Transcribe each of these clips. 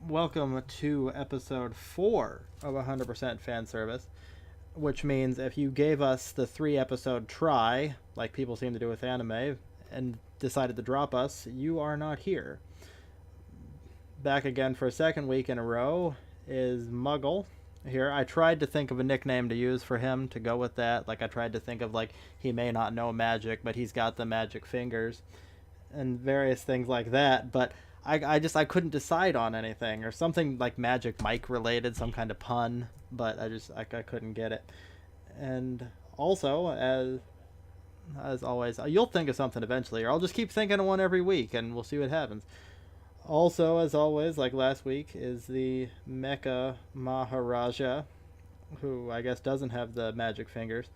Welcome to episode 4 of 100% fan service, which means if you gave us the 3 episode try, like people seem to do with anime, and decided to drop us, you are not here. Back again for a second week in a row is Muggle here. I tried to think of a nickname to use for him to go with that. Like I tried to think of like he may not know magic, but he's got the magic fingers and various things like that. But I couldn't decide on anything or something like Magic Mike related, some kind of pun. But I couldn't get it. And also as always, you'll think of something eventually, or I'll just keep thinking of one every week, and we'll see what happens. Also, as always, like last week, is the Mecha Maharaja, who I guess doesn't have the magic fingers,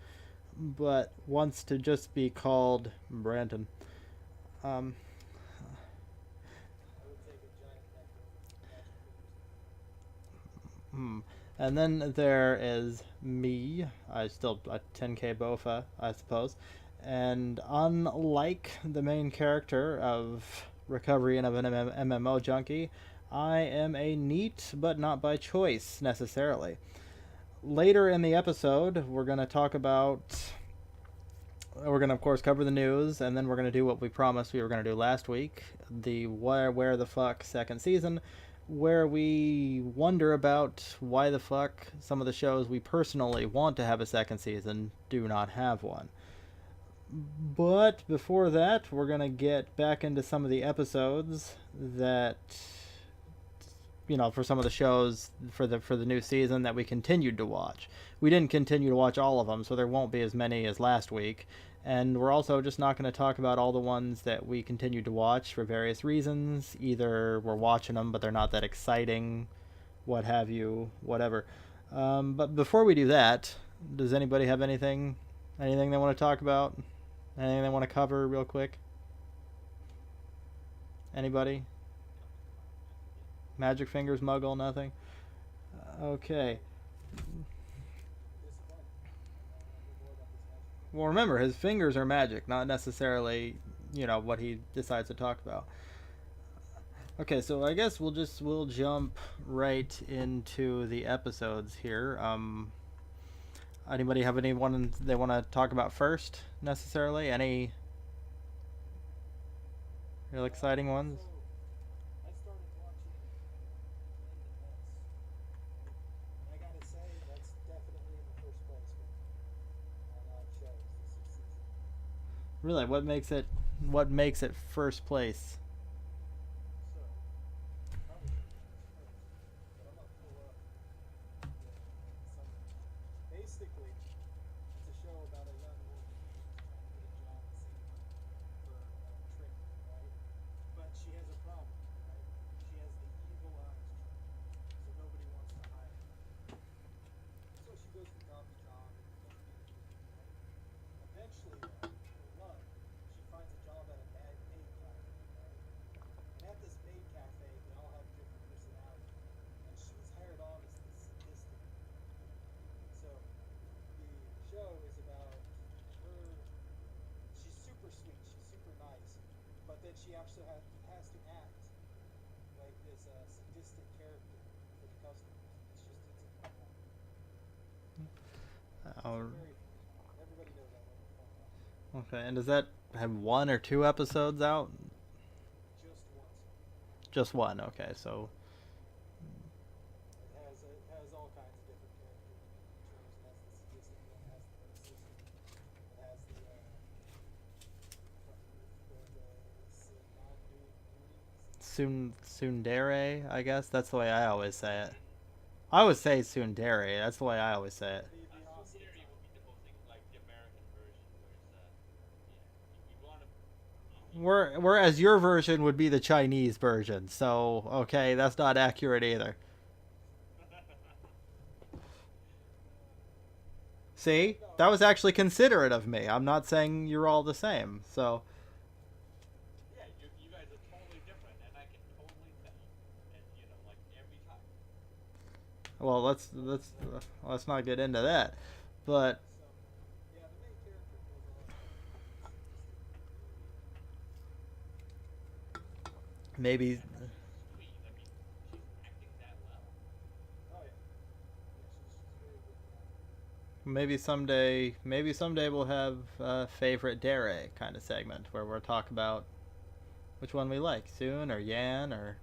but wants to just be called Brandon. Um, and then there is me. I still a 10k Bofa, I suppose. And unlike the main character of Recovery and of an MMO Junkie, I am a neat, but not by choice necessarily. Later in the episode, we're going to talk about. We're going to, of course, cover the news, and then we're going to do what we promised we were going to do last week, the Where the Fuck second season, where we wonder about why the fuck some of the shows we personally want to have a second season do not have one. But before that, we're going to get back into some of the episodes that, for some of the shows for the new season that we continued to watch. We didn't continue to watch all of them, so there won't be as many as last week. And we're also just not going to talk about all the ones that we continued to watch for various reasons. Either we're watching them, but they're not that exciting, what have you, whatever. But before we do that, does anybody have anything they want to talk about? Anything they want to cover real quick? Anybody? Magic fingers, Muggle, nothing? Okay. Well, remember, his fingers are magic, not necessarily, what he decides to talk about. Okay, so I guess we'll jump right into the episodes here. Anybody have anyone they want to talk about first, necessarily? Any real exciting ones? Really, what makes it first place? Oh, okay, and does that have 1 or 2 episodes out? Just one. Okay, so Tsundere, I guess that's the way I always say it. I always say Tsundere. That's the way I always say it. Whereas your version would be the Chinese version. So, okay, that's not accurate either. See? That was actually considerate of me. I'm not saying you're all the same. So, well, let's not get into that. But maybe Maybe someday we'll have a favorite Dere kind of segment where we'll talk about which one we like, Soon or Yan or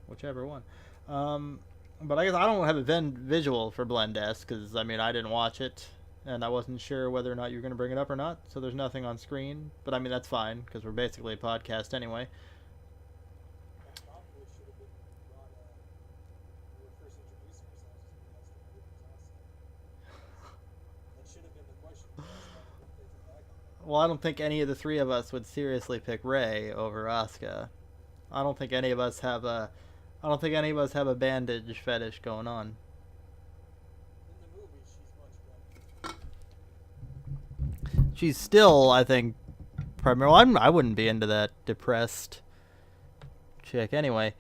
whichever one. Um, but I guess I don't have a visual for Blend S because I mean I didn't watch it and I wasn't sure whether or not you were going to bring it up or not. So there's nothing on screen. But I mean that's fine because we're basically a podcast anyway. Well, I don't think any of the three of us would seriously pick Ray over Asuka. I don't think any of us have a I don't think any of us have a bandage fetish going on. She's still, I think, primarily. I wouldn't be into that depressed chick anyway.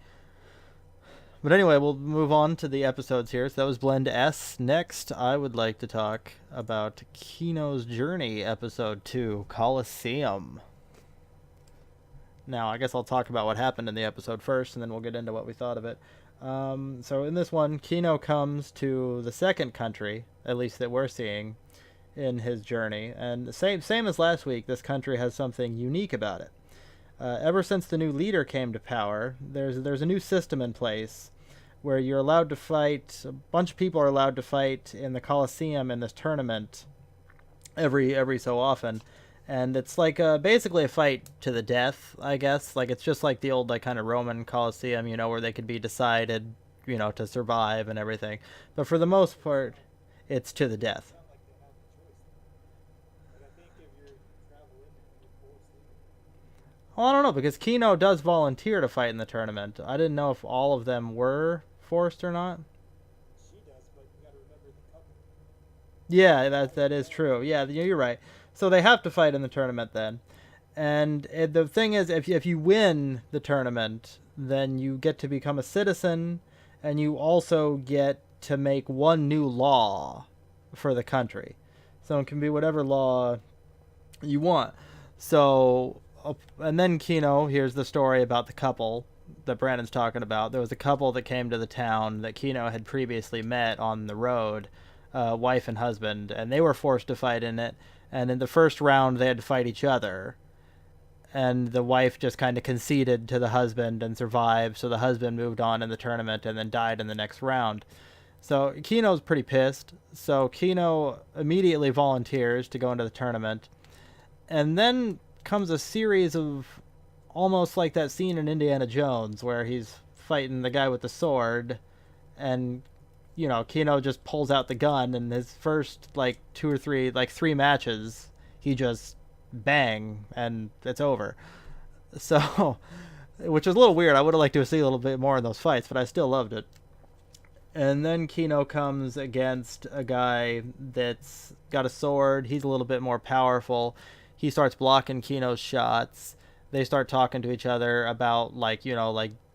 But anyway, we'll move on to the episodes here. So that was Blend S. Next, I would like to talk about Kino's Journey, Episode 2, Colosseum. Now, I guess I'll talk about what happened in the episode first, and then we'll get into what we thought of it. So in this one, Kino comes to the second country, at least that we're seeing, in his journey. And same as last week, this country has something unique about it. Ever since the new leader came to power, there's a new system in place where you're allowed to fight. A bunch of people are allowed to fight in the Colosseum in this tournament every so often, and it's like basically a fight to the death, I guess. Like it's just like the old like kind of Roman Colosseum, where they could be decided, to survive and everything. But for the most part, it's to the death. Well, I don't know because Kino does volunteer to fight in the tournament. I didn't know if all of them were forced or not. Yeah, that is true. Yeah, you're right. So they have to fight in the tournament then. And the thing is, if you win the tournament, then you get to become a citizen, and you also get to make one new law for the country. So it can be whatever law you want. So, and then Kino, here's the story about the couple that Brandon's talking about. There was a couple that came to the town that Kino had previously met on the road, wife and husband, and they were forced to fight in it. And in the first round, they had to fight each other. And the wife just kind of conceded to the husband and survived, so the husband moved on in the tournament and then died in the next round. So Kino's pretty pissed. So Kino immediately volunteers to go into the tournament. And then comes a series of almost like that scene in Indiana Jones where he's fighting the guy with the sword and Kino just pulls out the gun and his first like three matches he just bang and it's over. So which is a little weird. I would have liked to see a little bit more in those fights, but I still loved it. And then Kino comes against a guy that's got a sword. He's a little bit more powerful. He starts blocking Kino's shots. They start talking to each other about like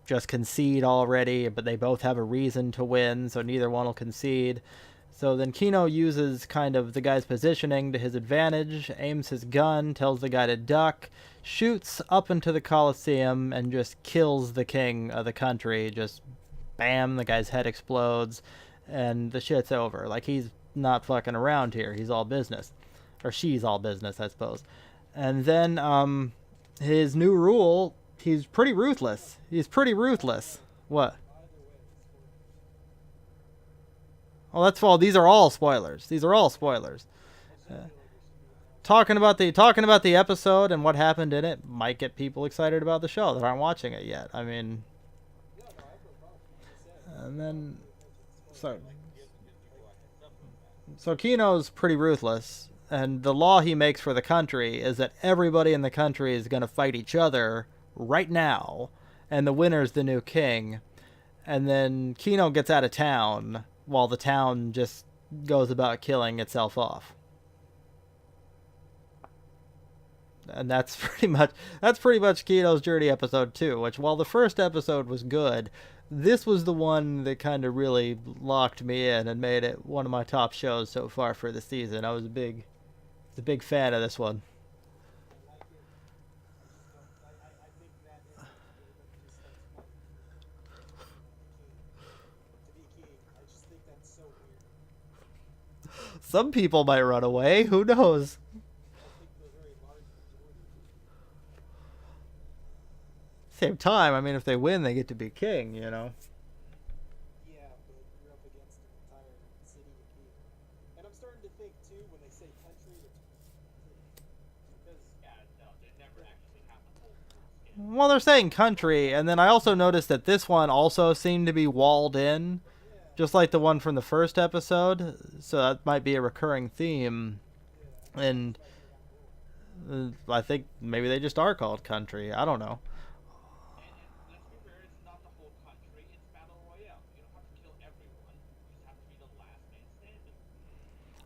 just concede already, but they both have a reason to win, so neither one will concede. So then Kino uses kind of the guy's positioning to his advantage, aims his gun, tells the guy to duck, shoots up into the Colosseum, and just kills the king of the country. Just bam, the guy's head explodes, and the shit's over. Like, he's not fucking around here. He's all business. Or she's all business, I suppose. And then, his new rule, he's pretty ruthless. What? Oh, that's all. These are all spoilers. Talking about the episode and what happened in it might get people excited about the show that aren't watching it yet. I mean, and then so Kino's pretty ruthless, and the law he makes for the country is that everybody in the country is going to fight each other right now, and the winner's the new king. And then Kino gets out of town while the town just goes about killing itself off. And that's pretty much Kino's Journey episode 2, which while the first episode was good, this was the one that kind of really locked me in and made it one of my top shows so far for the season. I was a big fan of this one. Some people might run away. Who knows? Same time, I mean, if they win, they get to be king. You know. Yeah, but you're up against an entire city of people. And I'm starting to think too when they say country, because Well, they're saying country, and then I also noticed that this one also seemed to be walled in, yeah, just like the one from the first episode. So that might be a recurring theme. yeah, And just like they got rules. I think maybe they just are called country. I don't know.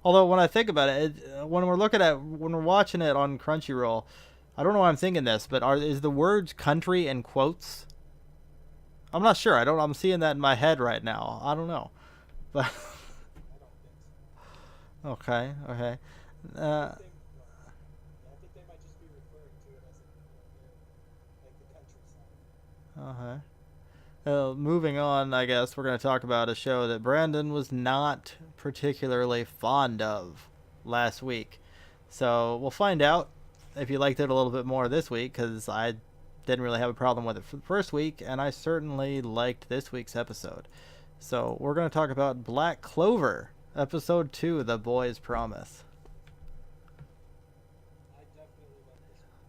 Although when I think about when we're looking at when we're watching it on Crunchyroll, I don't know why I'm thinking this, but is the words country in quotes? I'm not sure. I don't. I'm seeing that in my head right now. I don't know, but I don't think so. okay, okay. I think Uh, they, well, yeah, I think they might just be referring to it as a like the countryside. okay. Moving on, I guess we're going to talk about a show that Brandon was not particularly fond of last week. So we'll find out if you liked it a little bit more this week, because I didn't really have a problem with it for the first week, and I certainly liked this week's episode. So we're going to talk about Black Clover, episode 2, The Boy's Promise. I definitely like this one.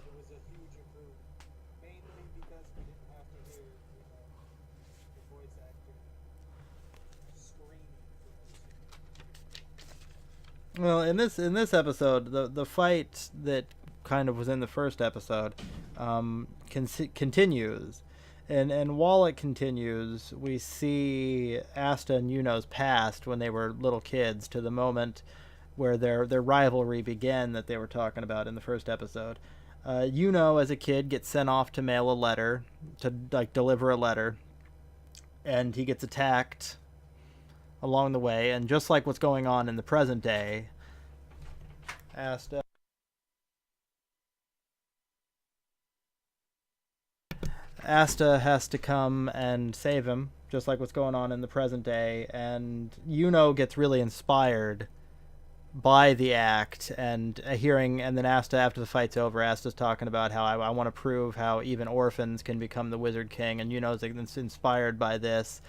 It was a huge improvement, mainly because we didn't have to hear, the voice actor screaming for every single Well, in this episode, the fight that kind of was in the first episode continues, and while it continues, we see Asta and Yuno's past when they were little kids to the moment where their rivalry began that they were talking about in the first episode. Yuno, as a kid, gets sent off to mail a letter to like deliver a letter, and he gets attacked along the way, and just like what's going on in the present day, Asta Asta has to come and save him, just like what's going on in the present day, and Yuno gets really inspired by the act and hearing, and then Asta, after the fight's over, Asta's talking about how I want to prove how even orphans can become the Wizard King, and Yuno's inspired by this,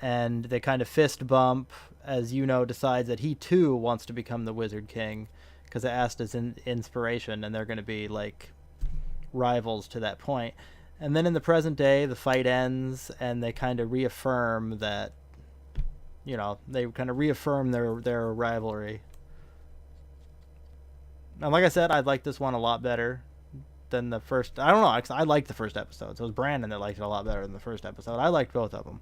and they kind of fist bump as Yuno decides that he too wants to become the Wizard King because of Asta's inspiration, and they're going to be like rivals to that point. And then in the present day, the fight ends, and they kind of reaffirm that, they kind of reaffirm their rivalry. And like I said, I like this one a lot better than the first. I don't know. I liked the first episode. So it was Brandon that liked it a lot better than the first episode. I liked both of them.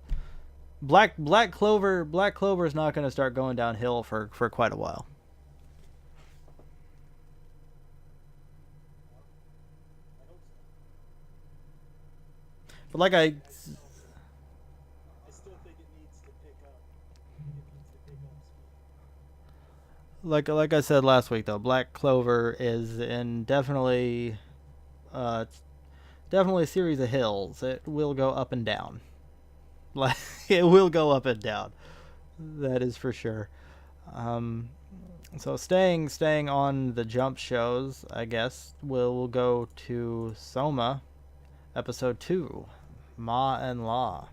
Black Clover is not going to start going downhill for quite a while. I hope so. But like I I still think it needs to pick up. I think it needs to pick up speed. like I said last week though, Black Clover is in uh definitely a series of hills. It will go up and down. Like it will go up and down. That is for sure. Um, so staying on the Jump shows, I guess we'll go to Soma, episode 2, Ma and La.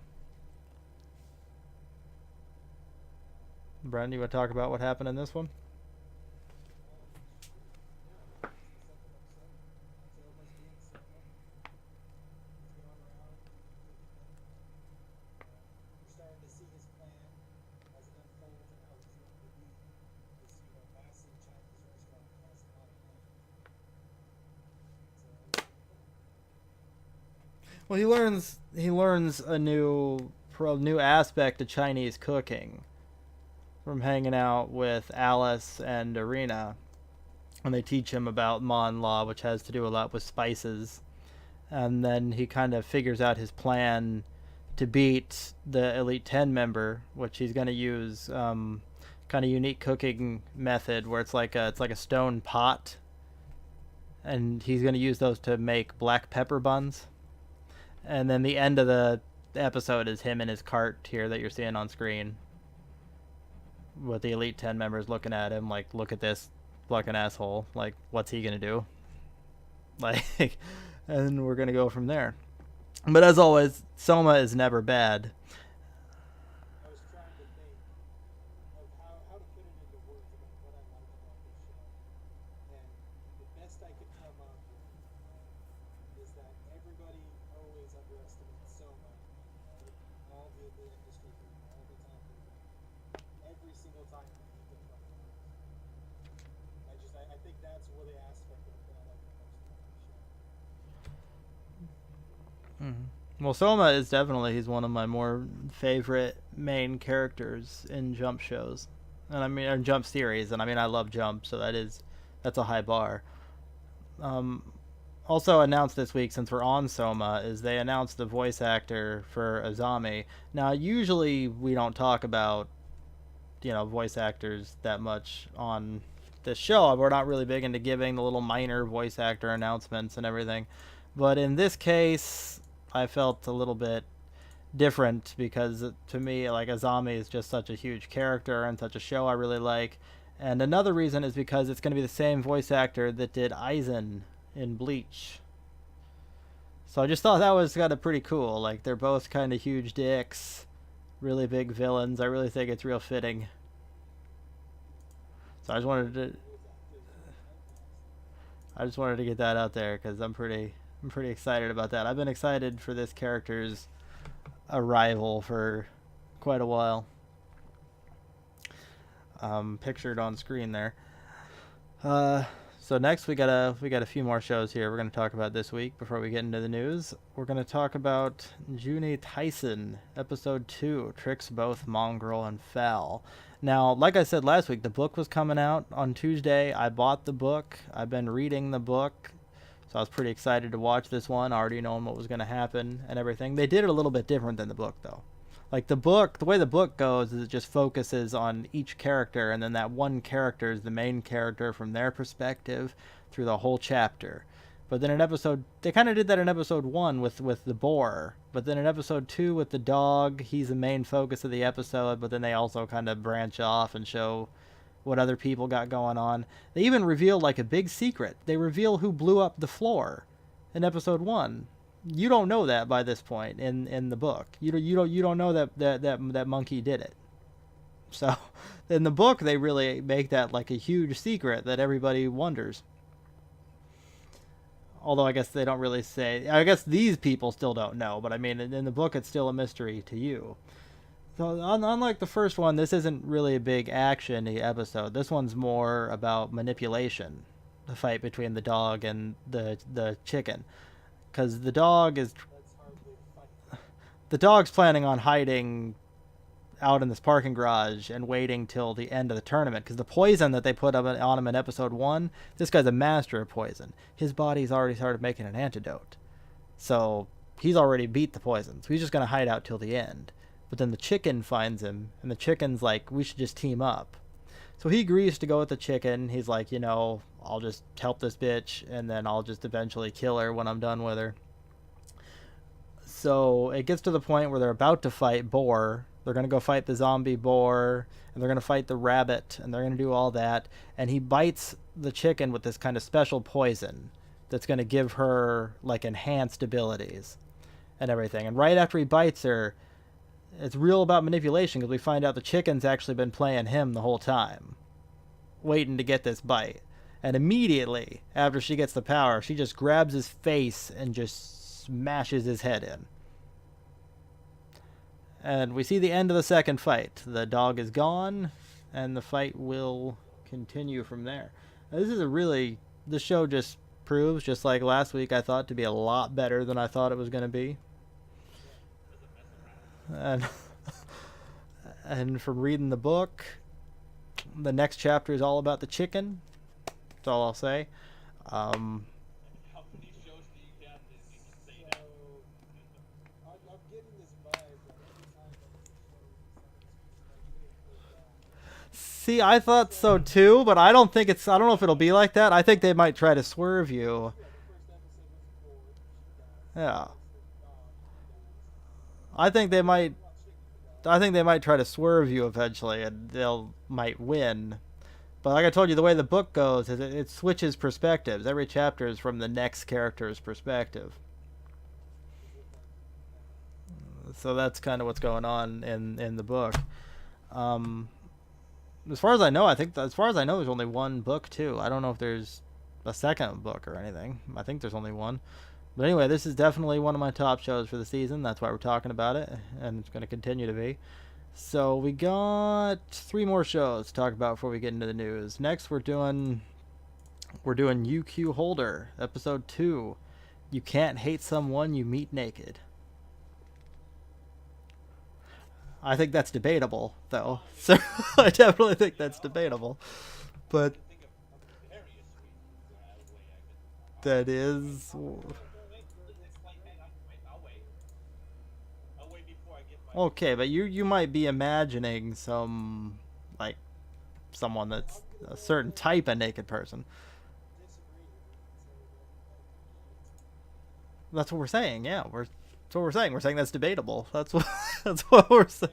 Brendan, you want to talk about what happened in this one? Sure. Yeah, it's the second episode. Soma's being Soma. He's going around taking things. We're starting to see his plan as it unfolds and how he's going to lead this, massive Chinese restaurant that has a lot of money. So it's pretty cool. Well, he learns a new aspect of Chinese cooking from hanging out with Alice and Arena, and they teach him about Man Law, which has to do a lot with spices. And then he kind of figures out his plan to beat the Elite Ten member, which he's going to use kind of unique cooking method where it's like a stone pot, and he's going to use those to make black pepper buns. And then the end of the episode is him in his cart here that you're seeing on screen. with the Elite 10 members looking at him like, look at this fucking asshole. Like, what's he gonna do? Like, and we're gonna go from there. But as always, Soma is never bad. I was trying to think of how to put it into words about what I like about this show. And the best I could come up with is that everybody always underestimates Soma, right? All the industry people, all the time people. Every single time that he gets fucking I think that's what the aspect of that I like the most about the show. Well, Soma is definitely, he's one of my more favorite main characters in Jump shows. And I mean, or Jump series. And I mean, I love Jump, so that's a high bar. Also announced this week, since we're on Soma, is they announced the voice actor for Azami. Now, usually we don't talk about, voice actors that much on this show. We're not really big into giving the little minor voice actor announcements and everything. But in this case, I felt a little bit different because to me, like, Azami is just such a huge character and such a show I really like. And another reason is because it's going to be the same voice actor that did Aizen in Bleach. So I just thought that was kind of pretty cool. Like, they're both kind of huge dicks, really big villains. I really think it's real fitting. So I just wanted to get that out there because I'm pretty excited about that. I've been excited for this character's arrival for quite a while. Pictured on screen there. So next we got a few more shows here we're going to talk about this week before we get into the news. We're going to talk about Juni Taisen, episode 2, Tricks Both Mongrel and Foul. Now, like I said last week, the book was coming out on Tuesday. I bought the book. I've been reading the book. So I was pretty excited to watch this one, already knowing what was going to happen and everything. They did it a little bit different than the book, though. Like, the way the book goes is it just focuses on each character, and then that one character is the main character from their perspective through the whole chapter. But then they kind of did that in episode 1 with the boar. But then in episode 2 with the dog, he's the main focus of the episode, but then they also kind of branch off and show what other people got going on. They even reveal, like, a big secret. They reveal who blew up the floor in episode 1. You don't know that by this point in the book. You don't know that monkey did it. So in the book they really make that like a huge secret that everybody wonders. Although I guess they don't really say. I guess these people still don't know, but I mean in the book it's still a mystery to you. So unlike the first one, this isn't really a big action episode. This one's more about manipulation. The fight between the dog and the chicken. Because the dog's planning on hiding out in this parking garage and waiting till the end of the tournament. Because the poison that they put on him in episode 1, this guy's a master of poison. His body's already started making an antidote. So he's already beat the poison. So he's just going to hide out till the end. But then the chicken finds him, and the chicken's like, we should just team up. So he agrees to go with the chicken. He's like, I'll just help this bitch, and then I'll just eventually kill her when I'm done with her. So it gets to the point where they're about to fight Boar. They're going to go fight the zombie boar, and they're going to fight the rabbit, and they're going to do all that. And he bites the chicken with this kind of special poison that's going to give her, like, enhanced abilities and everything. And right after he bites her, it's real about manipulation because we find out the chicken's actually been playing him the whole time, waiting to get this bite. And immediately after she gets the power, she just grabs his face and just smashes his head in. And we see the end of the second fight. The dog is gone, and the fight will continue from there. Now, this show just proves, just like last week, I thought to be a lot better than I thought it was going to be. And from reading the book, the next chapter is all about the chicken. That's all I'll say. How many shows do you have that you can say that? I'm getting this vibe that every time that there's a show, something's like See, I thought so too, but I don't know if it'll be like that. I think they might try to swerve you. the first episode was bored. Yeah. I think they might I think they might try to swerve you eventually, and they'll might win. But like I told you, the way the book goes is it switches perspectives. Every chapter is from the next character's perspective. So that's kind of what's going on in the book. Um, as far as I know, there's only one book too. I don't know if there's a second book or anything. I think there's only one. But anyway, this is definitely one of my top shows for the season. That's why we're talking about it, and it's going to continue to be. So we got 3 more shows to talk about before we get into the news. Next, we're doing UQ Holder, episode 2. You can't hate someone you meet naked. I think that's debatable, though. So I definitely think that's debatable. But Think of various reasons way I could. that is... I'll wait before I give my. Okay, but you might be imagining some, like, someone that's a certain type of naked person. That's what we're saying, yeah. That's what we're saying. We're saying that's debatable. That's what we're saying.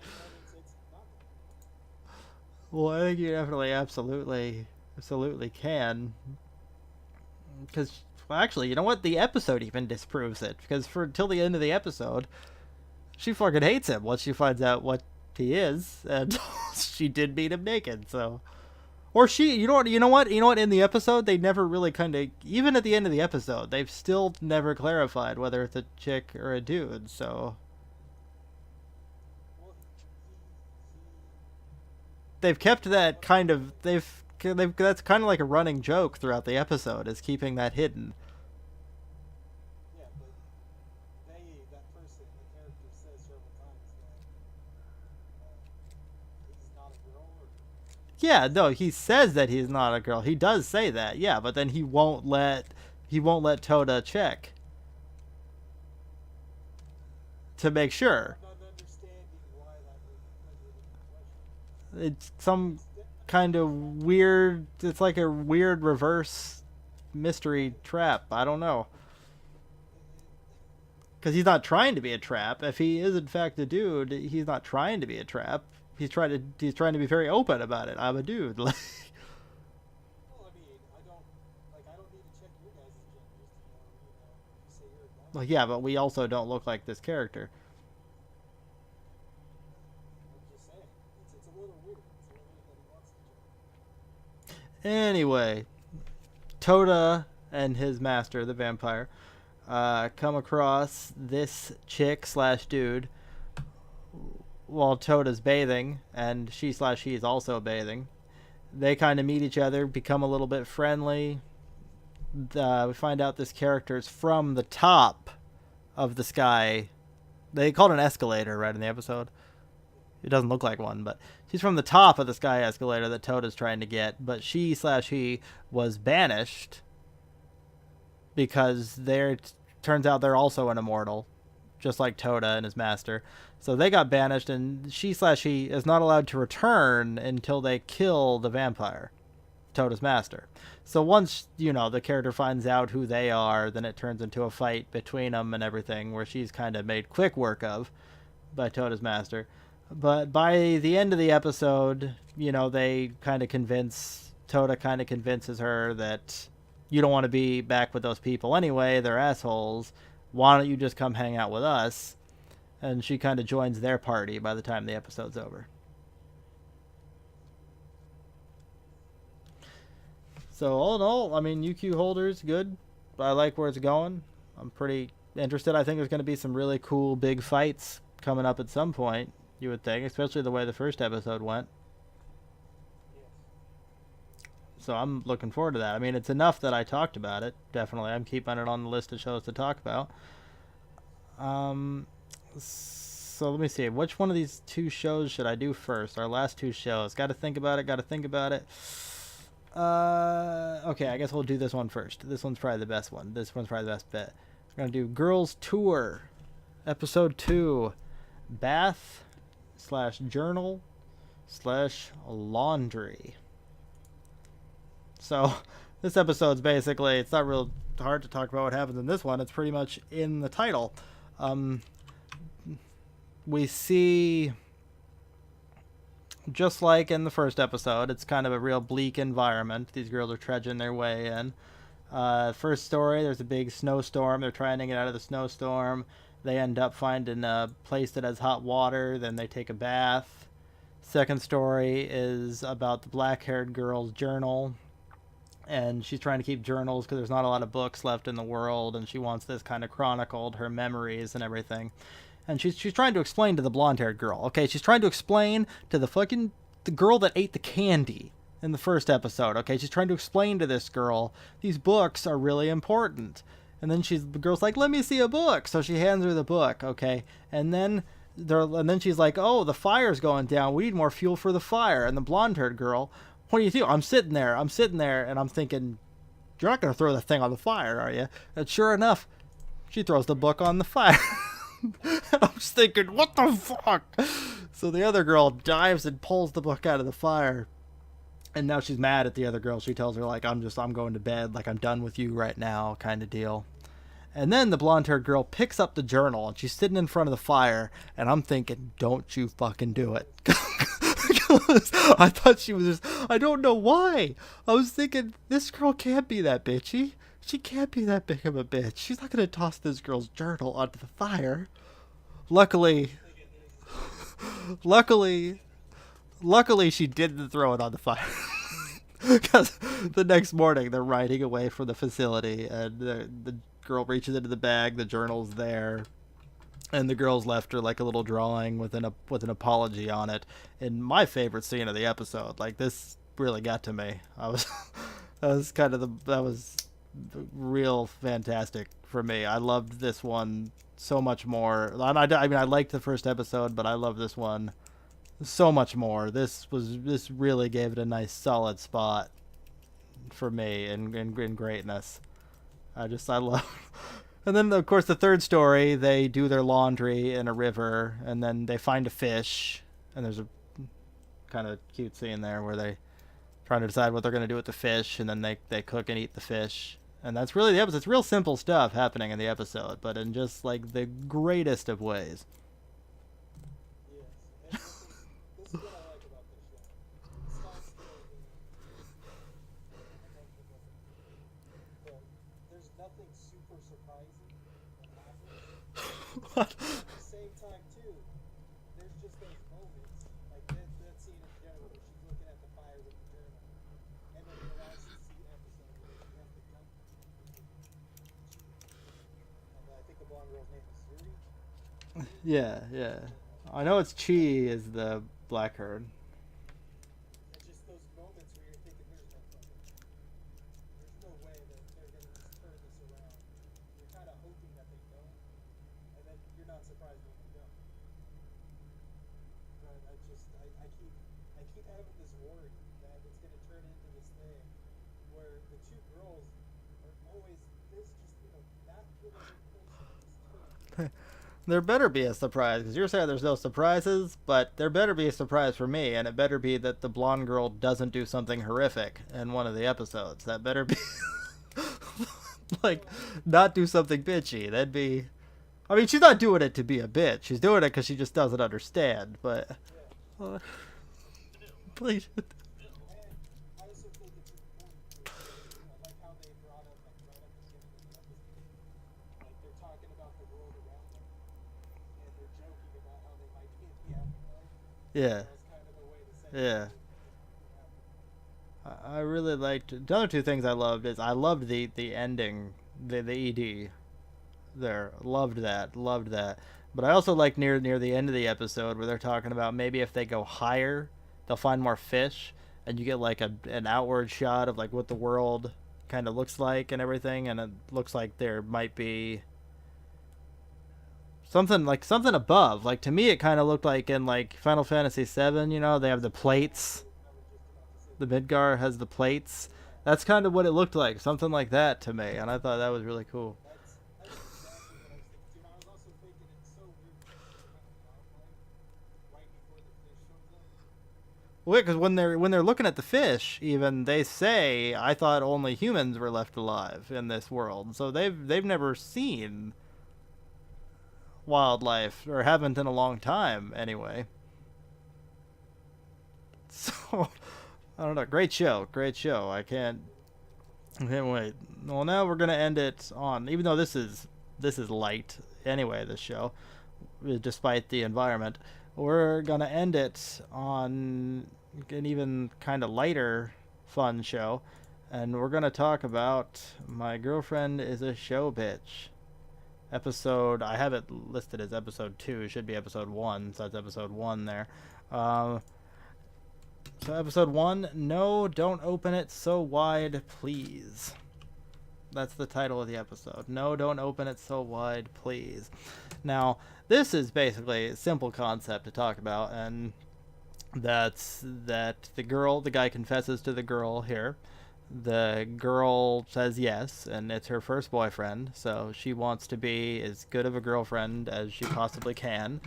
Well, I think you definitely absolutely can. Because, well, actually, you know what? The episode even disproves it. Because for till the end of the episode, she fucking hates him once she finds out what he is, and she did meet him naked. So, or she, you know what? In the episode, they never really kind of, even at the end of the episode, they've still never clarified whether it's a chick or a dude. So they've kept that kind of that's kind of like a running joke throughout the episode, is keeping that hidden. Yeah, but that person, the character says several times that he's not a girl, or Yeah, no, he says that he's not a girl. He does say that, yeah, but then he won't let Toda check to make sure. not understanding why that would the question. It's some kind of weird. It's like a weird reverse mystery trap. I don't know. Because he's not trying to be a trap. If he is in fact a dude, he's not trying to be a trap. He's trying to be very open about it. I'm a dude. Like, Well, I mean, I don't need to check your guys' genders to know, if you say you're a guy. well, yeah, but we also don't look like this character. I'm just saying, it's a little weird. It's a little weird that he wants to check. Anyway, Toda and his master, the vampire, come across this chick / dude while Toda's bathing, and she / he is also bathing. They kind of meet each other, become a little bit friendly. We find out this character is from the top of the sky. They called it an escalator right in the episode. It doesn't look like one, but she's from the top of the sky escalator that Toda's trying to get. But she / he was banished because turns out they're also an immortal, just like Toda and his master. So they got banished, and she / he is not allowed to return until they kill the vampire, Toda's master. So once, the character finds out who they are, then it turns into a fight between them and everything, where she's kind of made quick work of by Toda's master. But by the end of the episode, Toda kind of convinces her that you don't want to be back with those people anyway. They're assholes. Why don't you just come hang out with us? And she kind of joins their party by the time the episode's over. So all in all, I mean, UQ Holder's good. I like where it's going. I'm pretty interested. I think there's going to be some really cool big fights coming up at some point, you would think, especially the way the first episode went. So I'm looking forward to that. I mean, it's enough that I talked about it. Definitely. I'm keeping it on the list of shows to talk about. So let me see. Which one of these 2 shows should I do first? Our last 2 shows. Got to think about it. Okay, I guess we'll do this one first. This one's probably the best one. This one's probably the best bet. We're going to do Girls Tour, Episode 2, Bath / Journal / Laundry. So, this episode's basically, it's not real hard to talk about what happens in this one. It's pretty much in the title. We see just like in the first episode, it's kind of a real bleak environment. These girls are trudging their way in. First story, there's a big snowstorm. They're trying to get out of the snowstorm. They end up finding a place that has hot water. Then they take a bath. Second story is about the black-haired girl's journal. And she's trying to keep journals because there's not a lot of books left in the world. And she wants this kind of chronicled, her memories and everything. And she's trying to explain to the blonde-haired girl. Okay, she's trying to explain to the girl that ate the candy in the first episode. Okay, she's trying to explain to this girl these books are really important. And then the girl's like, "Let me see a book." So she hands her the book. Okay, and then she's like, "Oh, the fire's going down. We need more fuel for the fire." And the blonde-haired girl, "What do you do?" I'm sitting there, and I'm thinking, "You're not gonna throw the thing on the fire, are you?" And sure enough, she throws the book on the fire. And I'm just thinking, what the fuck? So the other girl dives and pulls the book out of the fire. And now she's mad at the other girl. She tells her, like, I'm going to bed. Like, I'm done with you right now, kind of deal. And then the blonde-haired girl picks up the journal, and she's sitting in front of the fire. And I'm thinking, don't you fucking do it. I thought she was just, I don't know why. I was thinking, this girl can't be that bitchy. She can't be that big of a bitch. She's not going to toss this girl's journal onto the fire. Luckily, she didn't throw it on the fire. Because the next morning, they're riding away from the facility, and the girl reaches into the bag, the journal's there, and the girl's left her like a little drawing with an apology on it. And my favorite scene of the episode, like, this really got to me. That was real fantastic for me. I loved this one so much more. I mean, I liked the first episode, but I love this one so much more. This really gave it a nice solid spot for me in greatness. I love. And then of course the third story, they do their laundry in a river, and then they find a fish, and there's a kind of cute scene there where they trying to decide what they're going to do with the fish, and then they cook and eat the fish. And that's really the episode. It's real simple stuff happening in the episode, but in just like the greatest of ways. Yes. And this is what I like about this show. It's not scary. But there's nothing super surprising that happens. What? At the same time, too, there's just those moments, like that scene in general where she's looking at the fire with the journal. And then the last episode where she has the gun. And I think the blonde girl's name is Zuri. Yeah. I know it's Chi is the black herd. It's just those moments where you're thinking there's no way that they're going to just turn this around. You're kind of hoping that they don't, and then you're not surprised when they don't. But I keep having this worry that it's going to turn into this thing where the two girls are always not really close. There better be a surprise, because you're saying there's no surprises, but there better be a surprise for me, and it better be that the blonde girl doesn't do something horrific in one of the episodes. That better be, like, not do something bitchy. That'd be, I mean, she's not doing it to be a bitch. She's doing it because she just doesn't understand, but, please. I also think it's important to, I like how they brought up, like, right at the beginning of the episode, like, they're talking about the world around them, and they're joking about how they might be in the afterlife. Yeah. That's kind of the way to say Yeah. it. I really liked, the other two things I loved is I loved the ending, the ED there. Loved that. But I also like near the end of the episode where they're talking about maybe if they go higher, they'll find more fish, and you get like an outward shot of like what the world kind of looks like and everything, and it looks like there might be something above. Like, to me it kind of looked like in like Final Fantasy 7, you know, they have the plates. The Midgar has the plates. That's kind of what it looked like, something like that to me, and I thought that was really cool. That's exactly what I was thinking too. And I was also thinking it's so weird that they're kind of godlike right before the fish shows up. Well, because when they're looking at the fish, even they say, "I thought only humans were left alive in this world." So they've never seen wildlife, or haven't in a long time, anyway. So I don't know. Great show. Great show. I can't wait. Well, now we're gonna end it on. Even though this is light anyway. This show, despite the environment, we're gonna end it on an even kind of lighter, fun show, and we're gonna talk about My Girlfriend Is a Show Bitch. Episode, I have it listed as episode 2. It should be episode 1, so that's episode 1 there. So episode 1, No, Don't Open It So Wide, Please. That's the title of the episode. No, don't open it so wide, please. Now, this is basically a simple concept to talk about, and that's that the guy confesses to the girl here. The girl says yes, and it's her first boyfriend, so she wants to be as good of a girlfriend as she possibly can.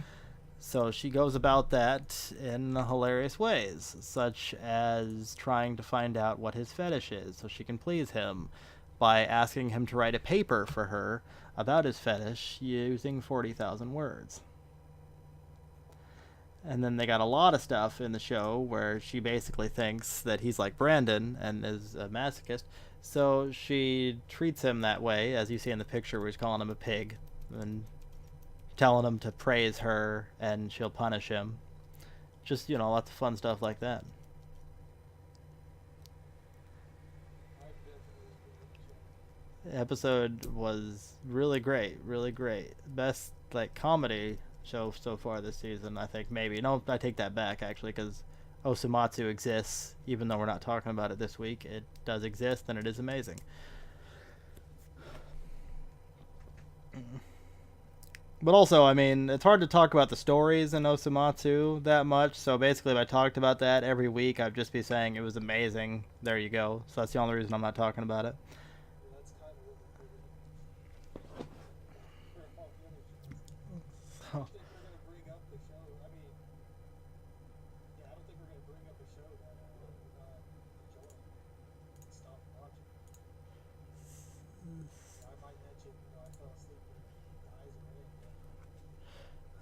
So she goes about that in hilarious ways, such as trying to find out what his fetish is so she can please him by asking him to write a paper for her about his fetish using 40,000 words. And then they got a lot of stuff in the show where she basically thinks that he's like Brandon and is a masochist. So she treats him that way, as you see in the picture where he's calling him a pig and telling him to praise her and she'll punish him. Just, lots of fun stuff like that. Episode was really great, really great. Best comedy show so far this season, I think. Maybe no, I take that back actually, because Osumatsu exists. Even though we're not talking about it this week, it does exist and it is amazing. But also, I mean, it's hard to talk about the stories in Osumatsu that much. So basically, if I talked about that every week, I'd just be saying it was amazing. There you go. So that's the only reason I'm not talking about it.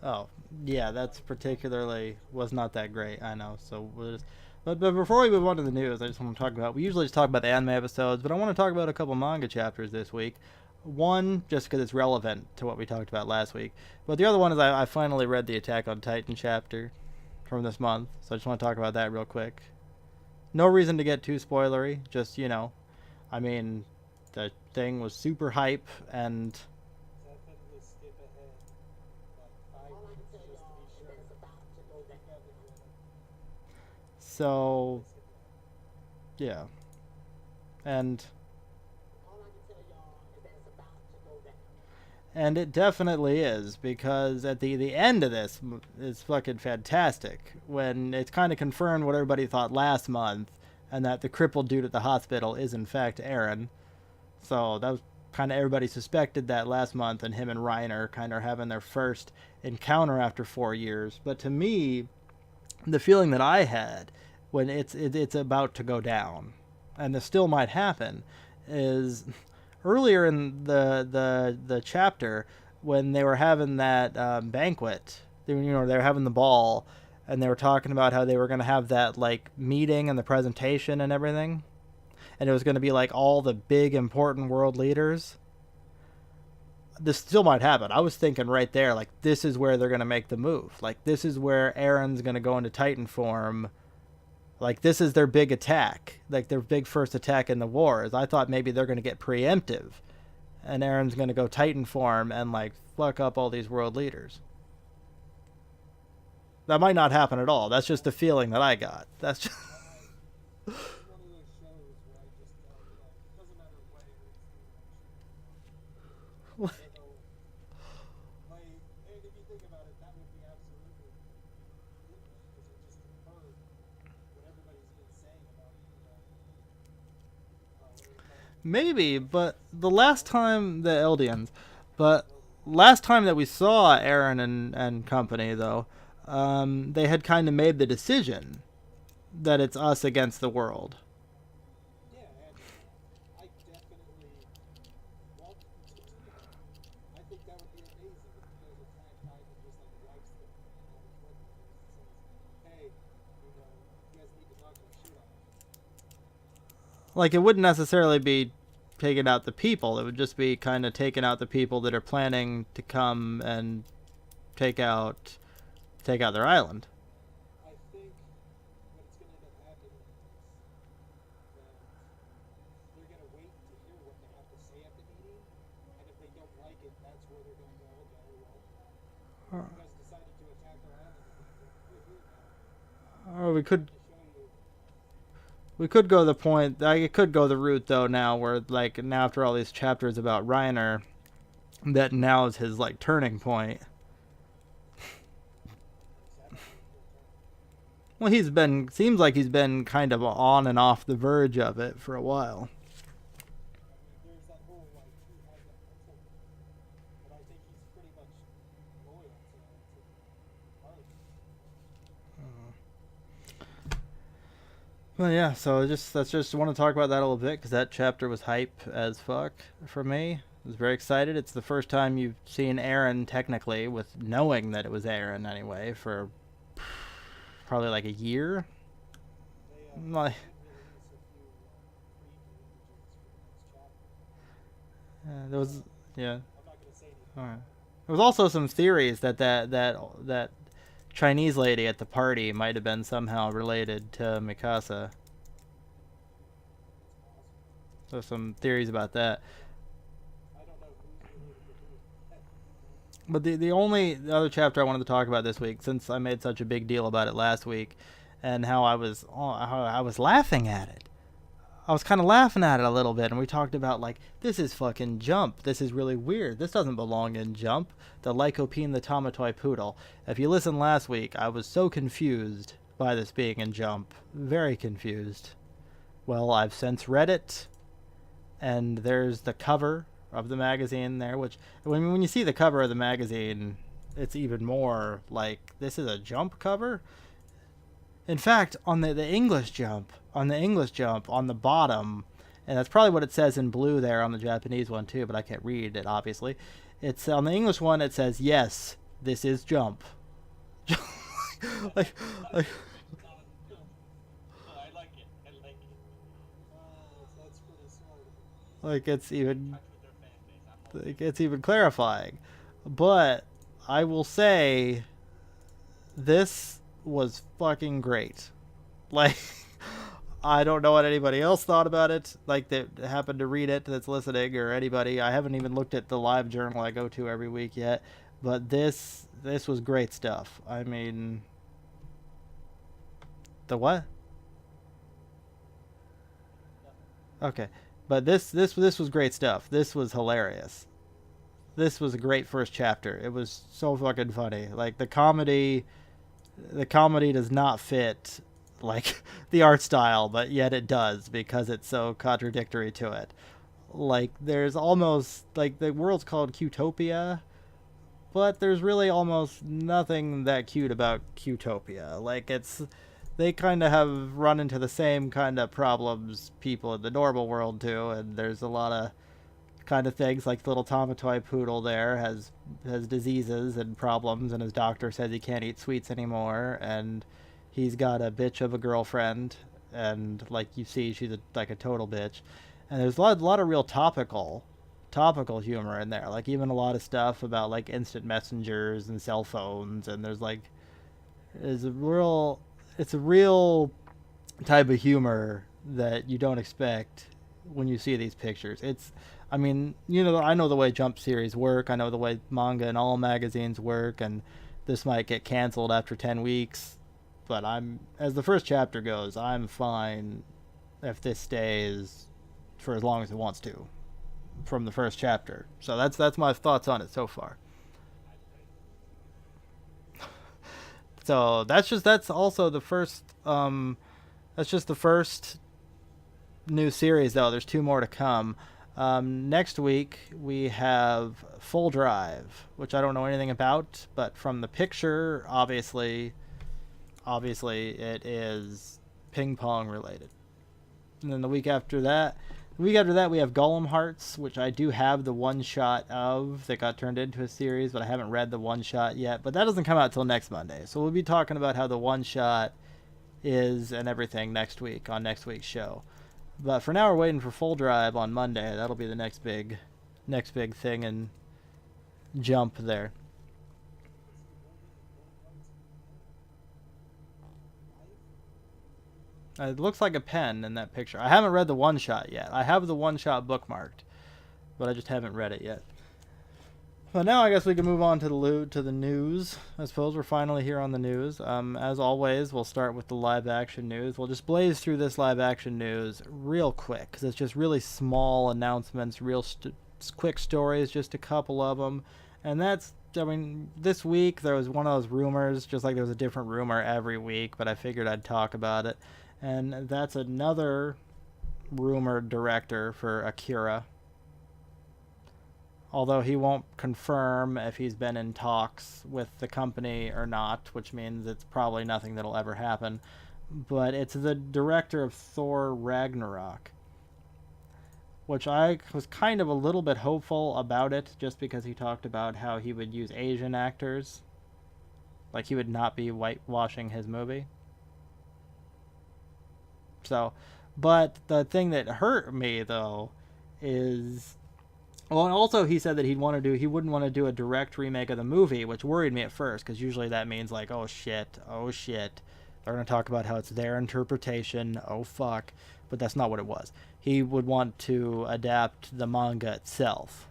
Oh, yeah, that's particularly was not that great. I know. So but before we move on to the news, I just want to talk about. We usually just talk about the anime episodes, but I want to talk about a couple manga chapters this week. One, just because it's relevant to what we talked about last week, but the other one is I finally read the Attack on Titan chapter from this month, so I just want to talk about that real quick. No reason to get too spoilery, just I mean, the thing was super hype and. So, yeah. And it definitely is, because at the end of this is fucking fantastic when it's kind of confirmed what everybody thought last month, and that the crippled dude at the hospital is in fact Eren. So that was kind of, everybody suspected that last month, and him and Reiner kind of having their first encounter after 4 years. But to me, the feeling that I had when it's about to go down, and this still might happen, is earlier in the chapter when they were having that banquet. They were having the ball, and they were talking about how they were going to have that meeting and the presentation and everything, and it was going to be all the big important world leaders. This still might happen. I was thinking right there, this is where they're going to make the move. This is where Eren's going to go into Titan form. This is their big attack. Their big first attack in the wars. I thought maybe they're going to get preemptive, and Eren's going to go Titan form and, fuck up all these world leaders. That might not happen at all. That's just the feeling that I got. That's just... Maybe, but the last time the Eldians, but last time that we saw Eren and company, though, they had kind of made the decision that it's us against the world. Yeah, and I definitely want to be here. I think that would be amazing if there's a Attack Titan just wipes the planet out of Britain and says, hey, you guys need Like, it wouldn't necessarily be taking out the people. It would just be kind of taking out the people that are planning to come and take out their island. I think what's going to end up happening is that they're going to wait to hear what they have to say at the meeting, and if they don't like it, that's where they're going to go, okay, well, you guys decided to attack our island again. We're here now. Or we could To show you. go the point. I could go the route though now, where like now after all these chapters about Reiner, that now is his like turning point. Well, seems like he's been kind of on and off the verge of it for a while. There's that whole, like, he has that mental thing, but I think he's pretty much loyal to Harley. Well, yeah. So let's just want to talk about that a little bit because that chapter was hype as fuck for me. I was very excited. It's the first time you've seen Aaron technically, with knowing that it was Aaron anyway, for probably like a year. They Like, release a few preview images for the next chapter. there was, yeah. I'm not going to say anything. All right. There was also some theories that Chinese lady at the party might have been somehow related to Mikasa. So some theories about that. I don't know who's related to who. But the only other chapter I wanted to talk about this week, since I made such a big deal about it last week, and how I was laughing at it. I was kind of laughing at it a little bit, and we talked about, like, this is fucking Jump. This is really weird. This doesn't belong in Jump. The Lycopene the Tamatoy Poodle. If you listened last week, I was so confused by this being in Jump. Very confused. Well, I've since read it, and there's the cover of the magazine there, which, when you see the cover of the magazine, it's even more like, this is a Jump cover? In fact, on the English Jump, on the bottom, and that's probably what it says in blue there on the Japanese one too, but I can't read it, obviously. It's on the English one, it says, yes, this is Jump. like, Oh, I like it. I like it. That's pretty smart. like it's even, Touch with their fan base. I'm like, it's even clarifying. But I will say, this was fucking great. Like, I don't know what anybody else thought about it, like, that happened to read it, that's listening, or anybody. I haven't even looked at the live journal I go to every week yet, but this was great stuff. I mean, the what? Okay, but this was great stuff. This was hilarious. This was a great first chapter. It was so fucking funny. Like, the comedy does not fit, like, the art style, but yet it does, because it's so contradictory to it. Like, there's almost, like, the world's called Cutopia, but there's really almost nothing that cute about Cutopia. Like, they kind of have run into the same kind of problems people in the normal world do, and there's a lot of kind of things, like the little Tamatoy poodle there has diseases and problems, and his doctor says he can't eat sweets anymore, and he's got a bitch of a girlfriend, and, like, you see, she's like a total bitch. And there's a lot of real topical humor in there, like, even a lot of stuff about, like, instant messengers and cell phones, and there's, like, it's a real type of humor that you don't expect when you see these pictures. I mean, I know the way Jump series work. I know the way manga and all magazines work, and this might get canceled after 10 weeks. But as the first chapter goes, I'm fine if this stays for as long as it wants to from the first chapter. So that's my thoughts on it so far. So that's just the first new series, though. There's 2 more to come. Next week we have Full Drive, which I don't know anything about, but from the picture, obviously it is ping pong related. And then the week after that we have Golem Hearts, which I do have the one shot of, that got turned into a series, but I haven't read the one shot yet. But that doesn't come out till next Monday, so we'll be talking about how the one shot is and everything next week on next week's show. But for now, we're waiting for Full Drive on Monday. That'll be the next big thing and jump there. It looks like a pen in that picture. I haven't read the one shot yet. I have the one shot bookmarked, but I just haven't read it yet. Well, now I guess we can move on to the news. I suppose we're finally here on the news. As always, we'll start with the live action news. We'll just blaze through this live action news real quick because it's just really small announcements, quick stories, just a couple of them. And that's, I mean, this week there was one of those rumors, just like there was a different rumor every week, but I figured I'd talk about it. And that's another rumored director for Akira. Although he won't confirm if he's been in talks with the company or not, which means it's probably nothing that'll ever happen. But it's the director of Thor Ragnarok, which I was kind of a little bit hopeful about it, just because he talked about how he would use Asian actors. Like, he would not be whitewashing his movie. So, but the thing that hurt me, though, is... Well, and also he said that he wouldn't want to do a direct remake of the movie, which worried me at first, because usually that means like, oh shit, they're going to talk about how it's their interpretation, oh fuck, but that's not what it was. He would want to adapt the manga itself.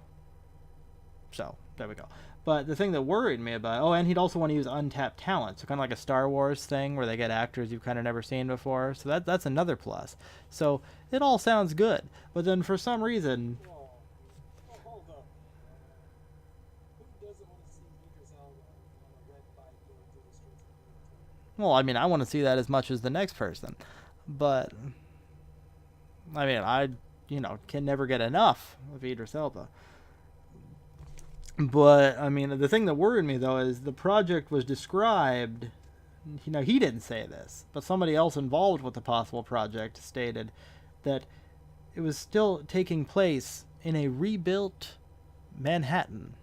So, there we go. But the thing that worried me about, and he'd also want to use untapped talent, so kind of like a Star Wars thing where they get actors you've kind of never seen before, so that's another plus. So, it all sounds good, but then for some reason... Well, I mean, I want to see that as much as the next person. But, I mean, I can never get enough of Idris Elba. But, I mean, the thing that worried me, though, is the project was described... he didn't say this, but somebody else involved with the possible project stated that it was still taking place in a rebuilt Manhattan.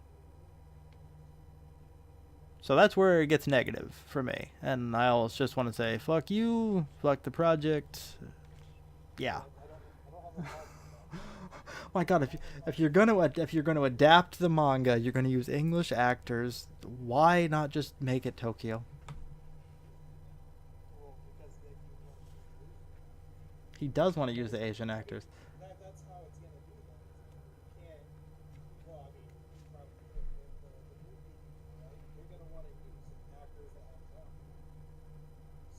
So that's where it gets negative for me. And I always just want to say, fuck you, fuck the project. Yeah. My God, if you're gonna adapt the manga, you're gonna use English actors. Why not just make it Tokyo? He does want to use the Asian actors. That's how it's going to be, though. You can't... Well, I mean, from the movie, right? They're going to want to use actors that have done.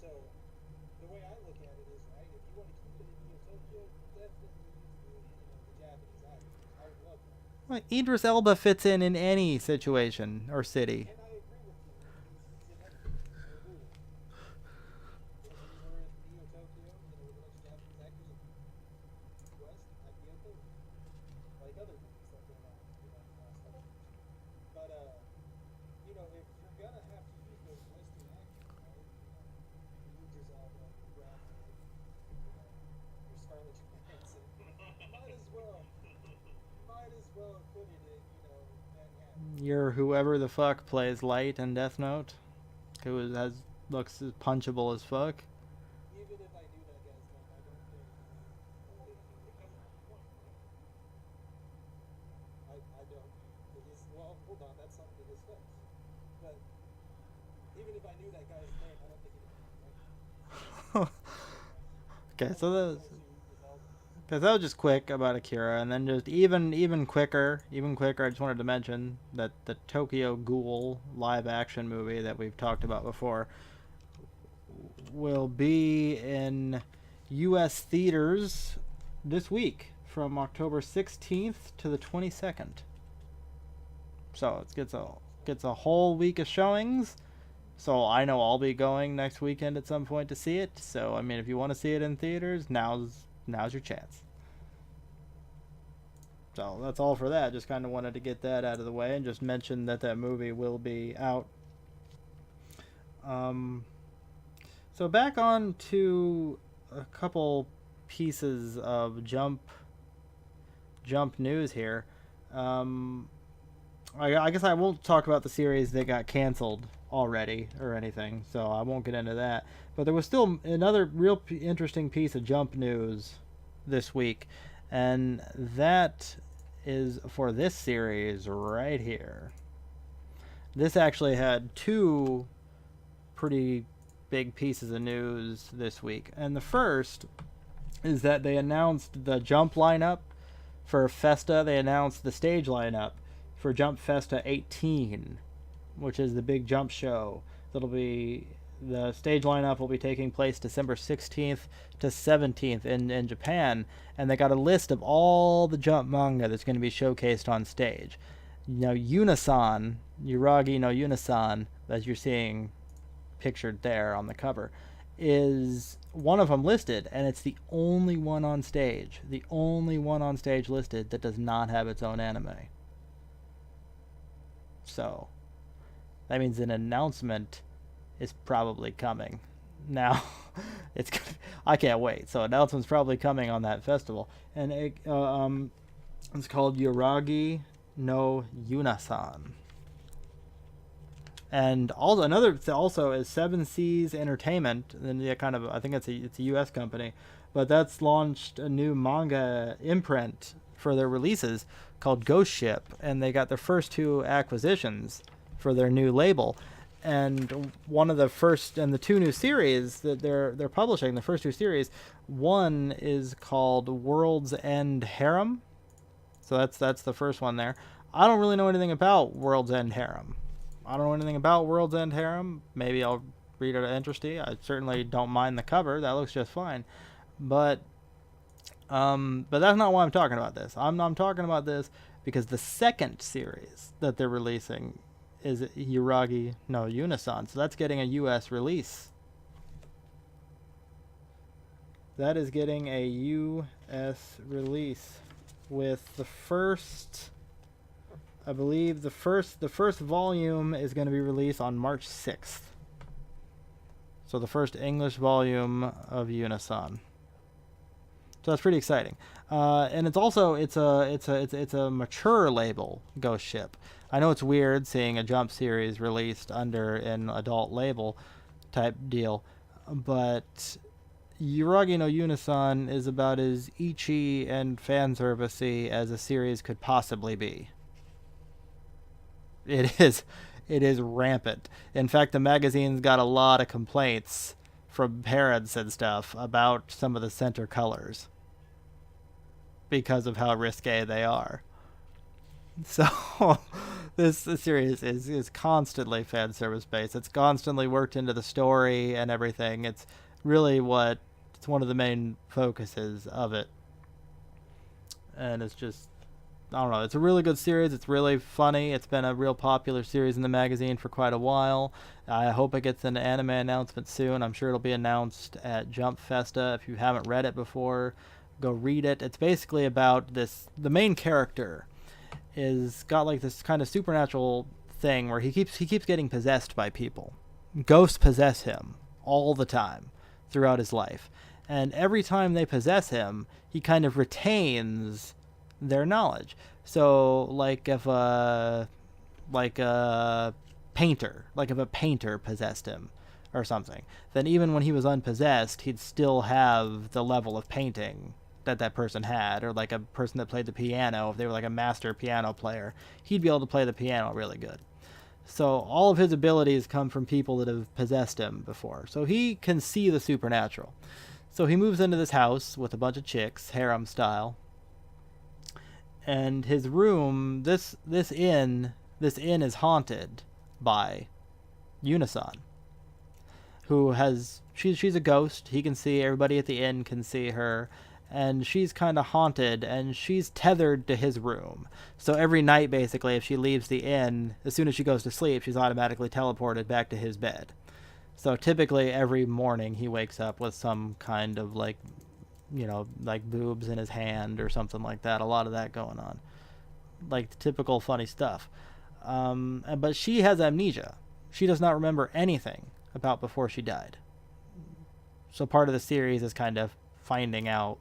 So, the way I look at it is, right, if you want to keep it in Neo Tokyo, definitely use the Japanese actors. I would love that. Well, Idris Elba fits in any situation or city. And I agree with you. He's in everything. I agree with you. If we were in Neo Tokyo, with a bunch of Japanese actors in the West, I'd be okay with it. Like other movies that came out, in the last couple of years. But, if you're gonna have to use those Western actors, right? Idris Elba, Brad Pitt, your Scarlett Johansson, might as well put it in, Manhattan. You're whoever the fuck plays Light in Death Note, who looks as punchable as fuck. Even if I knew that guy's name, I don't think I don't. Well, hold on, that's something to discuss. But even if I knew that guy's name, I don't think it would be right. Okay, so that was just quick about Akira, and then just even quicker, I just wanted to mention that the Tokyo Ghoul live action movie that we've talked about before will be in U.S. theaters this week from October 16th to the 22nd. So it gets a whole week of showings. So I know I'll be going next weekend at some point to see it. So I mean, if you want to see it in theaters, now's your chance. So that's all for that. Just kind of wanted to get that out of the way and just mention that movie will be out. So back on to a couple pieces of jump news here. I guess I won't talk about the series that got canceled already or anything, so I won't get into that. But there was still another real interesting piece of jump news this week, and that is for this series right here. This actually had two pretty big pieces of news this week, and the first is that they announced the Jump lineup for Festa. They announced the stage lineup for Jump Festa 18, which is the big jump show. That'll be the stage lineup will be taking place December 16th to 17th in Japan, and they got a list of all the jump manga that's going to be showcased on stage. Now, Unisan, Yuragi no Unisan, as you're seeing pictured there on the cover, is one of them listed, and it's the only one on stage. The only one on stage listed that does not have its own anime. So, that means an announcement is probably coming. Now, I can't wait. So, announcement's probably coming on that festival, and it's called Yuragi no Yunasan. And also is Seven Seas Entertainment, and I think it's a U.S. company, but that's launched a new manga imprint for their releases called Ghost Ship, and they got their first two acquisitions for their new label. And one of the first and the two new series that they're publishing, the first two series, one is called World's End Harem. So that's the first one there. I don't really know anything about World's End Harem. Maybe I'll read it at Interesty. I certainly don't mind the cover. That looks just fine. But that's not why I'm talking about this. I'm talking about this because the second series that they're releasing is Yuragi no Unisan. So that's getting a U.S. release. That is getting a U.S. release with the first... I believe the first volume is going to be released on March 6th. So the first English volume of Unisan. So that's pretty exciting. And it's a mature label, Ghost Ship. I know it's weird seeing a Jump series released under an adult label type deal, but Yuragi no Unisan is about as ecchi and fanservice-y as a series could possibly be. It is rampant. In fact, the magazine's got a lot of complaints from parents and stuff about some of the center colors because of how risque they are. So this series is constantly fan service based. It's constantly worked into the story and everything. It's really it's one of the main focuses of it. And it's just, I don't know, it's a really good series. It's really funny. It's been a real popular series in the magazine for quite a while. I hope it gets an anime announcement soon. I'm sure it'll be announced at Jump Festa. If you haven't read it before, go read it. It's basically about the main character is got like this kind of supernatural thing where he keeps getting possessed by people. Ghosts possess him all the time throughout his life. And every time they possess him, he kind of retains their knowledge. So if a painter possessed him or something, then even when he was unpossessed, he'd still have the level of painting that person had. Or like a person that played the piano, if they were like a master piano player, he'd be able to play the piano really good. So all of his abilities come from people that have possessed him before. So he can see the supernatural. So he moves into this house with a bunch of chicks, harem style. And his room, this inn is haunted by Unisan, who she's a ghost. He can see, everybody at the inn can see her, and she's kind of haunted, and she's tethered to his room. So every night, basically, if she leaves the inn, as soon as she goes to sleep, she's automatically teleported back to his bed. So typically every morning he wakes up with some kind of like boobs in his hand or something like that. A lot of that going on. Like typical funny stuff. But she has amnesia. She does not remember anything about before she died. So part of the series is kind of finding out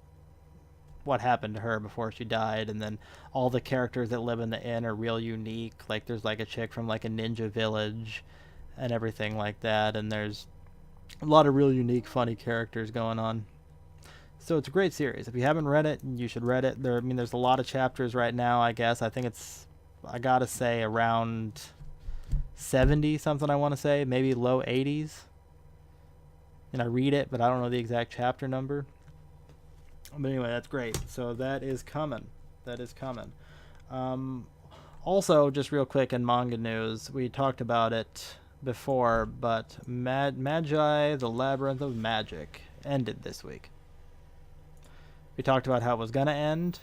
what happened to her before she died, and then all the characters that live in the inn are real unique. Like there's like a chick from like a ninja village and everything like that, and there's a lot of real unique funny characters going on. So it's a great series. If you haven't read it, you should read it. There's a lot of chapters right now. I guess I think I gotta say around 70 something. I want to say maybe low 80s. And I read it, but I don't know the exact chapter number. But anyway, that's great. So that is coming. That is coming. Also, just real quick in manga news, we talked about it before, but Magi: The Labyrinth of Magic ended this week. We talked about how it was gonna end.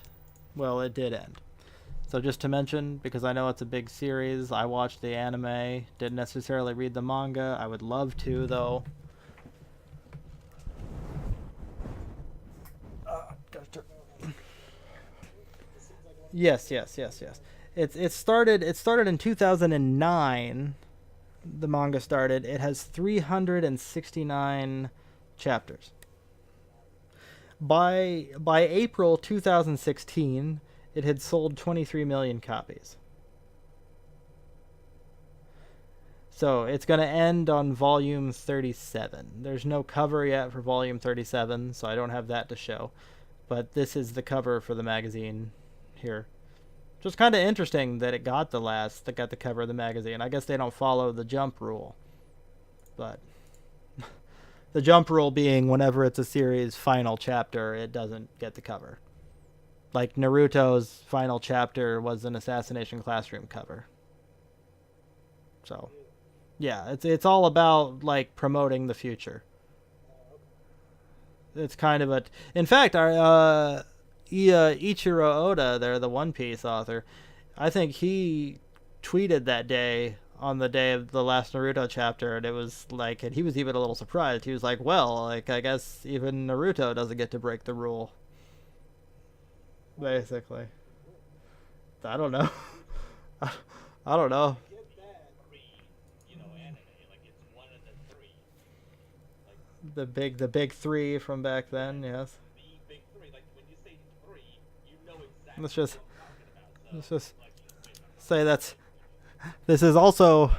Well, it did end. So just to mention, because I know it's a big series, I watched the anime, didn't necessarily read the manga. I would love to, though. Yes. It started in 2009. The manga started. It has 369 chapters. By April 2016, it had sold 23 million copies. So it's going to end on volume 37. There's no cover yet for volume 37, so I don't have that to show. But this is the cover for the magazine here. Just kind of interesting that it got the cover of the magazine. I guess they don't follow the jump rule. But the jump rule being whenever it's a series final chapter, it doesn't get the cover. Like Naruto's final chapter was an Assassination Classroom cover. So, yeah, it's all about like promoting the future. It's kind of in fact, our Ichiro Oda, there, the One Piece author, I think he tweeted that day on the day of the last Naruto chapter, and it was like, and he was even a little surprised. He was like, well, like, I guess even Naruto doesn't get to break the rule. Basically. I don't know. I don't know. The big three from back then, yes. Let's just say this is also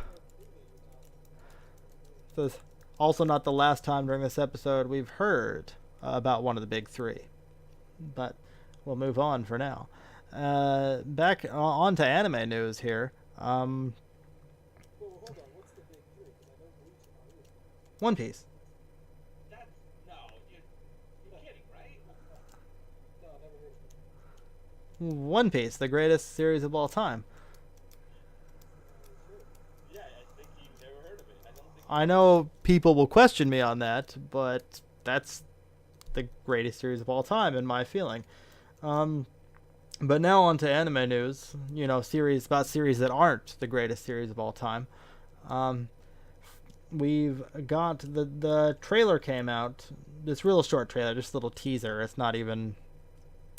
not the last time during this episode we've heard about one of the big three, but we'll move on for now. Back on to anime news here. One Piece. One Piece, the greatest series of all time. Yeah, I think you've never heard of it. I know people will question me on that, but that's the greatest series of all time in my feeling. But now on to anime news. Series that aren't the greatest series of all time. We've got the trailer came out. This real short trailer, just a little teaser. It's not even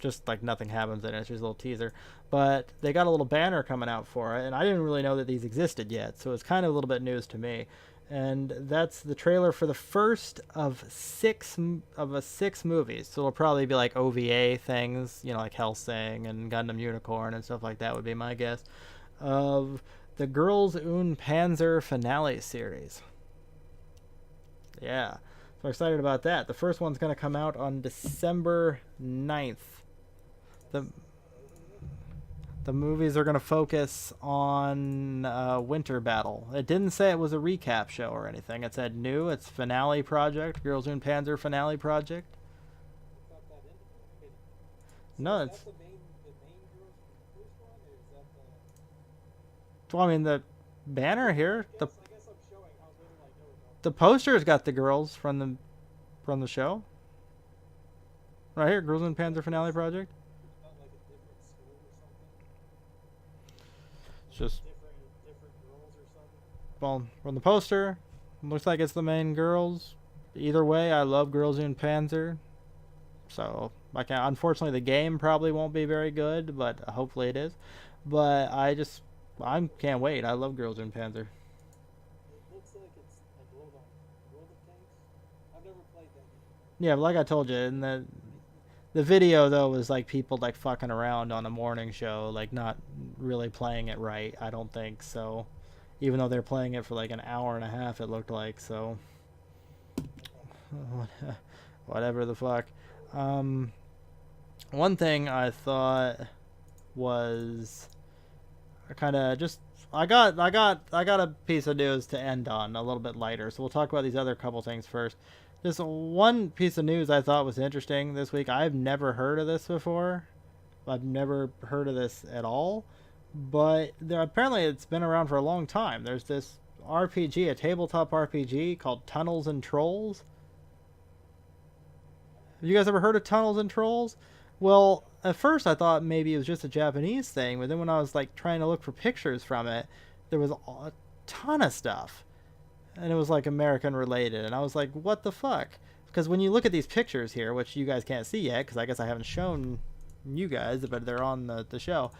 just like nothing happens in it. It's just a little teaser. But they got a little banner coming out for it, and I didn't really know that these existed yet, so it's kind of a little bit news to me. And that's the trailer for the first of six movies. So it'll probably be like OVA things, like Hellsing and Gundam Unicorn and stuff like that would be my guess, of the Girls Un Panzer finale series. Yeah, so I'm excited about that. The first one's going to come out on December 9th. The movies are going to focus on Winter Battle. It didn't say it was a recap show or anything. It said new. It's finale project. Girls Un Panzer finale project. No, it's... Well, I mean, the banner here, the poster's got the girls from the show. Right here, Girls Un Panzer finale project. Just well, from the poster, looks like it's the main girls. Either way, I love Girls Un Panzer, so unfortunately the game probably won't be very good, but hopefully it is. But I can't wait. I love Girls Un Panzer. It looks like it's like World of Tanks. I've never played that game. Yeah, but like I told you, in the video though was like people like fucking around on a morning show, like not really playing it right. I don't think so. Even though they're playing it for like an hour and a half, it looked like. So whatever the fuck. One thing I thought was kind of just I got a piece of news to end on a little bit lighter. So we'll talk about these other couple things first. Just one piece of news I thought was interesting this week. I've never heard of this before. I've never heard of this at all. But apparently it's been around for a long time. There's this RPG, a tabletop RPG called Tunnels and Trolls. Have you guys ever heard of Tunnels and Trolls? Well, at first I thought maybe it was just a Japanese thing, but then when I was like trying to look for pictures from it, there was a ton of stuff, and it was like American related, and I was like, what the fuck? Because when you look at these pictures here, which you guys can't see yet, because I guess I haven't shown you guys, but they're on the show,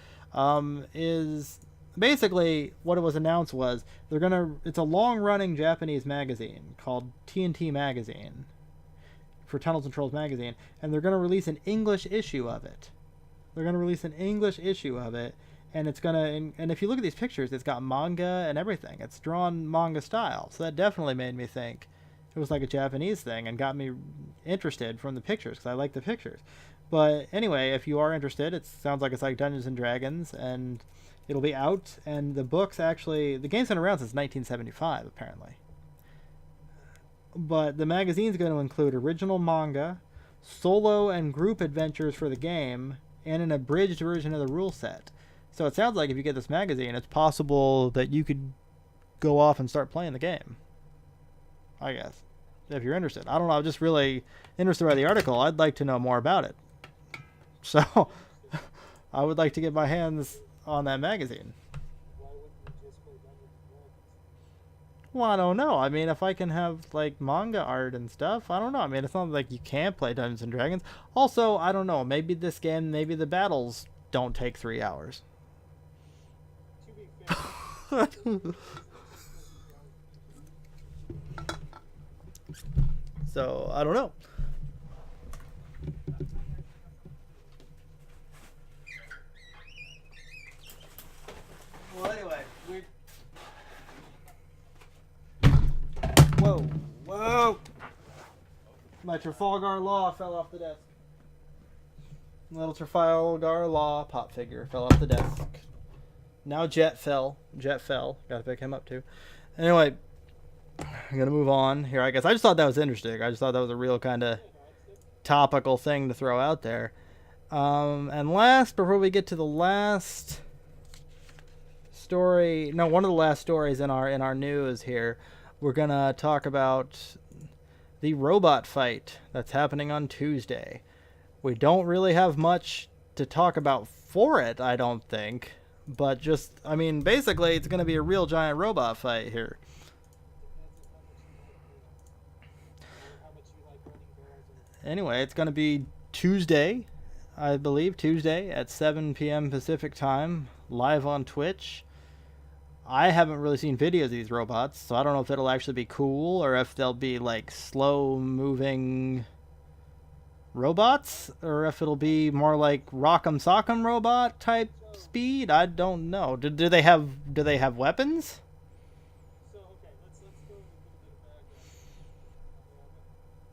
is basically what it was announced was it's a long running Japanese magazine called TNT Magazine for Tunnels and Trolls magazine, and they're going to release an English issue of it. And it's gonna, and if you look at these pictures, it's got manga and everything. It's drawn manga style, so that definitely made me think it was like a Japanese thing and got me interested from the pictures because I like the pictures. But anyway, if you are interested, it sounds like it's like Dungeons and Dragons, and it'll be out. And the game's been around since 1975 apparently. But the magazine's going to include original manga, solo and group adventures for the game, and an abridged version of the rule set. So it sounds like if you get this magazine, it's possible that you could go off and start playing the game. I guess. If you're interested. I don't know, I'm just really interested by the article. I'd like to know more about it. So, I would like to get my hands on that magazine. Why wouldn't you just play Dungeons and Dragons? Well, I don't know. I mean, if I can have, like, manga art and stuff, I don't know. I mean, it's not like you can't play Dungeons and Dragons. Also, I don't know. Maybe this game, maybe the battles don't take 3 hours. To be fair, So, I don't know. Well, anyway, Whoa! My Trafalgar Law fell off the desk. Little Trafalgar Law pop figure fell off the desk. Now Jet fell. Gotta pick him up too. Anyway, I'm gonna move on here. I guess I just thought that was interesting. I just thought that was a real kind of topical thing to throw out there. And last, before we get to the last story, no, one of the last stories in our news here, we're gonna talk about the robot fight that's happening on Tuesday. We don't really have much to talk about for it, I don't think, but just, I mean, basically it's gonna be a real giant robot fight here. how much you like running barrels and Anyway, it's gonna be Tuesday, I believe, Tuesday at 7 p.m. Pacific time, live on Twitch. I haven't really seen videos of these robots, so I don't know if it'll actually be cool or if they'll be like slow-moving robots, or if it'll be more like Rock'em Sock'em robot type speed. I don't know. Do they have weapons? So okay, let's go into a little bit of background.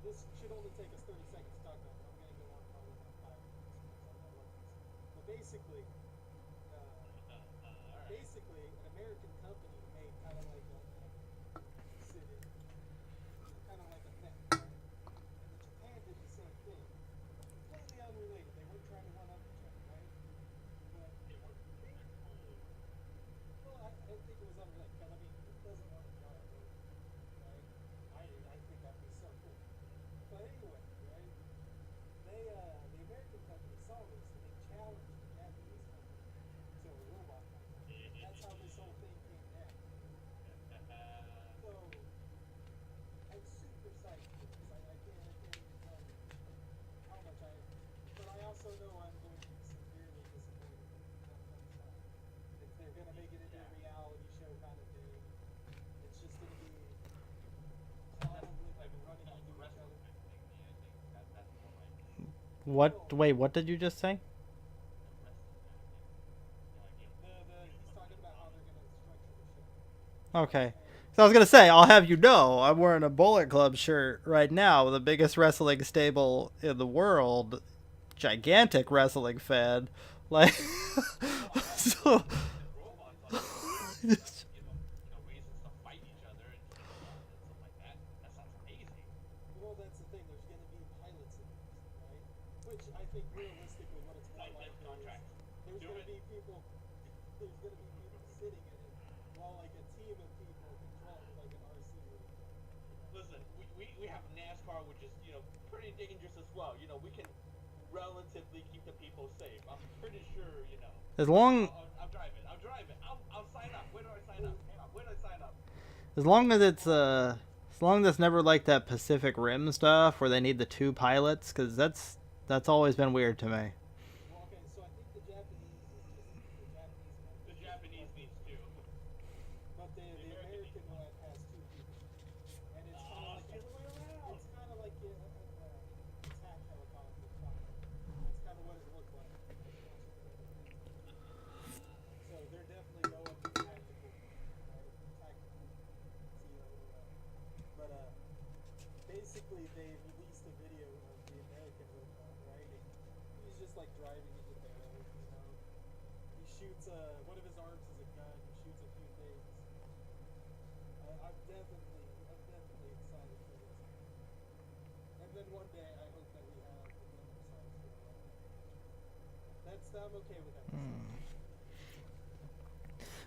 This should only take us 30 seconds to talk about. I'm going to go on probably about 5 minutes because I love this. But basically, an American company made kind of like a mech, right? And Japan did the same thing. Completely unrelated. They weren't trying to one up each other, right? But well, I think it was unrelated. Because I mean, who doesn't want to fly a robot, right? I think that'd be so cool. But anyway, right? The American company saw this and they challenged the Japanese company to a robot fight. That's how this whole thing came down. So I'm super psyched for this. I can't even tell you how much I am. But I also know I'm going to be severely disappointed when it comes out. If they're going to make it into a reality show kind of thing, it's just going to be probably like running into each other. What? Wait, what did you just say? He's talking about how they're going to structure the show. Okay. So I was gonna say, I'll have you know, I'm wearing a Bullet Club shirt right now, the biggest wrestling stable in the world, gigantic wrestling fan. Like, Well, I have so, and robots on there, so maybe we can give them, reasons to fight each other and stuff like that. That sounds amazing. Well, that's the thing. There's going to be pilots in this, right? Which I think realistically, what it's more Sign like this is contract. there's Do going to it. be people. There's going to be people sitting in it while like a team of people control it, like an RC race. Listen, we have NASCAR, which is pretty dangerous as well. We can relatively keep the people safe. I'm pretty sure. as long I'll drive it. I'll sign up. Where do I sign up? Hang on. Where do I sign up? as long as as long as it's never like that Pacific Rim stuff where they need the two pilots, because that's always been weird to me. Well, okay, so I think the Japanese is just the Japanese one. The Japanese needs two. But the American one has two people, and it's kind of Oh, like it's the other way around. it's kind of like attack helicopter fire. That's kind of what it looked like. So they're definitely going for tactical, right? Tactical CO. But basically they released a video of the American robot, right? And he's just like driving into the barrels, He shoots one of his arms is a gun. He shoots a few things. I'm definitely excited for this. And then one day I hope that we have the Venom size for a while. I'm okay with that.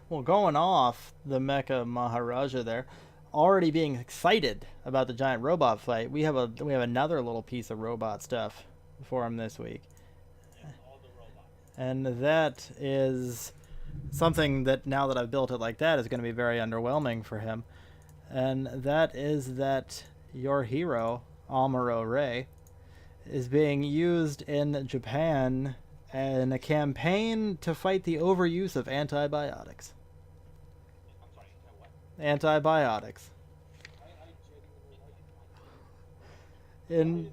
Well, going off the Mecha Maharaja there, already being excited about the giant robot fight, we have another little piece of robot stuff for him this week. Yes, all the robots. And that is something that now that I've built it like that is going to be very underwhelming for him. And that is that your hero, Amuro Ray, is being used in Japan in a campaign to fight the overuse of antibiotics. I'm sorry, what? Antibiotics. I genuinely like it. In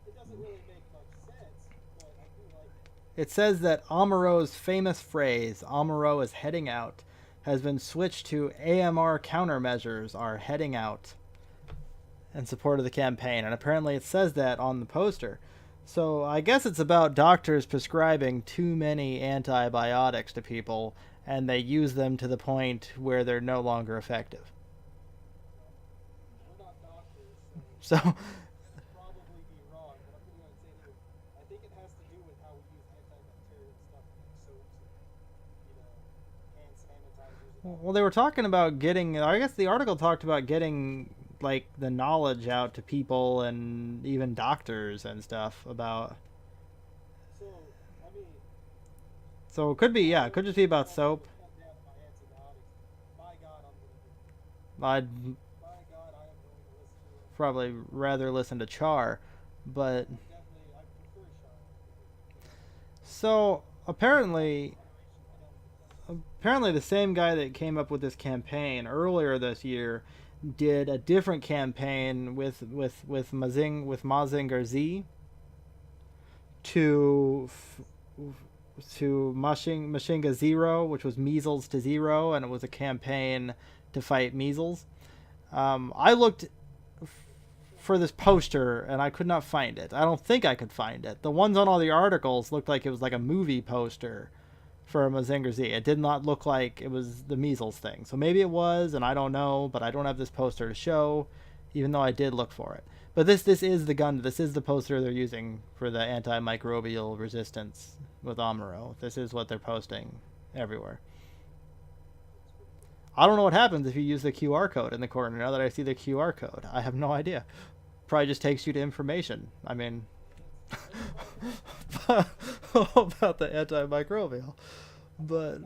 It doesn't really make much sense, but I do like it. It says that Amuro's famous phrase, Amuro is heading out, has been switched to AMR countermeasures are heading out in support of the campaign. And apparently it says that on the poster. So I guess it's about doctors prescribing too many antibiotics to people and they use them to the point where they're no longer effective. We're not doctors, So probably be wrong, but I'm going to say anyway. I think it has to do with how we use antibacterial stuff like soaps and, hand sanitizers. well, they were talking about getting, I guess the article talked about getting like the knowledge out to people and even doctors and stuff about. So, I mean, So it could be, yeah, it could just be about soap. cut down my antibiotics. By God, I'm going to do it. I'd By God, I am going to listen to it. probably rather listen to Char, but Definitely, I prefer Sean. so apparently the same guy that came up with this campaign earlier this year did a different campaign with Mazinger Z to Mashinga Zero, which was measles to zero, and it was a campaign to fight measles. I looked for this poster and I could not find it. I don't think I could find it. The ones on all the articles looked like it was like a movie poster for Mazinger Z. It did not look like it was the measles thing. So maybe it was, and I don't know, but I don't have this poster to show, even though I did look for it. But this is the gun. This is the poster they're using for the antimicrobial resistance with Amuro. This is what they're posting everywhere. I don't know what happens if you use the QR code in the corner. Now that I see the QR code, I have no idea. Probably just takes you to information. I mean, about the antimicrobial, but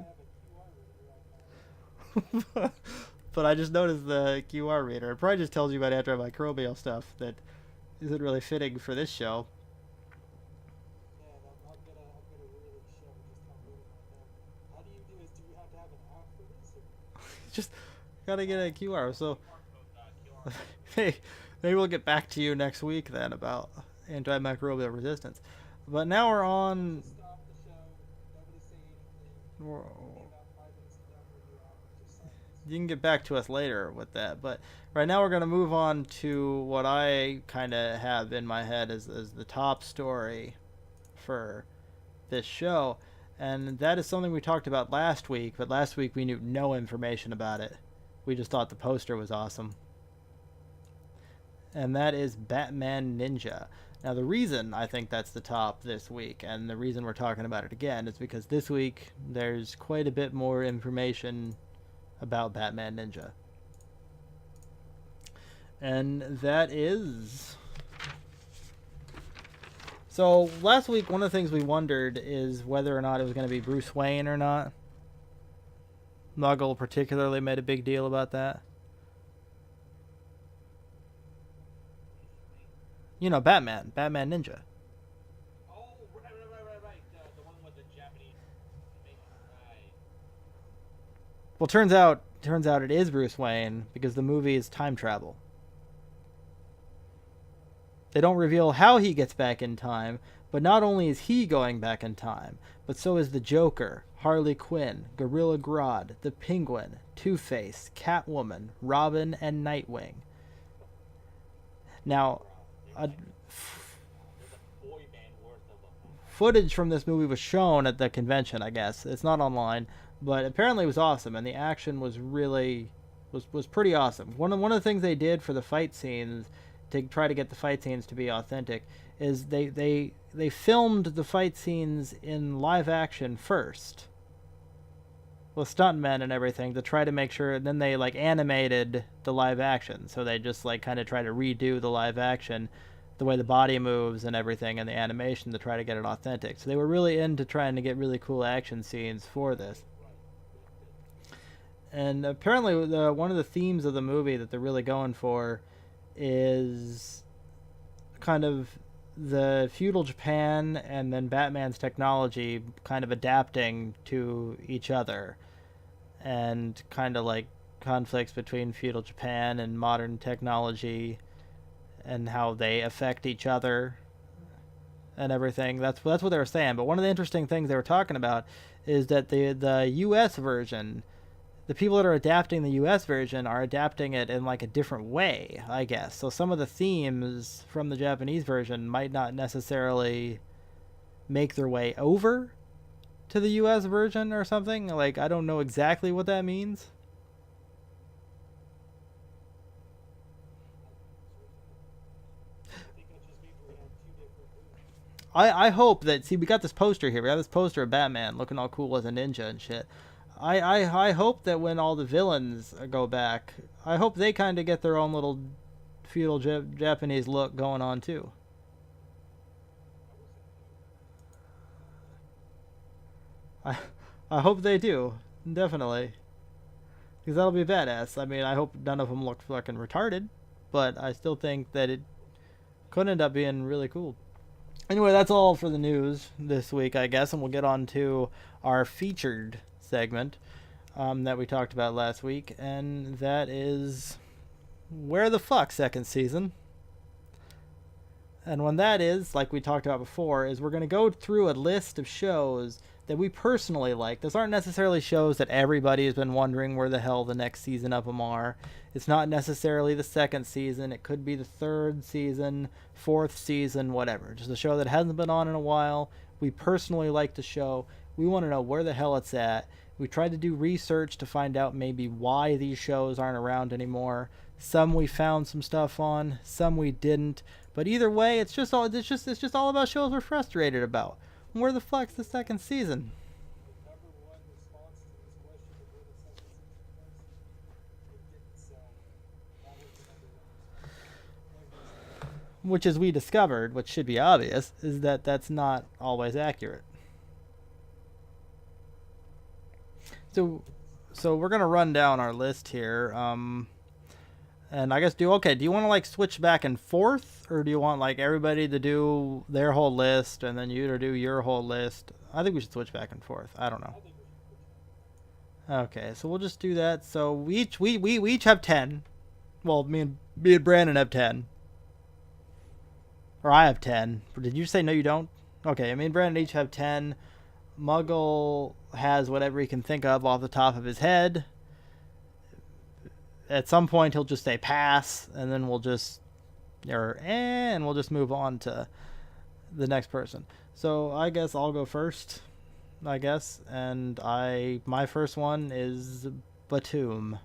but I just noticed the QR reader. It probably just tells you about antimicrobial stuff that isn't really fitting for this show. Man, I'm gonna really show just how little I know. How do you do this? Do you have to have an app for this? Or? Just gotta get a QR. So QR. hey, maybe we'll get back to you next week then about antimicrobial resistance. But now we're on. Stop the show. Nobody say anything. We're, About 5 minutes to download your app. Just sign you can get back to us later with that. But right now we're going to move on to what I kind of have in my head as the top story for this show. And that is something we talked about last week, but last week we knew no information about it. We just thought the poster was awesome. And that is Batman Ninja. Now, the reason I think that's the top this week, and the reason we're talking about it again, is because this week there's quite a bit more information about Batman Ninja. And that is... So, last week, one of the things we wondered is whether or not it was going to be Bruce Wayne or not. Muggle particularly made a big deal about that. You know, Batman Ninja. Oh, right. The one with the Japanese. Right. Well, turns out it is Bruce Wayne because the movie is time travel. They don't reveal how he gets back in time, but not only is he going back in time, but so is the Joker, Harley Quinn, Gorilla Grodd, the Penguin, Two-Face, Catwoman, Robin, and Nightwing. Now, footage from this movie was shown at the convention, I guess. It's not online, but apparently it was awesome, and the action was really was pretty awesome. One of the things they did for the fight scenes to try to get the fight scenes to be authentic is they filmed the fight scenes in live action first with stuntmen and everything to try to make sure, and then they like animated the live action, so they just like kind of try to redo the live action, the way the body moves and everything, and the animation to try to get it authentic. So they were really into trying to get really cool action scenes for this. And apparently one of the themes of the movie that they're really going for is kind of the feudal Japan and then Batman's technology kind of adapting to each other, and kind of like conflicts between feudal Japan and modern technology and how they affect each other and everything. That's what they were saying. But one of the interesting things they were talking about is that the US version, the people that are adapting the US version are adapting it in like a different way, I guess. So some of the themes from the Japanese version might not necessarily make their way over to the US version or something. Like, I don't know exactly what that means. I hope that, see, we got this poster here. We got this poster of Batman looking all cool as a ninja and shit. I hope that when all the villains go back, I hope they kind of get their own little feudal Japanese look going on too. I hope they do, definitely, because that'll be badass. I mean, I hope none of them look fucking retarded, but I still think that it could end up being really cool. Anyway, that's all for the news this week, I guess, and we'll get on to our featured segment that we talked about last week, and that is Where the Fuck second season. And when that is, like we talked about before, is we're going to go through a list of shows that we personally like. Those aren't necessarily shows that everybody has been wondering where the hell the next season of them are. It's not necessarily the second season. It could be the third season, fourth season, whatever. Just a show that hasn't been on in a while. We personally like the show. We want to know where the hell it's at. We tried to do research to find out maybe why these shows aren't around anymore. Some we found some stuff on, some we didn't. But either way, it's just all about shows we're frustrated about. Where the fuck's the second season? The number one response to this question of where the second season was, it didn't sell. That was the number one response. Which, as we discovered, which should be obvious, is that that's not always accurate. So we're gonna run down our list here. And I guess do you want to like switch back and forth, or do you want like everybody to do their whole list and then you to do your whole list? I think we should switch back and forth. I don't know. Okay, so we'll just do that. So we each have 10. Well, me and Brandon have 10. Or I have 10. Did you say no you don't? Okay, me and Brandon each have 10. Muggle has whatever he can think of off the top of his head. at some point he'll just say pass, and then we'll just and we'll just move on to the next person. So I guess I'll go first. I guess, and my first one is Batum.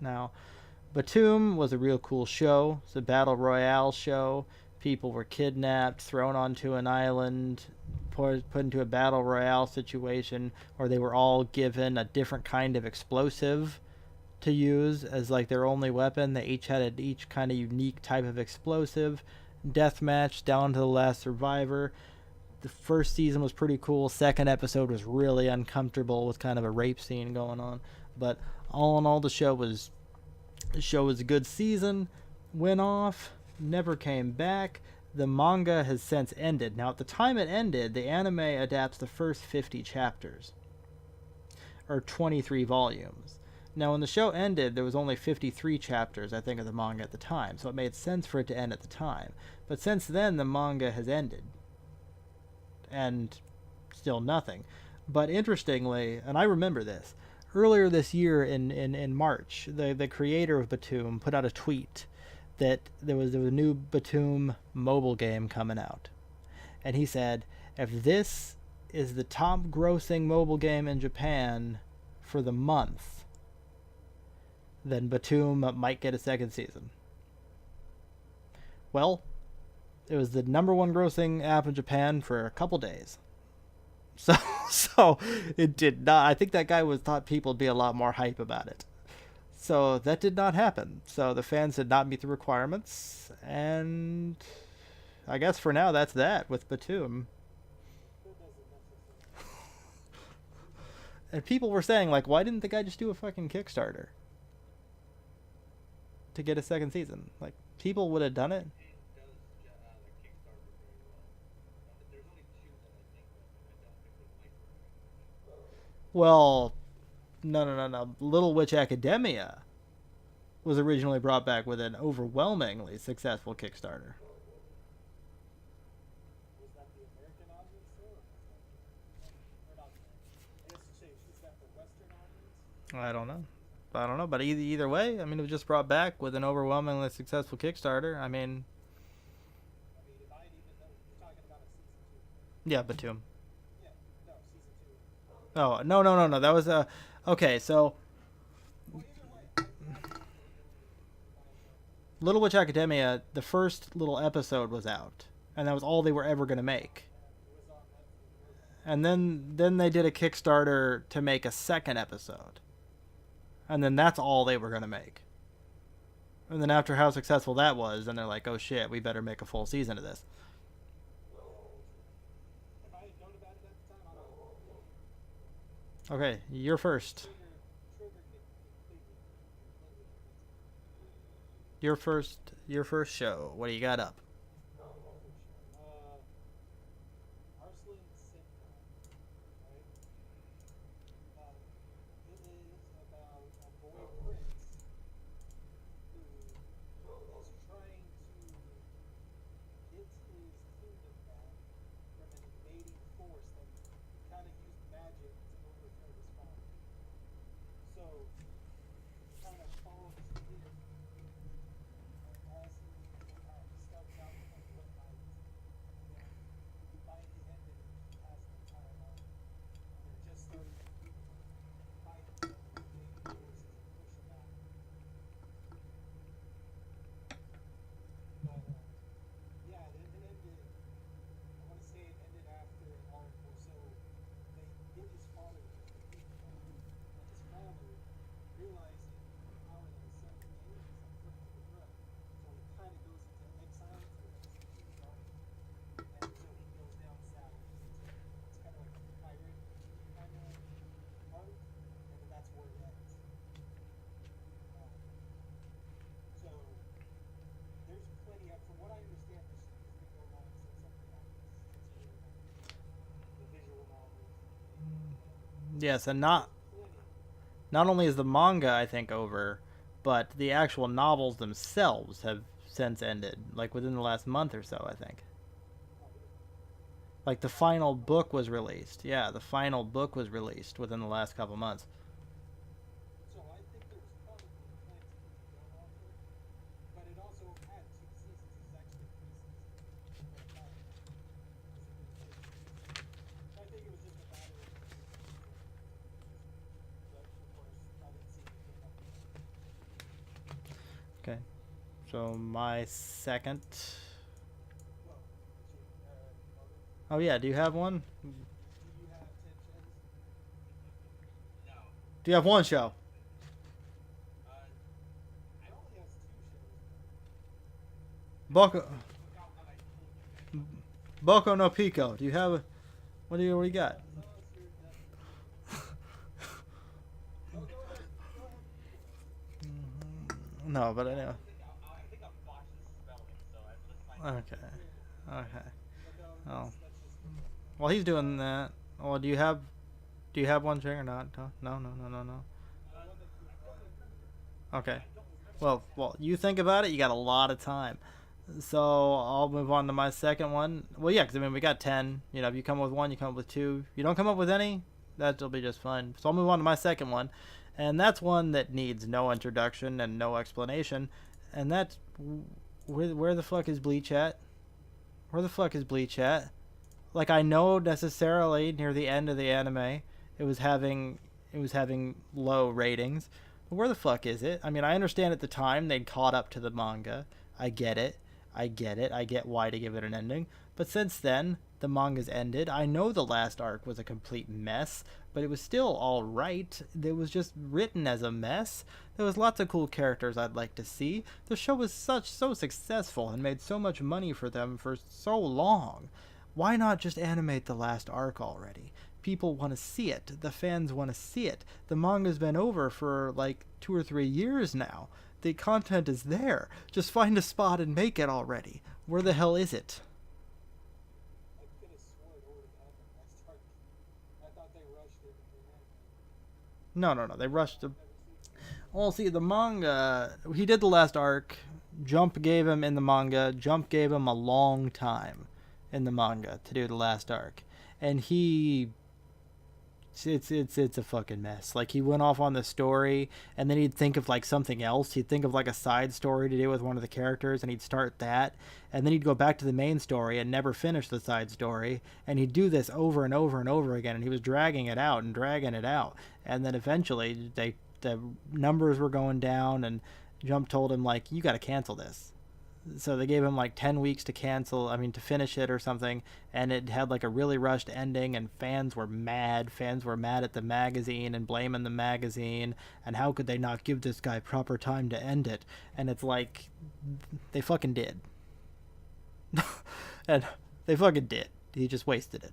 Now, Batum was a real cool show. It's a battle royale show. People were kidnapped, thrown onto an island, put into a battle royale situation where they were all given a different kind of explosive to use as like their only weapon. They each had each kind of unique type of explosive. Deathmatch down to the last survivor. The first season was pretty cool. Second episode was really uncomfortable with kind of a rape scene going on. But all in all, the show was a good season. Went off, never came back. The manga has since ended. Now, at the time it ended, the anime adapts the first 50 chapters, or 23 volumes. Now, when the show ended, there was only 53 chapters, I think, of the manga at the time, so it made sense for it to end at the time. But since then, the manga has ended. And still nothing. But interestingly, and I remember this, earlier this year in March, the creator of Batum put out a tweet that there was a new Batum mobile game coming out. And he said, if this is the top grossing mobile game in Japan for the month, then Batum might get a second season. Well, it was the number one grossing app in Japan for a couple days. So it did not. I think that guy thought people would be a lot more hype about it. So that did not happen. So the fans did not meet the requirements, and I guess for now that's that with Batum. And people were saying, like, why didn't the guy just do a fucking Kickstarter to get a second season? Like, people would have done it. Well, no. Little Witch Academia was originally brought back with an overwhelmingly successful Kickstarter. Was that the American audience though? Or not the American? I guess you say is that the Western audience? I don't know, but either way, I mean, it was just brought back with an overwhelmingly successful Kickstarter. I mean, if I'd even know, you're talking about a season 2. yeah, Batum. Yeah, no, season 2. Oh, no. That was okay, so Well, either way, Little Witch Academia, the first little episode was out, and that was all they were ever going to make. it was on Netflix. And then they did a Kickstarter to make a second episode. And then that's all they were going to make. And then after how successful that was, then they're like, oh shit, we better make a full season of this. If I had known about it at the time, I don't know. Okay, you're first. Triggered me completely. Your first show. What do you got up? Arslan sitcom, right? It is about a boy prince who is trying to get his kingdom back from an invading force that kind of used magic to overthrow his father. So, kind of follows him as he starts out from one night, and then by the end of it, he has an entire army. They're just starting to fight the invading forces and push them out. But yeah, it ended. I want to say it ended after an arc or so. They get his father to defeat them, and his father, realizing the power that his son can gain, is like put to the throne. So he kind of goes into exile to execute his army, and so he goes down south. It's kind of like a pirate kind of arc, and then that's where it ends. So there's plenty of, from what I understand, this is going to go along since something like this, the visual novels. Yes, and not only is the manga, I think, over, but the actual novels themselves have since ended, like within the last month or so, I think. Like the final book was released. Yeah, the final book was released within the last couple months. So I think Okay. So my second. Well, Morgan, Oh yeah. Do you have one? do you have 10 shows? No. Do you have one show? He only has 2 shows. Boku. Forgot what I told you guys. Boku no Pico. Do you have? What do you got? Tell us your definition. Oh, go ahead. Go ahead. No, but anyway. I think I'm botching the spelling, so I just like. Okay. Okay. But no, Oh. let's just get going. Well, he's doing that. Well, do you have one string or not? No. No. The one that you brought up. Okay. Well, you think about it. You got a lot of time. So I'll move on to my second one. Well, yeah, because I mean we got 10. You know, if you come up with one, you come up with two. You don't come up with any, that'll be just fine. So I'll move on to my second one, and that's one that needs no introduction and no explanation, and that's where the fuck is Bleach at? Where the fuck is Bleach at? Like I know necessarily near the end of the anime, it was having low ratings. But where the fuck is it? I mean, I understand at the time they'd caught up to the manga. I get it. I get why to give it an ending. But since then, the manga's ended. I know the last arc was a complete mess, but it was still alright. It was just written as a mess. There was lots of cool characters I'd like to see. The show was so successful and made so much money for them for so long. Why not just animate the last arc already? People want to see it. The fans want to see it. The manga's been over for like 2 or 3 years now. The content is there. Just find a spot and make it already. Where the hell is it? I could have swore it already happened last arc. I thought they rushed it and reanimated. No. They rushed the. Never seen it. Well, see, the manga. He did the last arc. Jump gave him in the manga. Jump gave him a long time in the manga to do the last arc, and he. It's a fucking mess. Like he went off on the story, and then he'd think of like something else. He'd think of like a side story to do with one of the characters, and he'd start that, and then he'd go back to the main story and never finish the side story. And he'd do this over and over and over again, and he was dragging it out, and then eventually the numbers were going down, and Jump told him like you got to cancel this. So they gave him like 10 weeks to to finish it or something, and it had like a really rushed ending, and fans were mad at the magazine and blaming the magazine, and how could they not give this guy proper time to end it? And it's like they fucking did. And they fucking did. He just wasted it.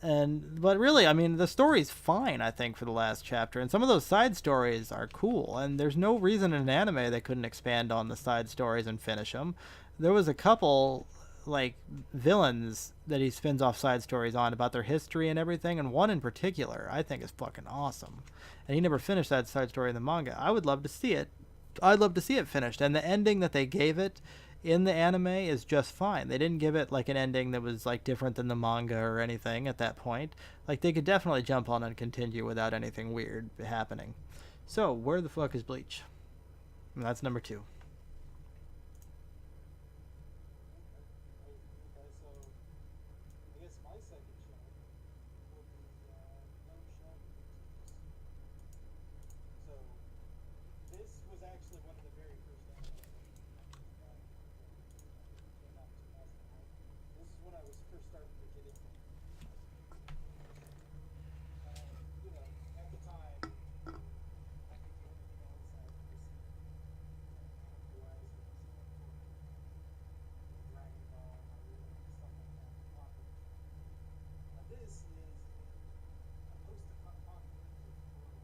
But really, I mean, the story's fine, I think, for the last chapter, and some of those side stories are cool, and there's no reason in an anime they couldn't expand on the side stories and finish them. There was a couple like villains that he spins off side stories on about their history and everything, and one in particular I think is fucking awesome, and he never finished that side story in the manga. I would love to see it. I'd love to see it finished, and the ending that they gave it in the anime is just fine. They didn't give it like an ending that was like different than the manga or anything at that point. Like they could definitely jump on and continue without anything weird happening. So where the fuck is Bleach? And that's number 2. Okay, so I guess my second show will be No Show. So this was actually one of the very first animes that came out in 2001. This is when I was first starting to get into it. You know, at the time, I think the only thing else I had ever seen anime-wise was Dragon Ball, Naruto, and stuff like that. Popular stuff. Now this is in a post-apocalyptic world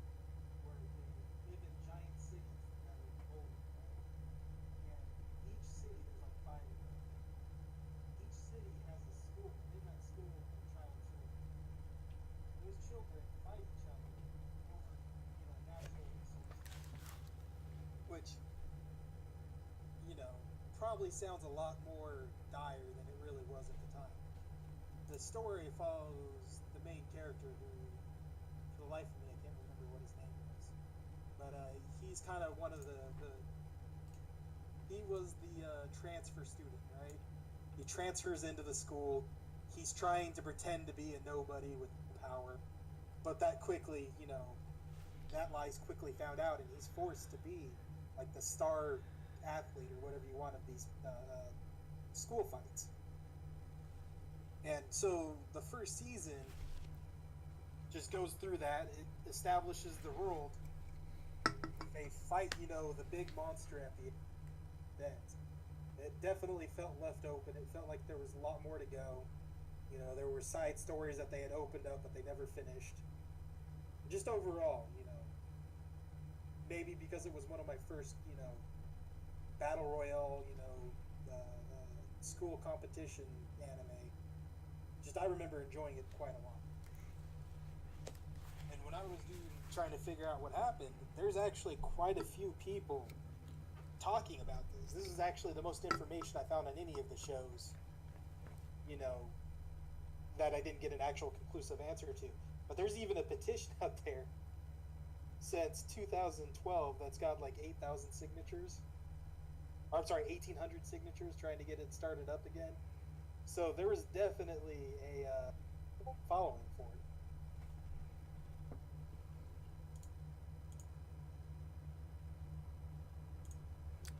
where they live in giant cities that are old, right? And each city, there's like 5 of them. Each city has a school, midnight school for child children. Those children fight each other over, natural resources, which, probably sounds a lot more dire than it really was at the time. The story follows the main character who, for the life of me, I can't remember what his name was, but he's kind of one of he was the transfer student, right? He transfers into the school. He's trying to pretend to be a nobody with power, but that quickly, that lie's quickly found out, and he's forced to be like the star athlete or whatever you want of these school fights. And so the first season just goes through that. It establishes the world. They fight, the big monster at the end. It definitely felt left open. It felt like there was a lot more to go. There were side stories that they had opened up but they never finished. Just overall, maybe because it was one of my first, battle royale, school competition anime. I remember enjoying it quite a lot. And when I was trying to figure out what happened, there's actually quite a few people talking about this. This is actually the most information I found on any of the shows, that I didn't get an actual conclusive answer to. But there's even a petition out there since 2012 that's got like 8,000 signatures. Or, I'm sorry, 1,800 signatures trying to get it started up again. So there was definitely a following for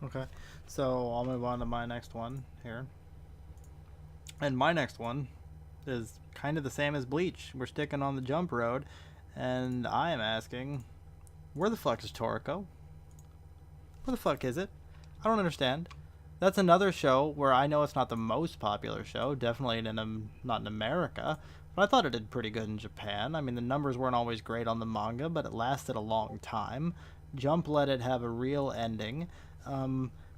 it. Okay, so I'll move on to my next one here. And my next one is kind of the same as Bleach. We're sticking on the jump road, and I am asking, where the fuck is Toriko? Where the fuck is it? I don't understand. That's another show where I know it's not the most popular show, definitely not in America, but I thought it did pretty good in Japan. I mean, the numbers weren't always great on the manga, but it lasted a long time. Jump let it have a real ending.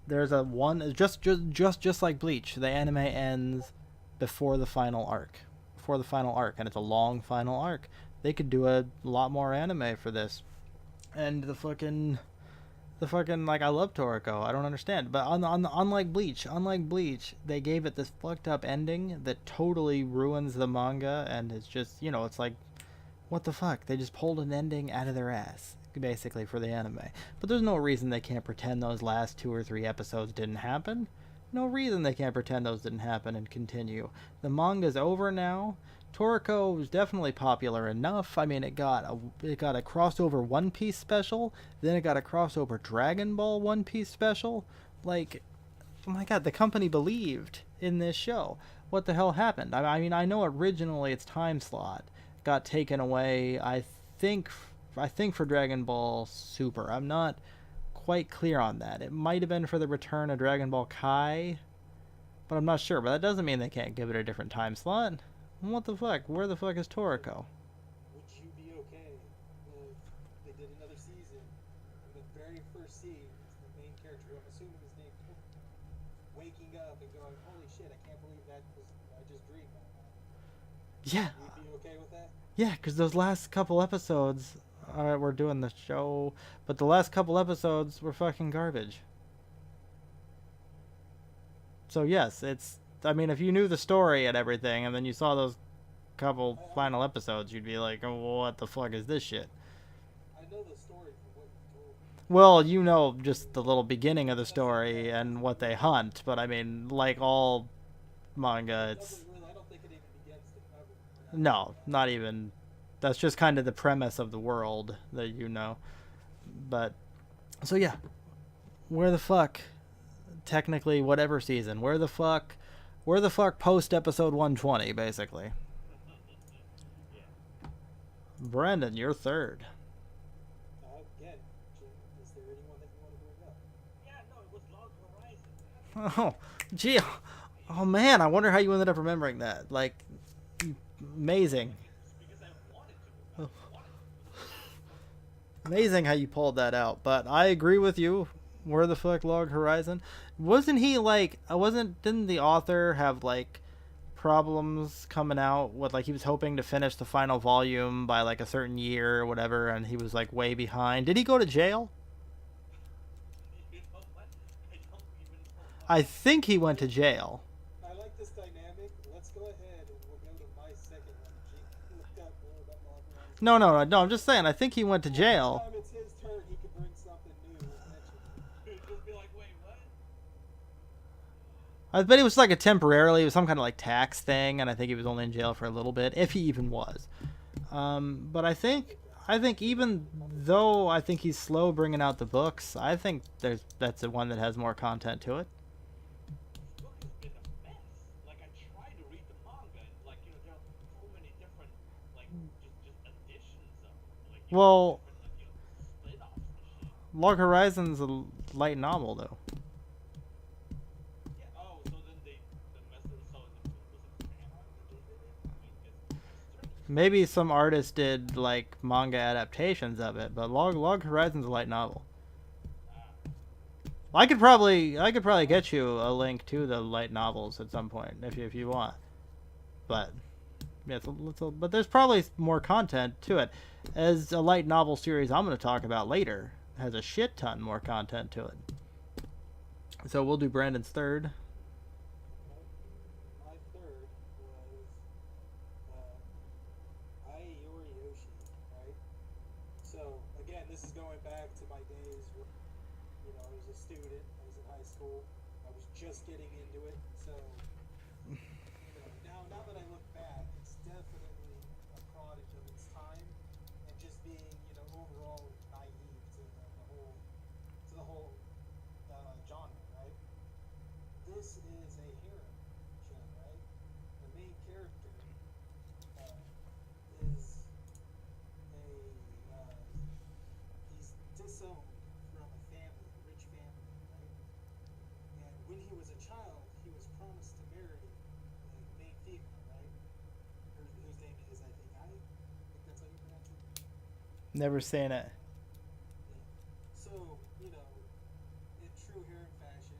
There's a one just like Bleach. The anime ends before the final arc, and it's a long final arc. They could do a lot more anime for this, and the fucking like, I love Toriko. I don't understand, but unlike Bleach, they gave it this fucked up ending that totally ruins the manga, and it's just, it's like, what the fuck? They just pulled an ending out of their ass, basically, for the anime. But there's no reason they can't pretend those last 2 or 3 episodes didn't happen. No reason they can't pretend those didn't happen and continue. The manga's over now. Toriko was definitely popular enough. I mean, it got a crossover One Piece special, then it got a crossover Dragon Ball One Piece special. Like, oh my god, the company believed in this show. What the hell happened? I mean, I know originally its time slot got taken away, I think for Dragon Ball Super. I'm not quite clear on that. It might have been for the return of Dragon Ball Kai, but I'm not sure. But that doesn't mean they can't give it a different time slot. What the fuck? Where the fuck is Toriko? Would you be okay if they did another season and the very first scene is the main character, who I'm assuming is named Toriko, waking up and going, holy shit, I can't believe I just dreamed that. Yeah. You'd be okay with that? Yeah, because those last couple episodes, alright, we're doing the show, but the last couple episodes were fucking garbage. So yes, I mean, if you knew the story and everything, and then you saw those couple final episodes, you'd be like, oh, what the fuck is this shit? I know the story from what you told me. Well, you know just the little beginning of the story and what they hunt, but I mean, like all manga, it's... I don't think it even begins to cover. No, not even. That's just kind of the premise of the world that you know. But, so yeah. Where the fuck, technically, whatever season, where the fuck post episode 120, basically? Brandon, you're third. Again, is there anyone that you want to bring up? Yeah, no, it was Log Horizon. Oh, gee. Oh, man, I wonder how you ended up remembering that. Like, amazing. Because I wanted to. Amazing how you pulled that out. But I agree with you. Where the fuck Log Horizon? Wasn't he like, didn't the author have like problems coming out with, like, he was hoping to finish the final volume by like a certain year or whatever, and he was like way behind? Did he go to jail? You know what? I don't even know. I think he went to jail. I like this dynamic. Let's go ahead and we'll go to my second one. Jake, look up more about Log Horizon. No, I'm just saying, I think he went to jail. Every time it's his turn, he can bring something new and mention it. Just be like, wait, what? I bet it was like it was some kind of like tax thing, and I think he was only in jail for a little bit, if he even was. But I think I think even though I think he's slow bringing out the books, I think that's the one that has more content to it. This book has been a mess. Like I tried to read the manga, and like there are so many different like just editions of it. Like Well, different split offs and shit. Log Horizon's a light novel though. Yeah. Oh, so then the mess of so was it fan art that they did it? I mean, it's certainly Maybe some artists did like manga adaptations of it, but Log Horizon's a light novel. ah, I could probably get you a link to the light novels at some point if you want. But yeah, but there's probably more content to it. As a light novel series I'm going to talk about later has a shit ton more content to it. So we'll do Brandon's third. My third was Ai Yoriyoshi, right? So again, this is going back to my days where I was a student, I was in high school, I was just getting into it. So now that I look back, it's definitely a product of its time and just being overall naive to the whole genre, right? This is a harem show, right? The main character is he's disowned from a family, a rich family, right? And when he was a child, he was promised to marry the main female, right? Whose name is, I think, I think that's how you pronounce it. Never seen it. Yeah. So, in true harem fashion,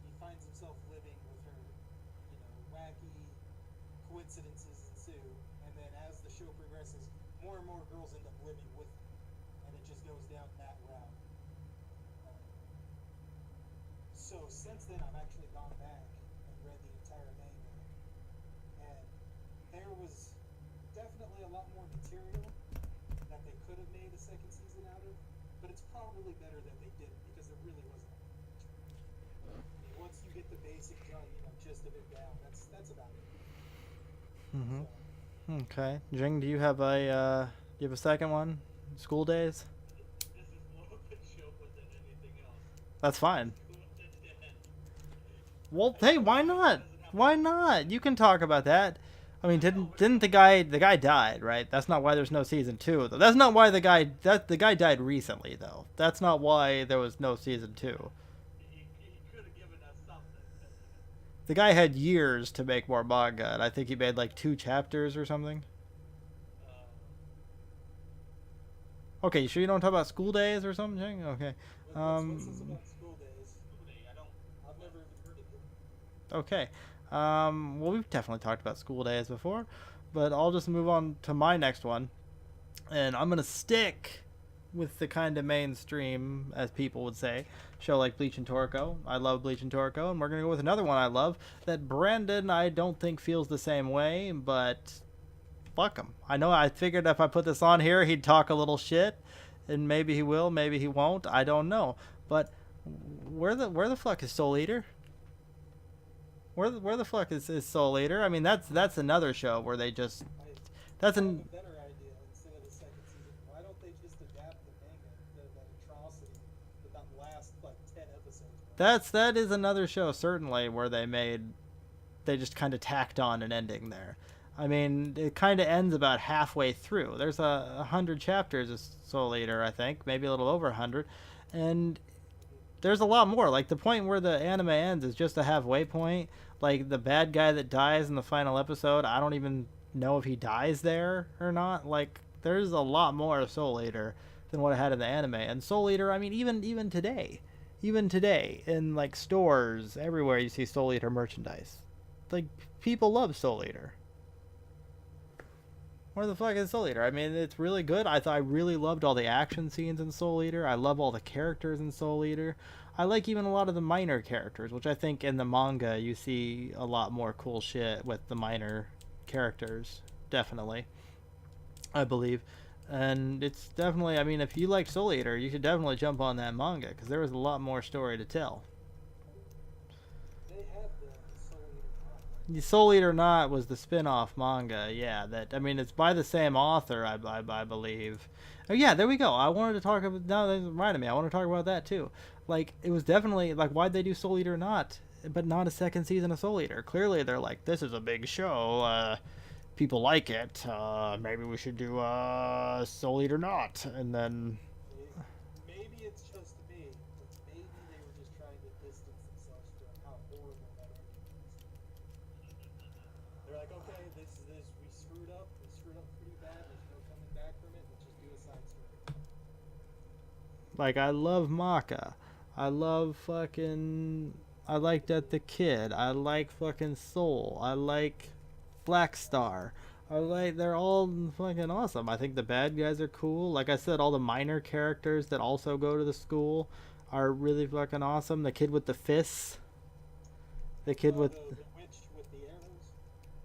he finds himself living with her. Wacky coincidences ensue, and then as the show progresses, more and more girls end up living with him, and it just goes down that route. Uh, so since then, I've actually gone back and read the entire manga, and there was definitely a lot more material that they could have made a second season out of, but it's probably better that they didn't because there really wasn't much. I mean, once you get the basic, gist of it down, that's about it. Mm-hmm. So, Okay, Jing, do you have a second one? School Days. this is more of a joke than anything else. That's fine. Who said that? Well, hey, why not? Why not? You can talk about that. I mean, didn't the guy died, right? That's not why there's no season 2. Though. That's not why the guy died recently though. That's not why there was no season 2. He could have given us something. The guy had years to make more manga, and I think he made like 2 chapters or something. Okay, you sure you don't talk about School Days or something? Okay. what's this about School Days? I've never even heard of it. Okay. Well, we've definitely talked about School Days before, but I'll just move on to my next one. And I'm going to stick with the kind of mainstream, as people would say, show like Bleach and Toriko. I love Bleach and Toriko, and we're going to go with another one I love that Brandon, I don't think, feels the same way, but fuck him. I figured if I put this on here, he'd talk a little shit, and maybe he will, maybe he won't, I don't know. But where the fuck is Soul Eater? Where the fuck is Soul Eater? I mean, that's another show where they just that's I have an a better idea instead of the second season. Why don't they just adapt the manga instead of that atrocity that last like 10 episodes? that is another show certainly where they just kind of tacked on an ending there. I mean, it kind of ends about halfway through. There's 100 chapters of Soul Eater, I think, maybe a little over 100, and there's a lot more. Like the point where the anime ends is just a halfway point. Like the bad guy that dies in the final episode, I don't even know if he dies there or not. Like there's a lot more Soul Eater than what I had in the anime. And Soul Eater, I mean, even today, in like stores everywhere, you see Soul Eater merchandise. Like people love Soul Eater. Where the fuck is Soul Eater? I mean, it's really good. I really loved all the action scenes in Soul Eater. I love all the characters in Soul Eater. I like even a lot of the minor characters, which I think in the manga you see a lot more cool shit with the minor characters. Definitely. I believe. And it's definitely, I mean, if you like Soul Eater, you should definitely jump on that manga, because there was a lot more story to tell. They had the Soul Eater manga Soul Eater Not was the spin-off manga. Yeah, that I mean it's by the same author, I believe. Oh yeah, there we go. I wanted to talk about. Now that reminded me. I want to talk about that too. Like it was definitely like why'd they do Soul Eater Not, but not a second season of Soul Eater? Clearly they're like this is a big show. People like it. Maybe we should do Soul Eater Not, and then Maybe it's just me, but maybe they were just trying to distance themselves from how horrible that ending was. They're like, okay, this we screwed up pretty bad. There's no coming back from it. Let's just do a side story. like I love Maka. I love fucking. I like Death the Kid. I like fucking Soul. I like Black Star. I like they're all fucking awesome. I think the bad guys are cool. Like I said, all the minor characters that also go to the school are really fucking awesome. The kid with the fists. The kid with The witch with the arrows.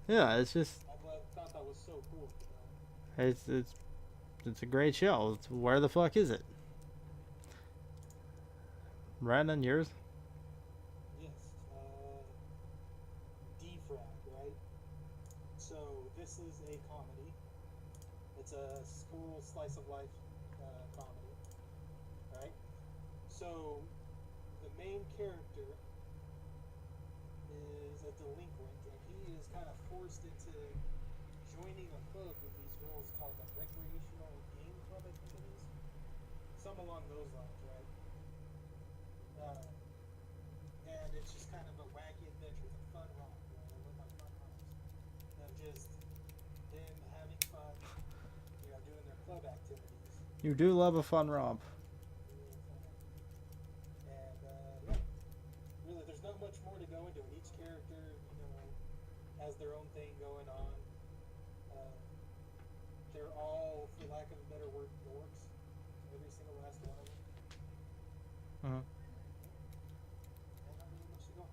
yeah, it's just Thought that was so cool. You know? it's a great show. It's, where the fuck is it? Brandon, yours? Yes. Defrag, right? So this is a comedy. It's a school slice of life comedy, right? So the main character is a delinquent, and he is kind of forced into joining a club with these girls called the Recreational Game Club, I think it is. Some along those lines, right? And it's just kind of a wacky adventure. It's a fun romp, right? I love my fun romps. Of just them having fun, doing their club activities. You do love a fun romp. And yeah, really, there's not much more to go into it. Each character, has their own thing going on. They're all, for lack of a better word, dorks. Every single last one of them. Uh-huh. Not really much to go.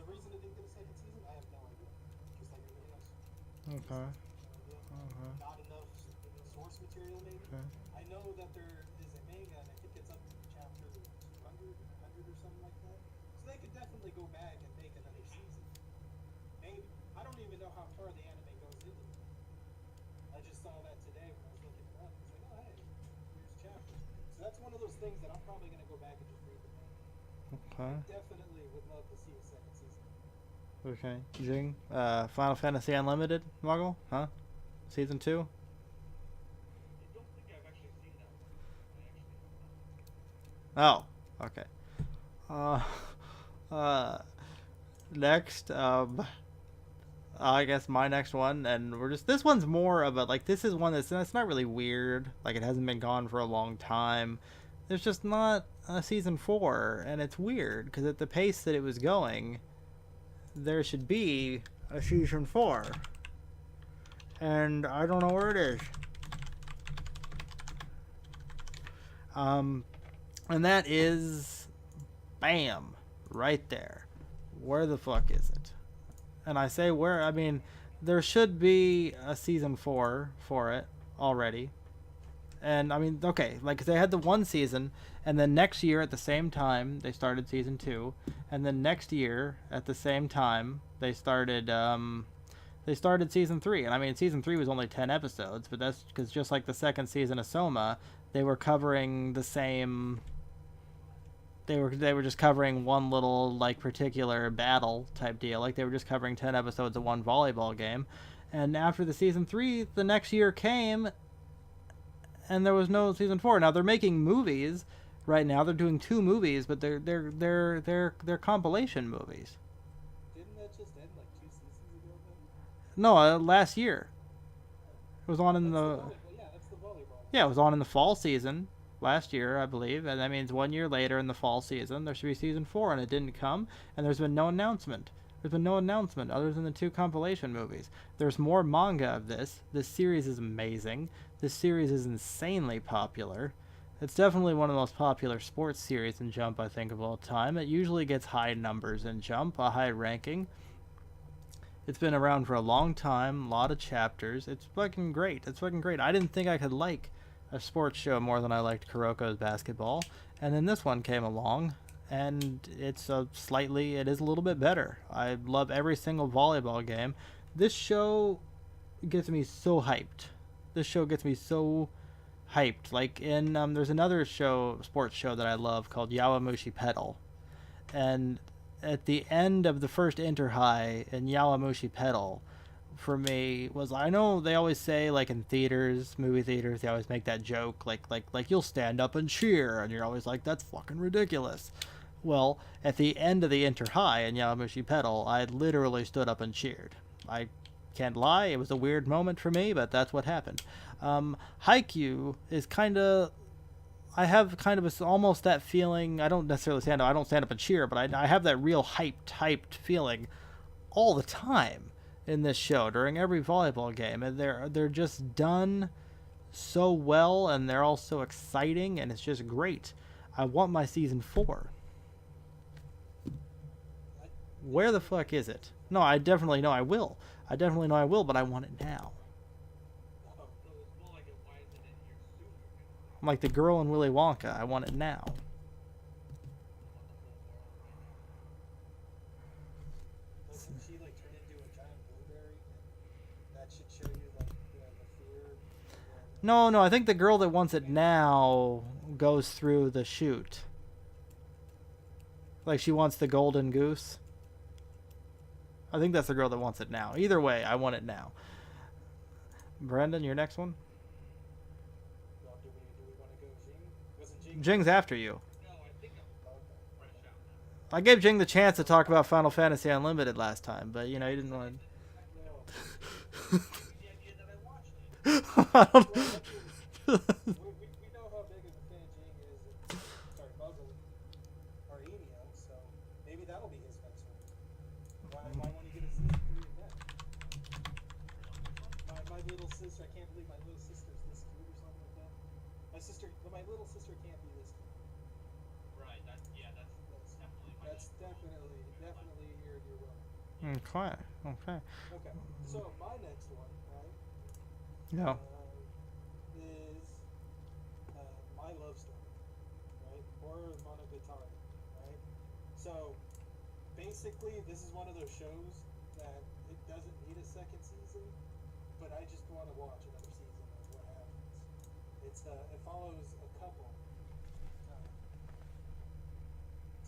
The reason it didn't get a second season, I have no idea. Just like everything else. Okay. Not enough source material, maybe. Okay. I know that there is a manga, and I think it's up to chapter 200, 100 or something like that. So they could definitely go back and make another season. Maybe. I don't even know how far the anime goes into it. I just saw that today when I was looking it up. It's like, oh, hey, here's chapters. So that's one of those things that I'm probably going to go back and just read the manga. Okay. I definitely would love to see a second season. Okay. Jing. Final Fantasy Unlimited, Muggle? Huh? Season 2? I don't think I've actually seen that one. Oh. Okay. Next, I guess my next one, and we're just this one's more of a like this is one that's not really weird. Like it hasn't been gone for a long time. There's just not a season 4, and it's weird because at the pace that it was going, there should be a season 4, and I don't know where it is. And that is, bam, right there. Where the fuck is it? And I say where, I mean, there should be a season 4 for it already. And I mean, okay, like they had the one season, and then next year at the same time they started season 2, and then next year at the same time they started season 3. And I mean, season 3 was only 10 episodes, but that's because just like the second season of Soma, they were covering the same. They were just covering one little like particular battle type deal. Like they were just covering 10 episodes of one volleyball game, and after the season 3, the next year came, and there was no season 4. Now they're making movies right now. They're doing 2 movies, but they're compilation movies. Didn't that just end like 2 seasons ago, then? No, last year. It was on in the That's the volleyball. yeah, it was on in the fall season last year, I believe, and that means 1 year later in the fall season there should be season 4, and it didn't come, and there's been no announcement. There's been no announcement other than the 2 compilation movies. There's more manga of this. This series is amazing. This series is insanely popular. It's definitely one of the most popular sports series in Jump, I think, of all time. It usually gets high numbers in Jump, a high ranking. It's been around for a long time, a lot of chapters. It's fucking great. It's fucking great. I didn't think I could like a sports show more than I liked Kuroko's basketball. And then this one came along, and it is a little bit better. I love every single volleyball game. This show gets me so hyped. This show gets me so hyped. Like in there's another sports show that I love called Yawamushi Pedal, and at the end of the first Inter High in Yawamushi Pedal, for me was, I know they always say, like in movie theaters, they always make that joke like you'll stand up and cheer, and you're always like, that's fucking ridiculous. Well, at the end of the Inter High in Yawamushi Pedal, I literally stood up and cheered. I can't lie, it was a weird moment for me, but that's what happened. Haikyuu is kind of, I have kind of almost that feeling. I don't necessarily stand up. I don't stand up and cheer, but I have that real hyped feeling all the time in this show during every volleyball game, and they're just done so well, and they're all so exciting, and it's just great. I want my season 4. Where the fuck is it? No, I definitely know I will. But I want it now. I'm like the girl in Willy Wonka. I want it now. Listen, she like turned into a giant blueberry, and that should show you like the fear. No, I think the girl that wants it now goes through the chute. Like she wants the golden goose. I think that's the girl that wants it now. Either way, I want it now. Brendan, your next one? Well, do we want to go Jing? Wasn't Jing? Jing's after you. No, I think I'm fresh out now. I gave Jing the chance to talk about Final Fantasy Unlimited last time, but you know, he didn't want No. The idea that I watched it. We know how big of a fan Jing is. Sorry, Muzzle or Enio, so maybe that'll be his next one. Why won't he get a season 3 of that? My little sister, I can't believe my little sister's this cute or something like that. My little sister can't be this cute. Right. That's definitely. That's definitely your will. Okay. Okay, so my next one, right? No. Is My Love Story, right? Or Monogatari, right? So basically, this is one of those shows that it doesn't need a second season, but I just want to watch another season of what happens. It follows a couple,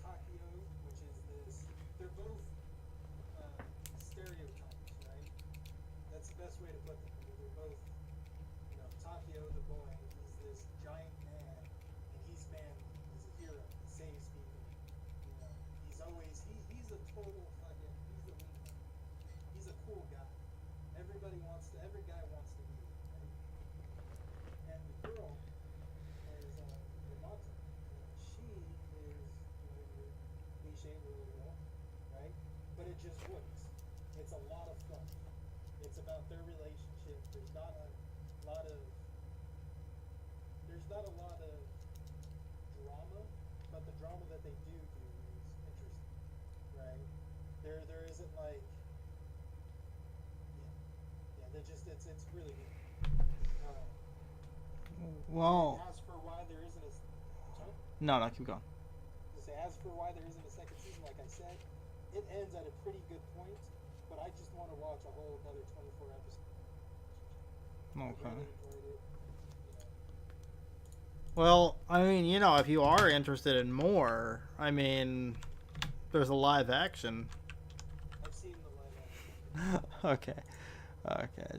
Takio, which is this. They're both stereotypes, right? That's the best way to put them. They're both, Takio, the boy, he's this giant man, and he's manly. He's a hero. He saves people. He's always he's a total fucking he's the wingman. He's a cool guy. Every guy wants to be him, right? And the girl is Yamato. She is your cliche little girl, right? But it just works. It's a lot of fun. It's about their relationship. There's not a lot of drama, but the drama that they do is interesting, right? There isn't like it's really good. Well, As for why there isn't a sorry? no, keep going. As for why there isn't a second season, like I said, it ends at a pretty good point, but I just want to watch a whole another 24 episodes. Okay. I really enjoyed it. Well, I mean, if you are interested in more, I mean, there's a live action. I've seen the live action. Okay.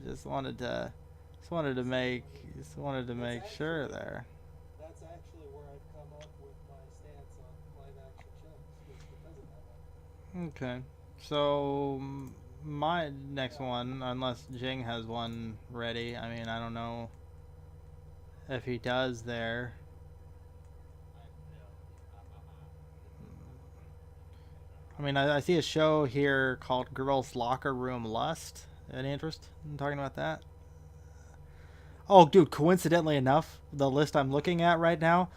Just wanted to make sure there. That's actually where I've come up with my stance on live action shows, is because of that one. Okay. So my next one, unless Jing has one ready, I mean, I don't know if he does there. I mean, I see a show here called Girls Locker Room Lust. Any interest in talking about that? Oh, dude, coincidentally enough, the list I'm looking at right now,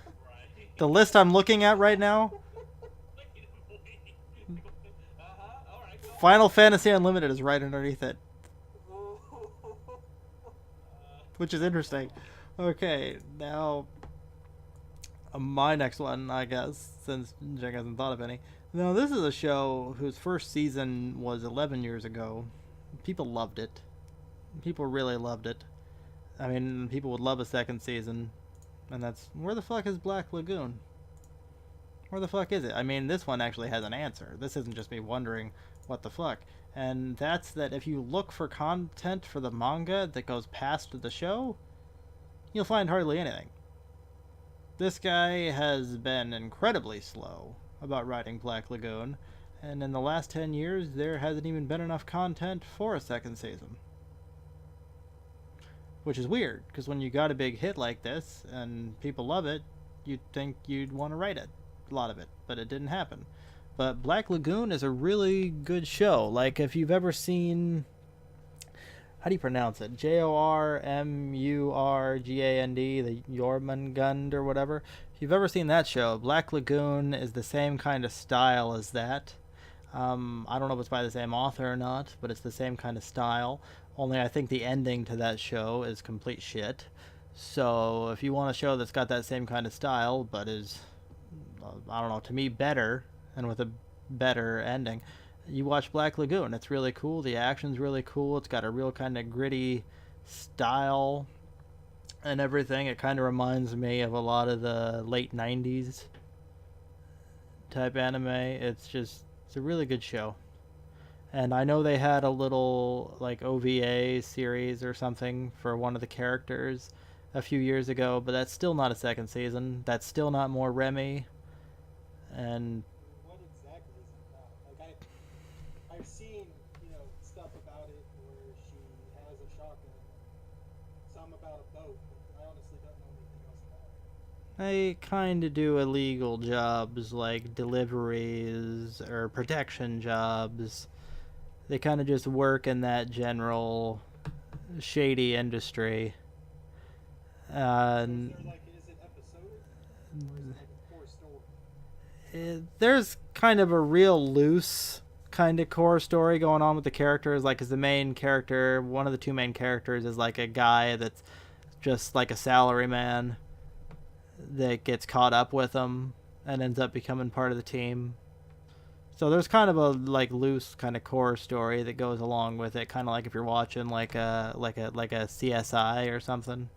Final Fantasy Unlimited is right underneath it, which is interesting. Okay, now, My next one, I guess, since Jack hasn't thought of any. No, this is a show whose first season was 11 years ago. People loved it. People really loved it. I mean, people would love a second season. And that's, where the fuck is Black Lagoon? Where the fuck is it? I mean, this one actually has an answer. This isn't just me wondering what the fuck. And that's that if you look for content for the manga that goes past the show, you'll find hardly anything. This guy has been incredibly slow about writing Black Lagoon, and in the last 10 years, there hasn't even been enough content for a second season. Which is weird, because when you got a big hit like this, and people love it, you'd think you'd want to write it. A lot of it, but it didn't happen. But Black Lagoon is a really good show. Like, if you've ever seen... How do you pronounce it? Jormungand, the Jormungand or whatever. If you've ever seen that show, Black Lagoon is the same kind of style as that. I don't know if it's by the same author or not, but it's the same kind of style. Only I think the ending to that show is complete shit. So if you want a show that's got that same kind of style, but is, I don't know, to me better, and with a better ending, you watch Black Lagoon. It's really cool. The action's really cool. It's got a real kind of gritty style and everything. It kind of reminds me of a lot of the late 90s type anime. It's a really good show. And I know they had a little like OVA series or something for one of the characters a few years ago, but that's still not a second season. That's still not more Remy. And What exactly is it about? Like I've seen, stuff about it where she has a shotgun and some about a boat, but I honestly don't know anything else about it. they kind of do illegal jobs like deliveries or protection jobs. They kind of just work in that general shady industry. So is it episodic or is it like a core story? There's kind of a real loose kind of core story going on with the characters. Like, as the main character, one of the two main characters is like a guy that's just like a salaryman that gets caught up with them and ends up becoming part of the team. So there's kind of a like loose kind of core story that goes along with it, kind of like if you're watching like a CSI or something.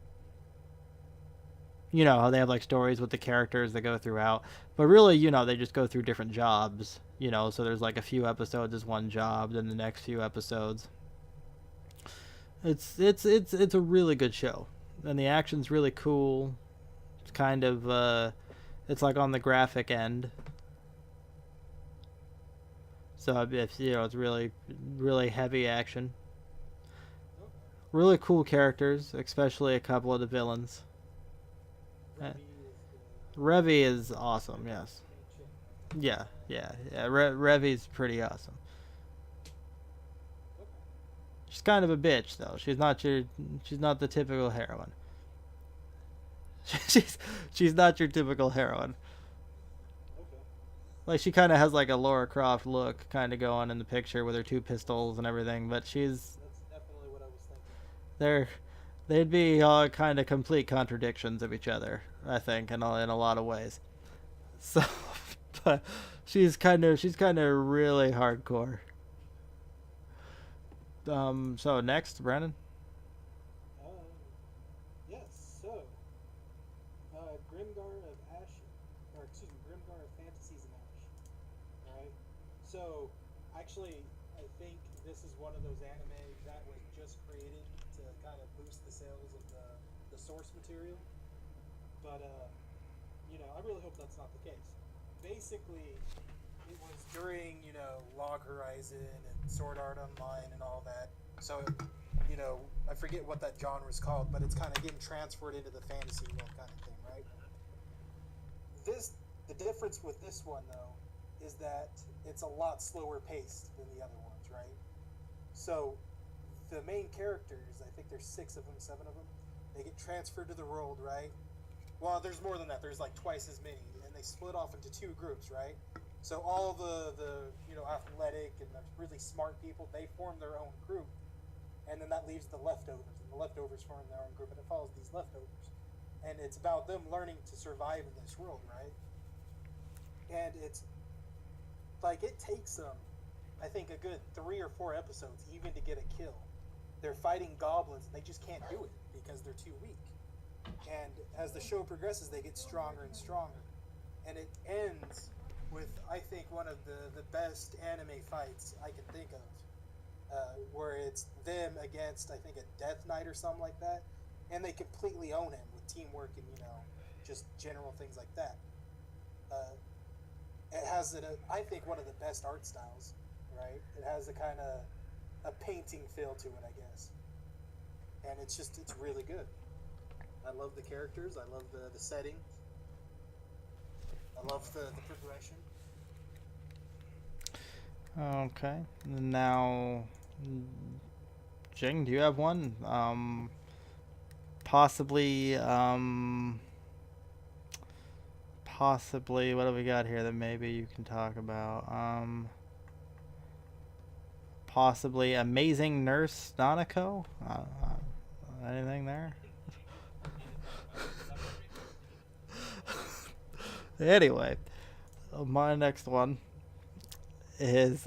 You know how they have like stories with the characters that go throughout, but really, they just go through different jobs. So there's like a few episodes is one job, then the next few episodes. It's a really good show, and the action's really cool. It's kind of it's like on the graphic end. So it's it's really heavy action. Okay. Really cool characters, especially a couple of the villains. Revy is the Revy is awesome, yes. main chick, right? Yeah. Revy's pretty awesome. Okay. She's kind of a bitch though. She's not the typical heroine. she's not your typical heroine. Okay. Like, she kind of has like a Laura Croft look kind of going in the picture with her two pistols and everything, but That's definitely what I was thinking. they'd be all kind of complete contradictions of each other, I think, in a lot of ways. So, but she's kind of really hardcore. So next, Brandon. Yes, so, Grimgar of Ashen, or excuse me, Grimgar of Fantasies and Ash. Alright? So, actually, I think this is one of those anime that was just created to kind of boost the sales of the source material. But, I really hope that's not the case. Basically, it was during, Log Horizon and Sword Art Online and all that. So, I forget what that genre is called, but it's kind of getting transferred into the fantasy world kind of thing, right? The difference with this one, though, is that it's a lot slower paced than the other ones, right? So, the main characters, I think there's 6 of them, 7 of them, they get transferred to the world, right? Well, there's more than that. There's like twice as many, and they split off into 2 groups, right? So all the athletic and the really smart people, they form their own group, and then that leaves the leftovers, and the leftovers form their own group, and it follows these leftovers. and it's about them learning to survive in this world, right? And it's like it takes them, I think, a good 3 or 4 episodes even to get a kill. They're fighting goblins and they just can't do it because they're too weak. And as the show progresses, they get stronger and stronger. And it ends with, I think, one of the best anime fights I can think of, where it's them against, I think, a Death Knight or something like that, and they completely own him with teamwork and just general things like that. It has, I think, one of the best art styles, right? It has a kind of a painting feel to it, I guess, and it's really good. I love the characters. I love the setting. I love the progression. Okay. Now, Jing, do you have one? Possibly, possibly, what do we got here that maybe you can talk about? Possibly Amazing Nurse Nanako? Anything there? Anyway, my next one is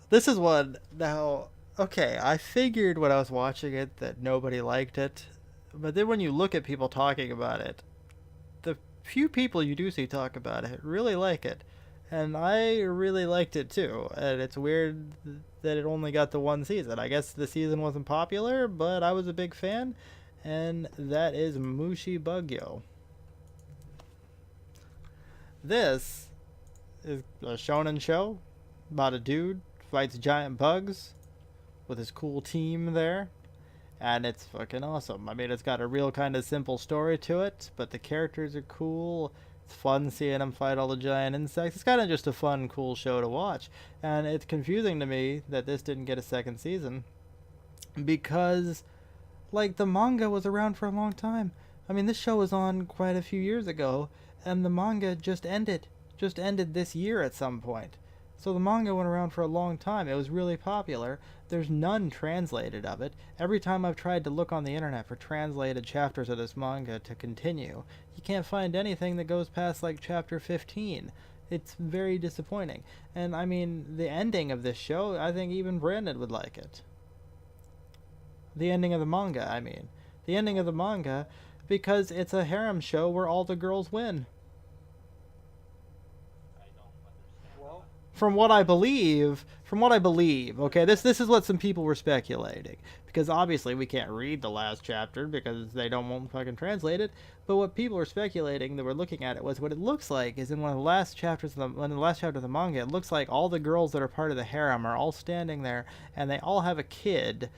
this is one now. Okay, I figured when I was watching it that nobody liked it, but then when you look at people talking about it, the few people you do see talk about it really like it, and I really liked it too. And it's weird that it only got the one season. I guess the season wasn't popular, but I was a big fan, and that is Mushi Bugyo. This is a shonen show about a dude fights giant bugs with his cool team there, and it's fucking awesome. I mean, it's got a real kind of simple story to it, but the characters are cool. It's fun seeing him fight all the giant insects. It's kind of just a fun, cool show to watch, and it's confusing to me that this didn't get a second season because, like, the manga was around for a long time. I mean, this show was on quite a few years ago, and the manga just ended this year at some point. So the manga went around for a long time. It was really popular. There's none translated of it. Every time I've tried to look on the internet for translated chapters of this manga to continue, you can't find anything that goes past like chapter 15. It's very disappointing. And I mean, the ending of this show, I think even Brandon would like it. The ending of the manga, I mean. The ending of the manga, because it's a harem show where all the girls win. Well, From what I believe, okay, this is what some people were speculating, because obviously we can't read the last chapter because they don't won't fucking translate it. But what people were speculating that were looking at it was what it looks like is in one of the last chapters of the manga, it looks like all the girls that are part of the harem are all standing there, and they all have a kid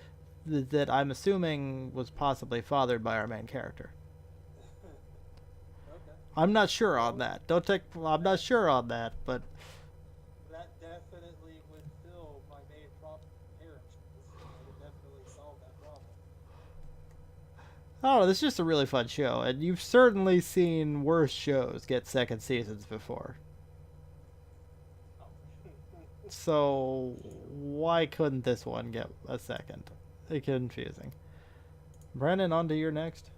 that I'm assuming was possibly fathered by our main character. okay. I'm not sure on that. I'm not sure on that, but That definitely would fill my main problem here. It would definitely solve that problem. I don't know. This is just a really fun show, and you've certainly seen worse shows get second seasons before. So why couldn't this one get a second? It's confusing. Brandon, on to your next.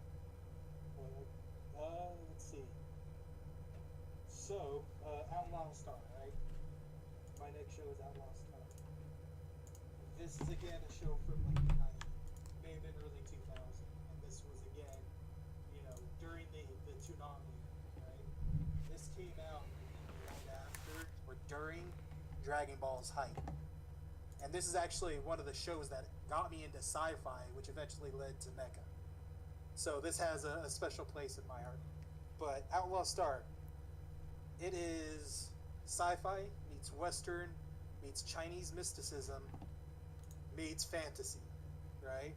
Let's see. So, Outlaw Star, right? My next show is Outlaw Star. This is again a show from like the 90s, may have been early 2000, and this was again, during the tsunami, right? This came out right after or during Dragon Ball's height. And this is actually one of the shows that got me into sci-fi, which eventually led to mecha. So this has a special place in my heart. But Outlaw Star, it is sci-fi meets Western meets Chinese mysticism meets fantasy, right?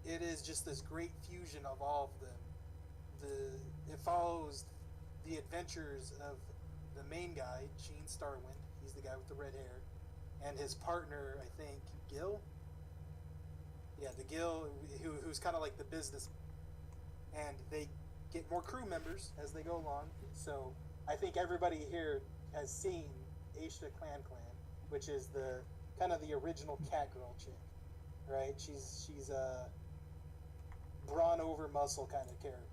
It is just this great fusion of all of them. It follows the adventures of the main guy, Gene Starwind. He's the guy with the red hair, and his partner, I think, Gil. Yeah, the Gil, who's kind of like the business, and they get more crew members as they go along. So I think everybody here has seen Aisha Clan, which is the kind of the original Catgirl chick, right? She's brawn over muscle kind of character.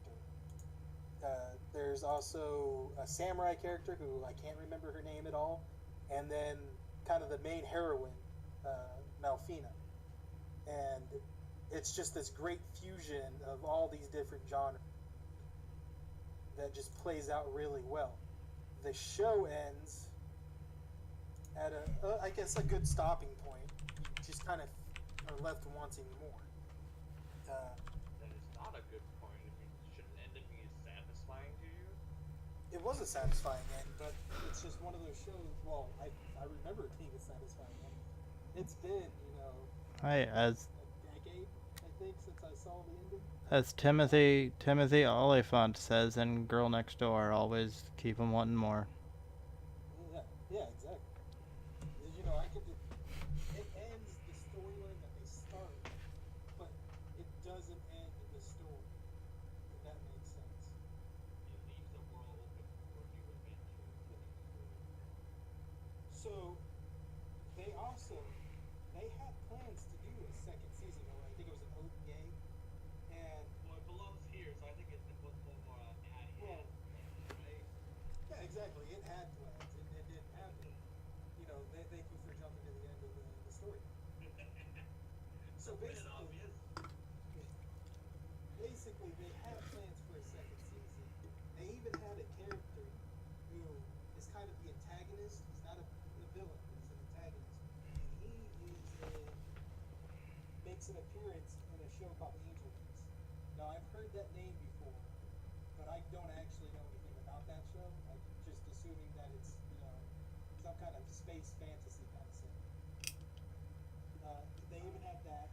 There's also a samurai character who I can't remember her name at all, and then kind of the main heroine, Malfina, and it's just this great fusion of all these different genres that just plays out really well. The show ends at I guess a good stopping point. You just kind of are left wanting more. That is not a good point. I mean, should an ending be satisfying to you? It was a satisfying end, but it's just one of those shows. Well, I remember it being a satisfying end. It's been, Hey, as a decade, I think, since I saw the ending. Timothy Oliphant says in Girl Next Door, always keep 'em wanting more. Yeah, exactly. I could. It ends the storyline that they start, but it doesn't end the story. If that makes sense. It leaves the world open for new adventures. So they had plans to do a second season, or I think it was an OVA, and Well, it belongs here, so I think it's the more at well, right? yeah, exactly. It had plans. It didn't happen. Thank you for jumping to the end of the story. So Obvious. basically, they had plans for a second season. They even had a character who is kind of the antagonist. He's not a villain, but he's an antagonist. And he makes an appearance in a show called Angel Wings. Now, I've heard that name before, but I don't actually know anything about that show. I'm just assuming that it's, some kind of space fantasy kind of thing. They even had that,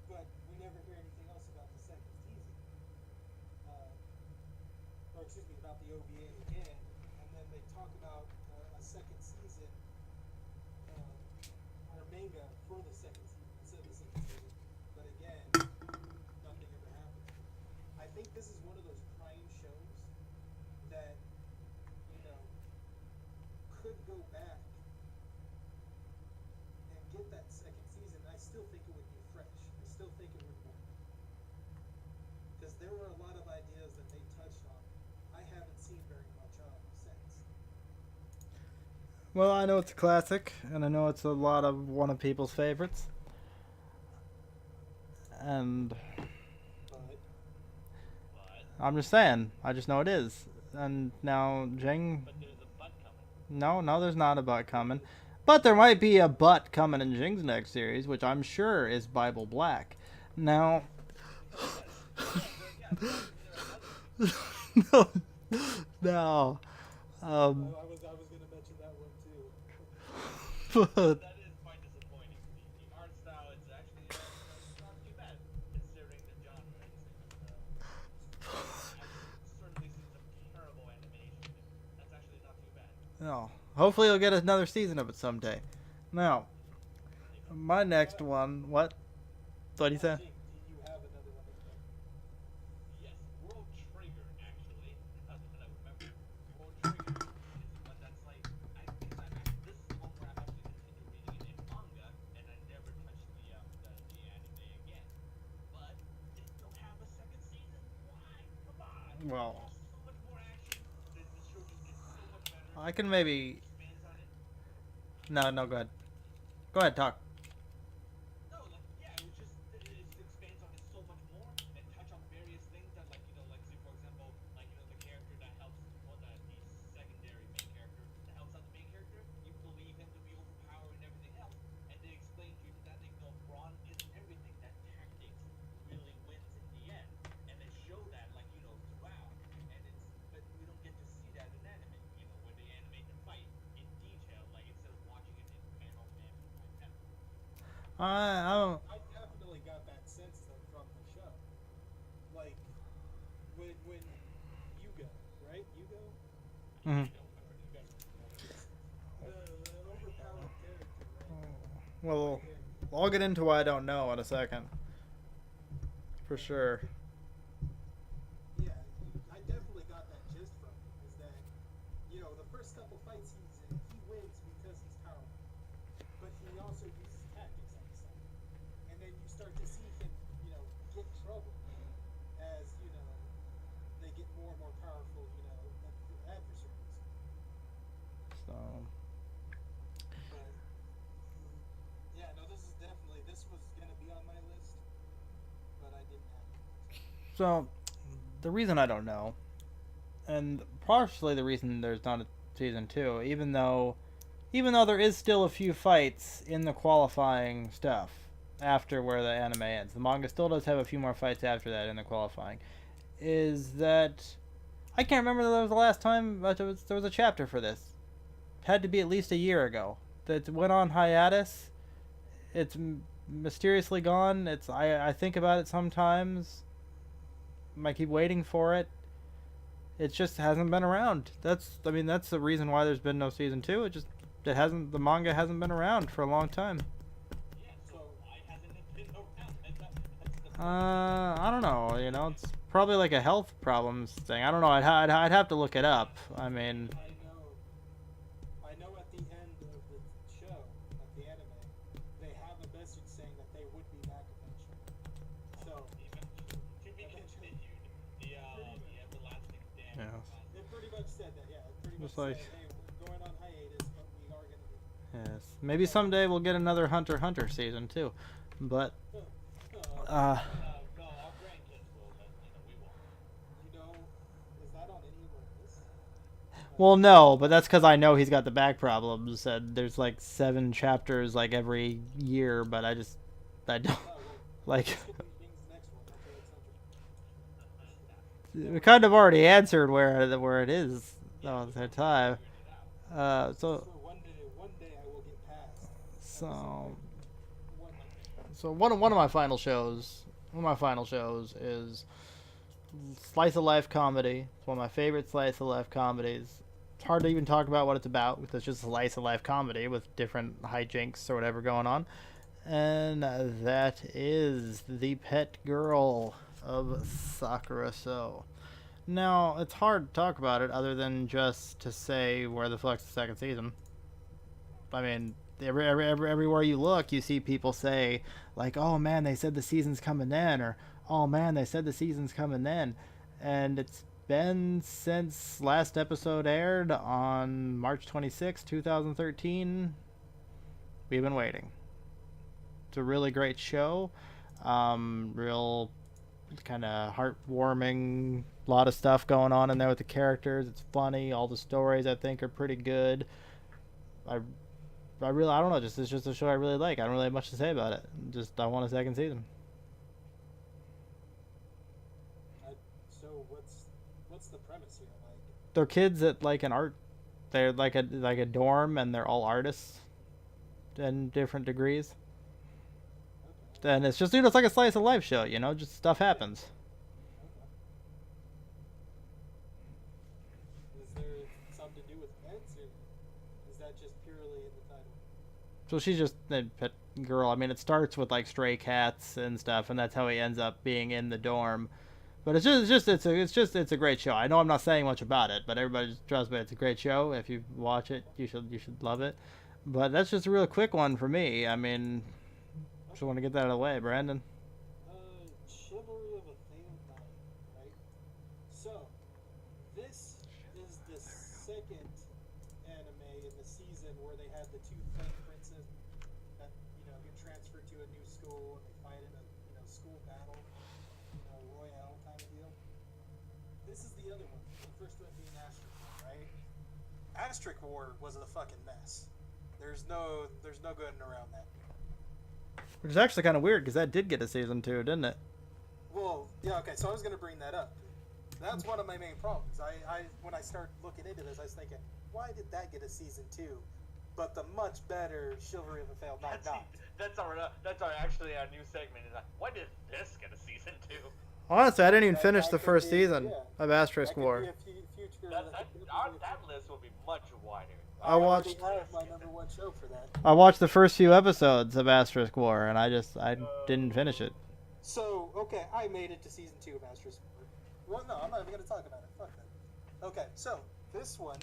but we never hear anything else about the second season. Or excuse me, about the OVA again, and then they talk about a second season, or manga for the second season instead of the second season, but again, nothing ever happened. I think this is one of those prime shows that, could go back and get that second season. I still think it would be fresh. I still think it would work. Because there were a lot of ideas that they touched on I haven't seen very much of since. Well, I know it's a classic, and I know it's a lot of one of people's favorites. And But I'm just saying, I just know it is. And now Jing, But there's a butt coming. no, there's not a butt coming. But there might be a butt coming in Jing's next series, which I'm sure is Bible Black. Now, no, no. I was gonna mention that one too. But That is quite disappointing. The art style is actually not too bad, considering the genre. I've certainly seen some terrible animation. That's actually not too bad. no. Hopefully, you'll get another season of it someday. Now, my next one. What? What he said? Jake, do you have another one in there? Yes, World Trigger, actually. Now that I remember, World Trigger is one that's like, this is one where I've actually continued reading it in manga, and I never touched the anime again. But they still have a second season. Why? Come on. Well, There's so much more action. The show just gets so much better. I can maybe. Expands on it. No, go ahead. Go ahead, talk. No, like, yeah, it was just, it expands on it so much more and touch on various things that, like, like, say, for example, like, the character that helps, well, the secondary main character that helps out the main character, you believe him to be overpowered and everything else, and they explain to you that, brawn isn't everything, that tactics really wins in the end, and they show that, like, throughout, and but we don't get to see that in anime, when they animate the fight in detail, like, instead of watching it in panel by panel. I don't. I definitely got that sense though from the show. Like when Yuga, right? Yugo? Mhm. The overpowered character, right? Well, I'll get into what I don't know in a second. For sure. Yeah, I definitely got that gist from him. Is that the first couple fights he's in, he wins because he's powerful, but he also uses tactics on the side, and then you start to see him, get trouble So But yeah, no, this was gonna be on my list, but I didn't have it. so the reason I don't know, and partially the reason there's not a season two, even though there is still a few fights in the qualifying stuff after where the anime ends. The manga still does have a few more fights after that in the qualifying. Is that I can't remember that was the last time that there was a chapter for this. It had to be at least a year ago. That went on hiatus. It's mysteriously gone. I think about it sometimes. I keep waiting for it. It just hasn't been around. That's the reason why there's been no season two. The manga hasn't been around for a long time. Yeah, so So why hasn't it been around? That's the point. I don't know. It's probably like a health problems thing. I don't know. I'd have to look it up. I mean, I know at the end of the show, of the anime, they have a message saying that they would be back eventually. So Even to be eventually, continued. The everlasting yeah. damage. it pretty much said that. Yeah, it pretty much Just like said, hey, we're going on hiatus, but we are gonna be. yes, maybe someday we'll get another Hunter x Hunter season too. But uh, No, our grandkids will, but we won't. you know, is that on any of our lists? well, no, but that's because I know he's got the back problems, and there's like 7 chapters like every year. But I don't Oh, well, like. this could be Bing's next one. Hunter x Hunter. We kind of already answered where it is all the time. So So one day I will get past. so Episode 100. so one of my final shows is slice of life comedy. It's one of my favorite slice of life comedies. It's hard to even talk about what it's about because it's just a slice of life comedy with different hijinks or whatever going on. And that is The Pet Girl of Sakura So. Now, it's hard to talk about it other than just to say where the fuck's the second season. I mean, everywhere you look, you see people say, like, oh man, they said the season's coming in, or oh man, they said the season's coming in. And it's been since last episode aired on March 26, 2013. We've been waiting. It's a really great show. Real kind of heartwarming. A lot of stuff going on in there with the characters. It's funny. All the stories I think are pretty good. I don't know. It's just a show I really like. I don't really have much to say about it. I want a second season. So what's the premise here? Like, They're kids at like an art. They're like a dorm, and they're all artists, in different degrees. okay, And it's just it's like a slice of life show. Just stuff happens. okay. Is there something to do with pets, or is that just purely in the title? So she's just a pet girl. I mean, it starts with like stray cats and stuff, and that's how he ends up being in the dorm. But it's a great show. I know I'm not saying much about it, but everybody just trust me, it's a great show. If you watch it, you should love it. But that's just a real quick one for me. I mean, just want to get that out of the way, Brandon. Chivalry of a Failed Knight, right? So, this is the second anime in the season where they had the two flame princes that get transferred to a new school and they fight in a school battle, royale kind of deal. This is the other one. The first one being Asterisk War, right? Asterisk War was a fucking mess. There's no going around that. Which is actually kind of weird because that did get a season 2, didn't it? Well, yeah, okay. So I was gonna bring that up. That's one of my main problems. I when I started looking into this, I was thinking, why did that get a season 2, but the much better Chivalry of a Failed Knight not? That's actually our new segment. Is like, why did this get a season 2? Honestly, I didn't even That- finish that the could first be- season yeah. of That Asterisk could War. be a future. That list will be much wider. I watched already have my number one show for that. I watched the first few episodes of Asterisk War, and I didn't finish it. So, okay, I made it to season 2 of Asterisk War. Well, no, I'm not even going to talk about it. Fuck that. Okay, so, this one,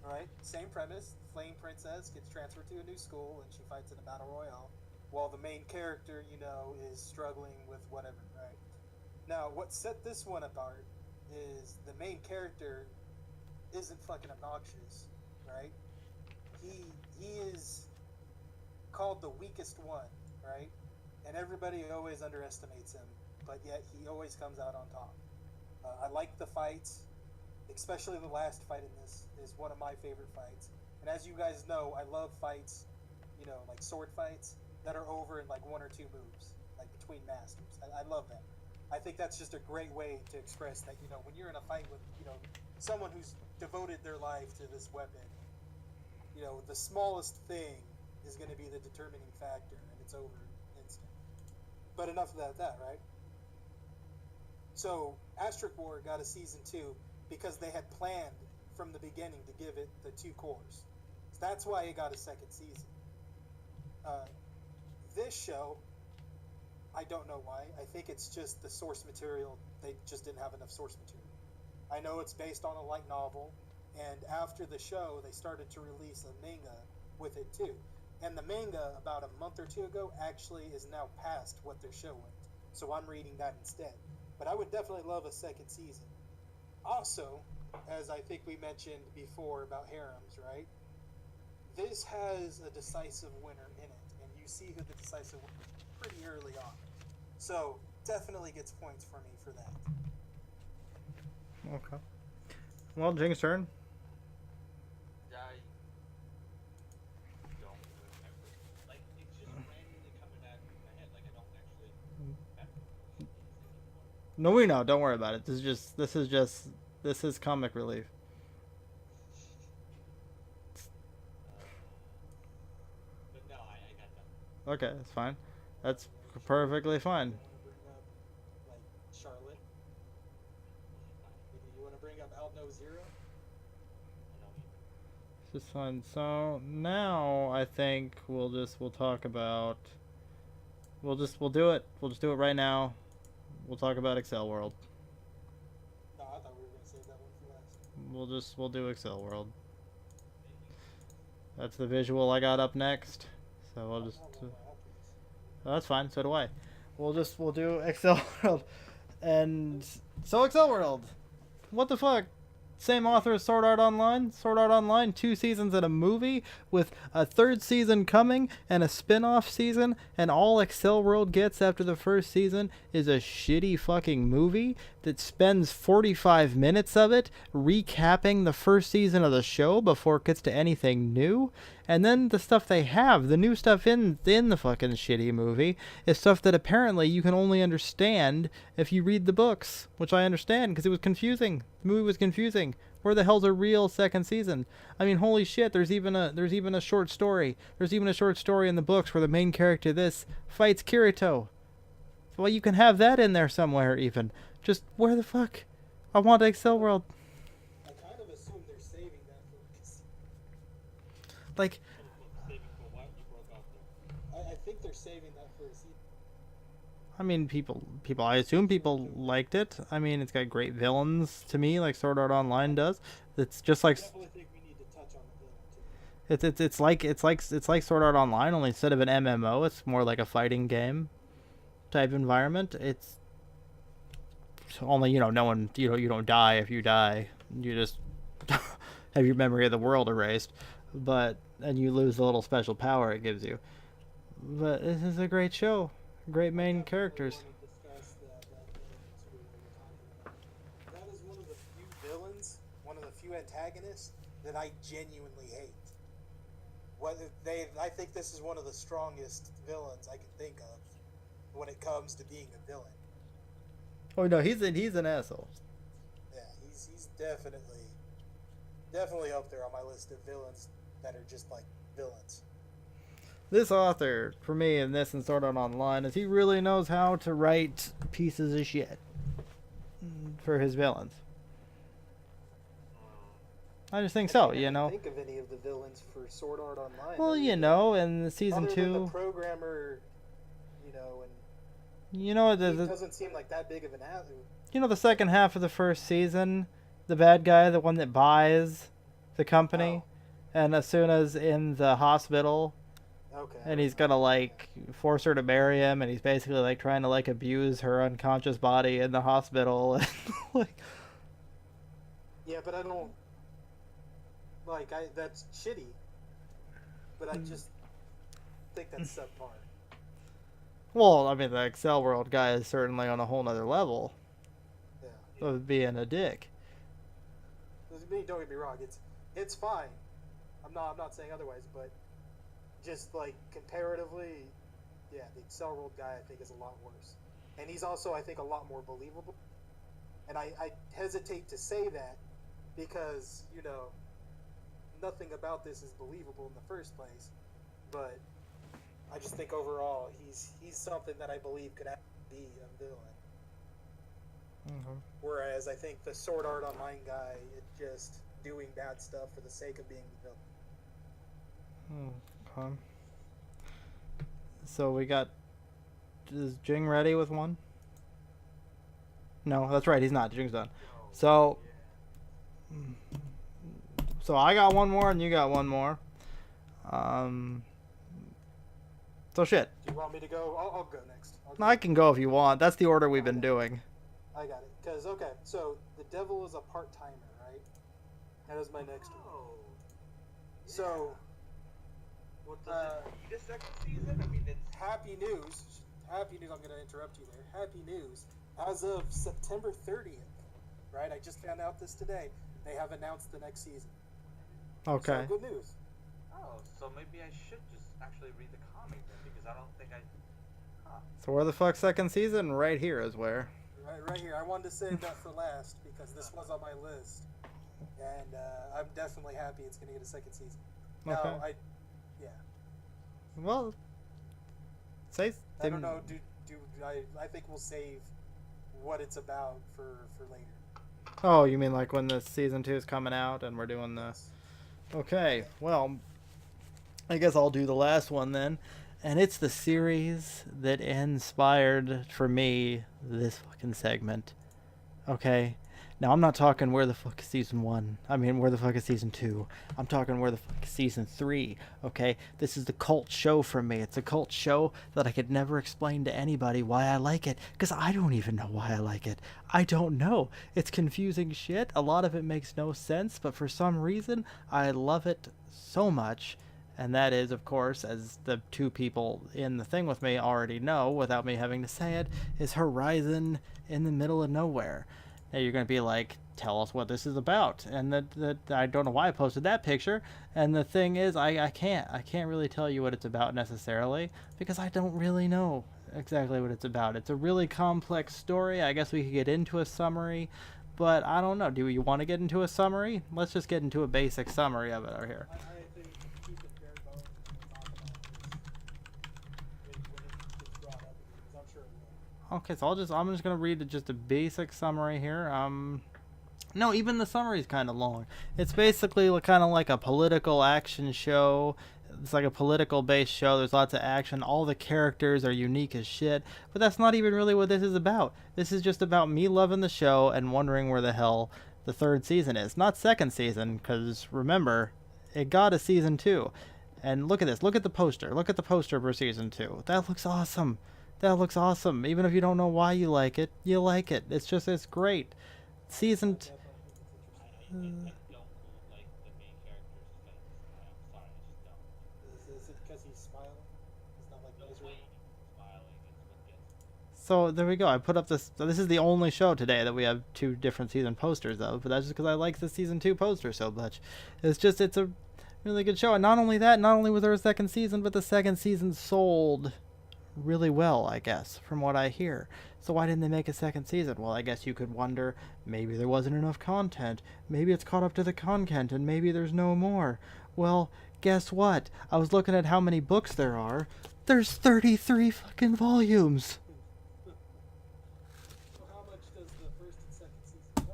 right, same premise. Flame Princess gets transferred to a new school, and she fights in a battle royale, while the main character, is struggling with whatever, right? Now, what set this one apart is the main character isn't fucking obnoxious, right? he is called the weakest one, right? And everybody always underestimates him, but yet he always comes out on top. I like the fights, especially the last fight in this is one of my favorite fights. And as you guys know, I love fights, like sword fights that are over in like one or two moves, like between masters. I love that. I think that's just a great way to express that, when you're in a fight with, someone who's devoted their life to this weapon, the smallest thing is going to be the determining factor, and it's over instant. But enough of that, right? So, Asterisk War got a season 2 because they had planned from the beginning to give it the 2 cores. So that's why it got a second season. This show, I don't know why. I think it's just the source material. They just didn't have enough source material. I know it's based on a light novel, and after the show, they started to release a manga with it too. And the manga, about a month or two ago, actually is now past what their show went. So I'm reading that instead. But I would definitely love a second season. Also, as I think we mentioned before about harems, right? This has a decisive winner in it, and you see who the decisive winner is pretty early on. So definitely gets points for me for that. Okay. Well, Jing's turn. I don't remember. Like, it's just randomly coming at my head. Like, I don't actually have anything anymore. No, we know. Don't worry about it. This is comic relief. But no, I got that. Okay, that's fine. That's perfectly fine. You want to bring up, like, Charlotte? You want to bring up Alno Zero? I don't even. It's just fine. So now I think we'll talk about. We'll do it. We'll just do it right now. We'll talk about Excel World. No, I thought we were going to save that one for last. We'll do Excel World. That's the visual I got up next. So we'll just. Oh, that's fine. So do I. We'll do Excel World, and so Excel World. What the fuck? Same author as Sword Art Online. Sword Art Online, 2 seasons and a movie, with a 3rd season coming and a spin-off season, and all Excel World gets after the 1st season is a shitty fucking movie that spends 45 minutes of it recapping the 1st season of the show before it gets to anything new. And then the stuff they have, the new stuff in the fucking shitty movie, is stuff that apparently you can only understand if you read the books, which I understand because it was confusing. The movie was confusing. Where the hell's a real 2nd season? I mean, holy shit! There's even a short story. There's even a short story in the books where the main character this fights Kirito. Well, you can have that in there somewhere. Even just where the fuck? I want Excel World. I kind of assume they're saving that for Like, Saving for what? You broke off there. I think they're saving that for a season. I mean, people. I assume people liked it. I mean, it's got great villains to me, like Sword Art Online does. It's just like I definitely think we need to touch on the villain too. it's like Sword Art Online, only instead of an MMO, it's more like a fighting game type environment. It's only no one you don't die. If you die, you just have your memory of the world erased, and you lose the little special power it gives you. But this is a great show. Great main characters. I want to discuss that villain too, what we're talking about. That is one of the few villains, one of the few antagonists that I genuinely hate. I think this is one of the strongest villains I can think of when it comes to being a villain. Oh no, he's an asshole. Yeah, he's definitely up there on my list of villains that are just like villains. This author, for me, in this and Sword Art Online, is he really knows how to write pieces of shit for his villains. I just think so, I can't think of any of the villains for Sword Art Online. Well, in season other 2, than the programmer, and he doesn't seem like that big of an asshole. The second half of the 1st season, the bad guy, the one that buys the company, and as soon as in the hospital, Okay. and he's gonna force her to marry him, and he's basically trying to abuse her unconscious body in the hospital, and Yeah, but I don't that's shitty. but I just think that's subpar. Well, I mean, the Excel World guy is certainly on a whole nother level Yeah. of being a dick. Don't get me wrong. It's fine. I'm not saying otherwise, but just like comparatively, yeah, the Excel World guy I think is a lot worse, and he's also I think a lot more believable. And I hesitate to say that because nothing about this is believable in the first place, but I just think overall he's something that I believe could actually be a villain. Mm-hmm. Whereas I think the Sword Art Online guy is just doing bad stuff for the sake of being the villain. Okay. So we got. Is Jing ready with one? No, that's right. He's not. Jing's done. So. So I got one more and you got one more. So shit. Do you want me to go? I'll go next. I can go if you want. That's the order we've been doing. I got it. Because, okay, so the devil is a part-timer, right? That is my next one. So, What does it need a second season? I mean, it's happy news. Happy news. I'm going to interrupt you there. Happy news. As of September 30th, right? I just found out this today. They have announced the next season. Okay. So, good news. oh, so maybe I should just actually read the comic then because I don't think I. So where the fuck second season? Right here is where. Right here. I wanted to save that for last because this was on my list. And I'm definitely happy it's going to get a second season. Okay. Now, yeah. Well. Say. I don't know. I think we'll save what it's about for later. Oh, you mean like when the season 2 is coming out and we're doing the. Okay. Well, I guess I'll do the last one then. And it's the series that inspired, for me, this fucking segment. Okay? Now, I'm not talking where the fuck is season 1. I mean, where the fuck is season 2. I'm talking where the fuck is season 3. Okay? This is the cult show for me. It's a cult show that I could never explain to anybody why I like it. Because I don't even know why I like it. I don't know. It's confusing shit. A lot of it makes no sense. But for some reason, I love it so much. And that is, of course, as the two people in the thing with me already know, without me having to say it, is Horizon in the Middle of Nowhere. Now you're going to be like, tell us what this is about. And that I don't know why I posted that picture. And the thing is, I can't really tell you what it's about necessarily, because I don't really know exactly what it's about. It's a really complex story. I guess we could get into a summary, but I don't know. Do you want to get into a summary? Let's just get into a basic summary of it over here. I think keep it bare bones and talk about this when it gets brought up again, because I'm sure it will. Okay, so I'm just gonna read just a basic summary here. No, even the summary is kind of long. It's basically kind of like a political action show. It's like a political based show. There's lots of action. All the characters are unique as shit. But that's not even really what this is about. This is just about me loving the show and wondering where the hell the third season is. Not second season, because remember, it got a season 2. And look at this. Look at the poster. Look at the poster for season 2. That looks awesome. That looks awesome. Even if you don't know why you like it, you like it. It's great. Season. I don't like the main character's face. I'm sorry, I just don't. Is it because he's smiling? He's not like The miserable. way he's smiling is what gets me. So there we go. I put up this. So this is the only show today that we have 2 different season posters of. But that's just because I like the season 2 poster so much. It's a really good show. And not only that, not only was there a second season, but the second season sold really well, I guess, from what I hear. So why didn't they make a second season? Well, I guess you could wonder, maybe there wasn't enough content. Maybe it's caught up to the content and maybe there's no more. Well, guess what? I was looking at how many books there are. There's 33 fucking volumes. So how much does the first and second season cover?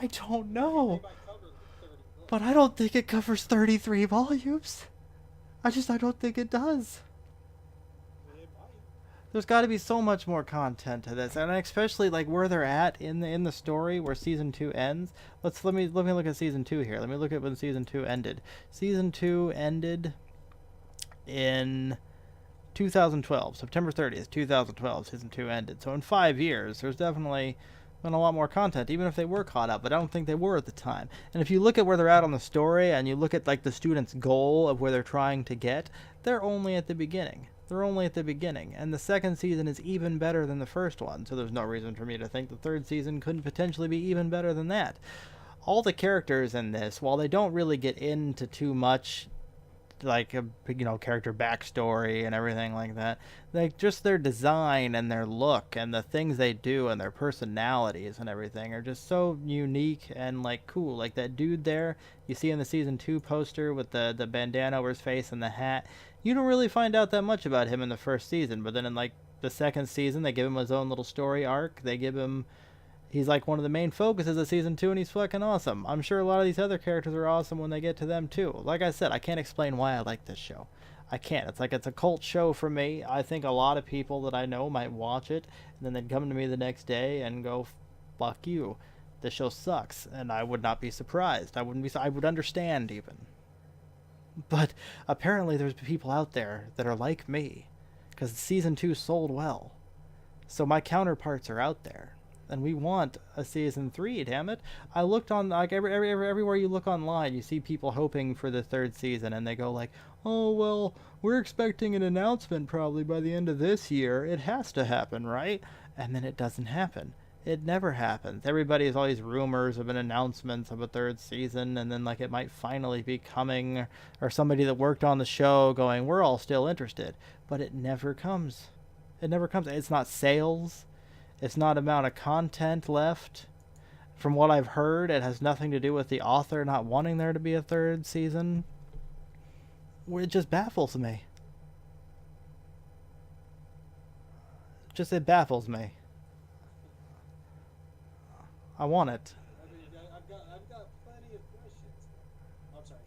I don't They know. might cover like 30 books. But I don't think it covers 33 volumes. I don't think it does. It might. There's got to be so much more content to this, and especially like where they're at in the story, where season 2 ends. Let me look at season 2 here. Let me look at when season 2 ended. Season 2 ended in 2012, September 30th, 2012. Season 2 ended. So in 5 years, there's definitely and a lot more content, even if they were caught up, but I don't think they were at the time. And if you look at where they're at on the story, and you look at like the student's goal of where they're trying to get, they're only at the beginning. They're only at the beginning, and the second season is even better than the first one, so there's no reason for me to think the third season couldn't potentially be even better than that. All the characters in this, while they don't really get into too much like a character backstory and everything like that, like just their design and their look and the things they do and their personalities and everything are just so unique and like cool. Like that dude there you see in the season 2 poster with the bandana over his face and the hat, you don't really find out that much about him in the first season, but then in like the second season they give him his own little story arc. They give him He's like one of the main focuses of season 2, and he's fucking awesome. I'm sure a lot of these other characters are awesome when they get to them too. Like I said, I can't explain why I like this show. I can't. It's a cult show for me. I think a lot of people that I know might watch it, and then they'd come to me the next day and go, "Fuck you, this show sucks," and I would not be surprised. I would understand even. But apparently, there's people out there that are like me, because season 2 sold well. So my counterparts are out there. And we want a season 3, damn it. I looked on, like, everywhere you look online, you see people hoping for the third season, and they go like, "Oh, well, we're expecting an announcement probably by the end of this year. It has to happen, right?" And then it doesn't happen. It never happens. Everybody has all these rumors of an announcement of a third season, and then, like, it might finally be coming, or somebody that worked on the show going, "We're all still interested." But it never comes. It never comes. It's not sales. It's not amount of content left. From what I've heard, it has nothing to do with the author not wanting there to be a third season. It just baffles me. It baffles me. I want it. I mean, I've got plenty of questions. I'm sorry.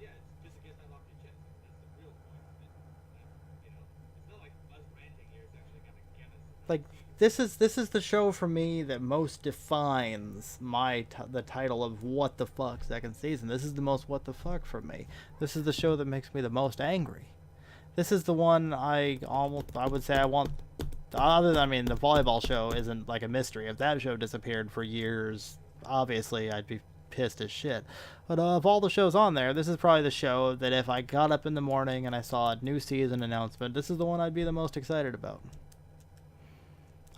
Yeah, it's just to get that off your chest. That's the real point. It's not like us ranting here is actually gonna get us. Like this is the show for me that most defines the title of what the fuck second season. This is the most what the fuck for me. This is the show that makes me the most angry. This is the one I would say I want. Other than, I mean, the volleyball show isn't like a mystery. If that show disappeared for years, obviously I'd be pissed as shit. But of all the shows on there, this is probably the show that if I got up in the morning and I saw a new season announcement, this is the one I'd be the most excited about.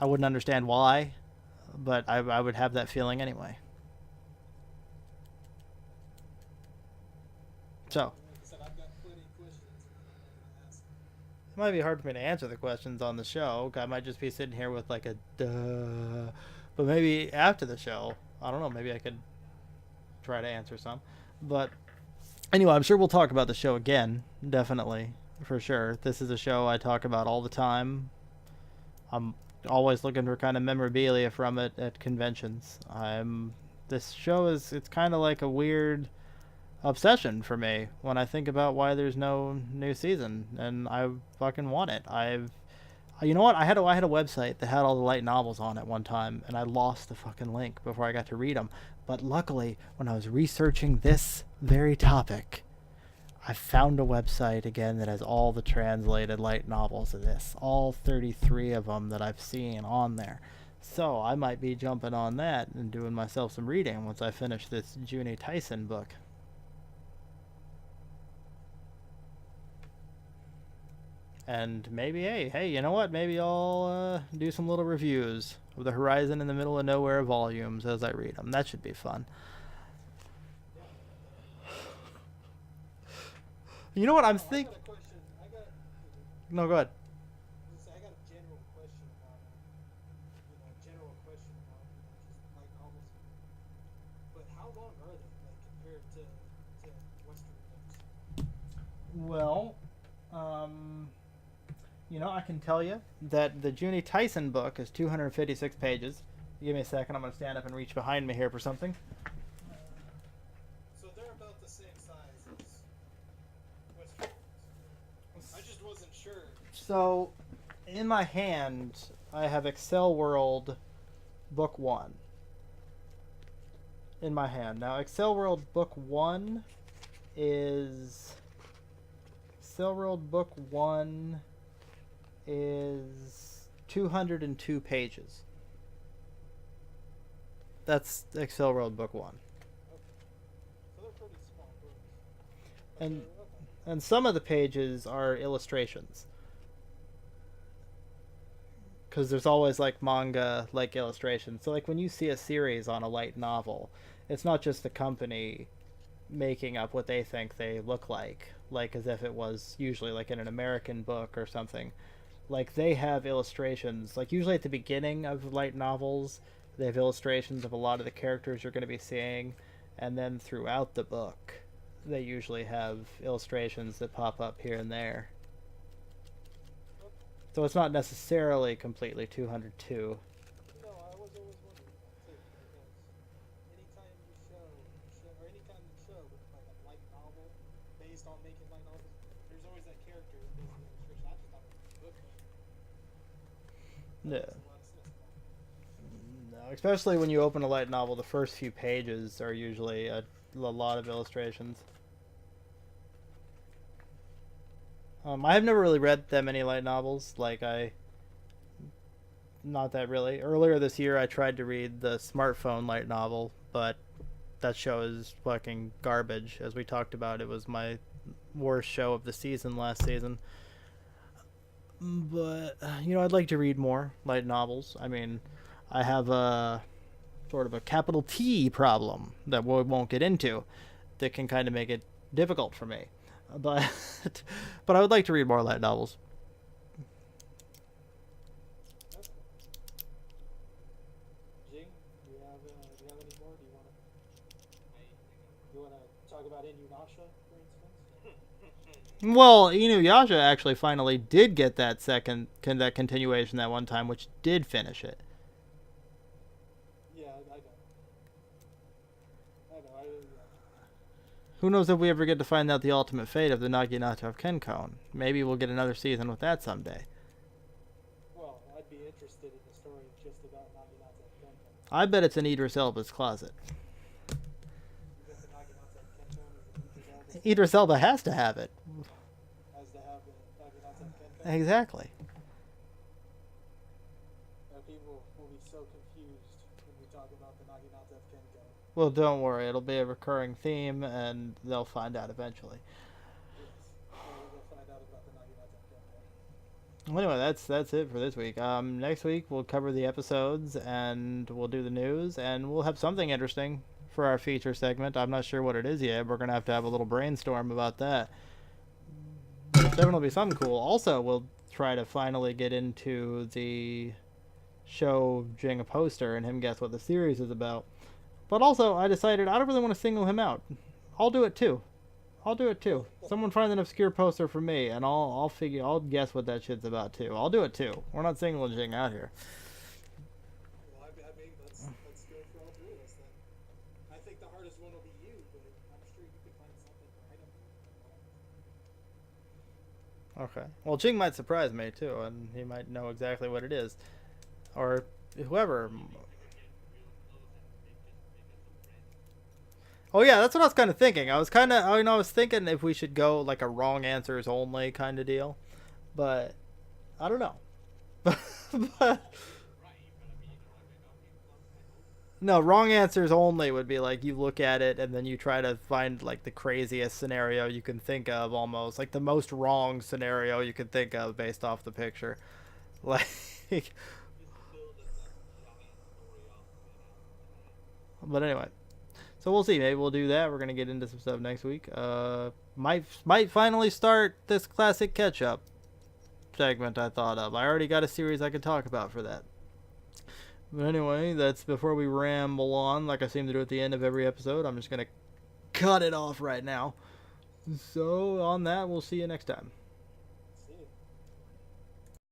I wouldn't understand why, but I would have that feeling anyway. So, Like I said, I've got plenty of questions to ask. it might be hard for me to answer the questions on the show. I might just be sitting here with like a duh. But maybe after the show, I don't know, maybe I could try to answer some. But anyway, I'm sure we'll talk about the show again, definitely, for sure. This is a show I talk about all the time. I'm always looking for kind of memorabilia from it at conventions. This show it's kind of like a weird obsession for me when I think about why there's no new season, and I fucking want it. You know what? I had a website that had all the light novels on it one time, and I lost the fucking link before I got to read them. But luckily, when I was researching this very topic, I found a website again that has all the translated light novels of this, all 33 of them that I've seen on there. So I might be jumping on that and doing myself some reading once I finish this Junie Tyson book. And maybe, hey, you know what? Maybe I'll do some little reviews of the Horizon in the Middle of Nowhere volumes as I read them. That should be fun. You know what I'm thinking? I got a question. No, go ahead. I got a general question about just light novels. But how long are they, like, compared to Western books? Well, I can tell you that the Junie Tyson book is 256 pages. Give me a second. I'm going to stand up and reach behind me here for something. So they're about the same size as Western books. I just wasn't sure. So, in my hand, I have Excel World Book 1. In my hand. Now, Excel World Book 1 is... Excel World Book 1 is 202 pages. That's Excel World Book 1. Okay. So they're pretty small books. And Okay. and some of the pages are illustrations. Because there's always like manga like illustrations. So like when you see a series on a light novel, it's not just the company making up what they think they look like as if it was usually like in an American book or something. Like they have illustrations, like usually at the beginning of light novels, they have illustrations of a lot of the characters you're going to be seeing, and then throughout the book, they usually have illustrations that pop up here and there. Okay. So it's not necessarily completely 202. No, I was always wondering that too, because anytime or anytime you show with like a light novel based on making light novels, there's always that character that does the illustration. I just thought it was a book. That Yeah. makes a lot of sense now. No, especially when you open a light novel, the first few pages are usually a lot of illustrations. I have never really read that many light novels. Not that really. Earlier this year, I tried to read the smartphone light novel, but that show is fucking garbage. As we talked about, it was my worst show of the season last season. But I'd like to read more light novels. I mean, I have a sort of a capital T problem that we won't get into that can kind of make it difficult for me. But but I would like to read more light novels. That's cool. Jing, do you have any more? Do you want to talk about Inuyasha, for instance? Well, Inuyasha actually finally did get that that continuation that one time, which did finish it. Yeah, I know. Who knows if we ever get to find out the ultimate fate of the Naginata of Kenkon? Maybe we'll get another season with that someday. Well, I'd be interested in the story just about Naginata and Kenton. I bet it's in Idris Elba's closet. You got the Naginata and Kenton as an Idris Elba has to have it. has to have the Naginata and Kenton. Exactly. People will be so confused when we talk about the Naginata of Kenko. Well, don't worry. It'll be a recurring theme, and they'll find out eventually. Yes, we'll find out about the Naginata of Kenko. Well, anyway, that's it for this week. Next week we'll cover the episodes, and we'll do the news, and we'll have something interesting for our feature segment. I'm not sure what it is yet. We're gonna have to have a little brainstorm about that. Definitely be something cool. Also, we'll try to finally get into the show Jing a poster and him guess what the series is about. But also, I decided I don't really want to single him out. I'll do it too. Someone find an obscure poster for me, and I'll guess what that shit's about too. I'll do it too. We're not singling Jing out here. Well, I mean, let's go for all three of us then. I think the hardest one will be you, but I'm sure you could find something right up there. Okay. Well, Jing might surprise me too, and he might know exactly what it is, or whoever. Oh yeah, that's what I was kind of thinking. I was thinking if we should go like a wrong answers only kind of deal, but I don't know. But no, wrong answers only would be like you look at it and then you try to find like the craziest scenario you can think of, almost like the most wrong scenario you can think of based off the picture, like. But anyway. So we'll see. Maybe we'll do that. We're gonna get into some stuff next week. Might finally start this classic catch-up segment I thought of. I already got a series I could talk about for that. But anyway, that's before we ramble on, like I seem to do at the end of every episode. I'm just gonna cut it off right now. So on that, we'll see you next time.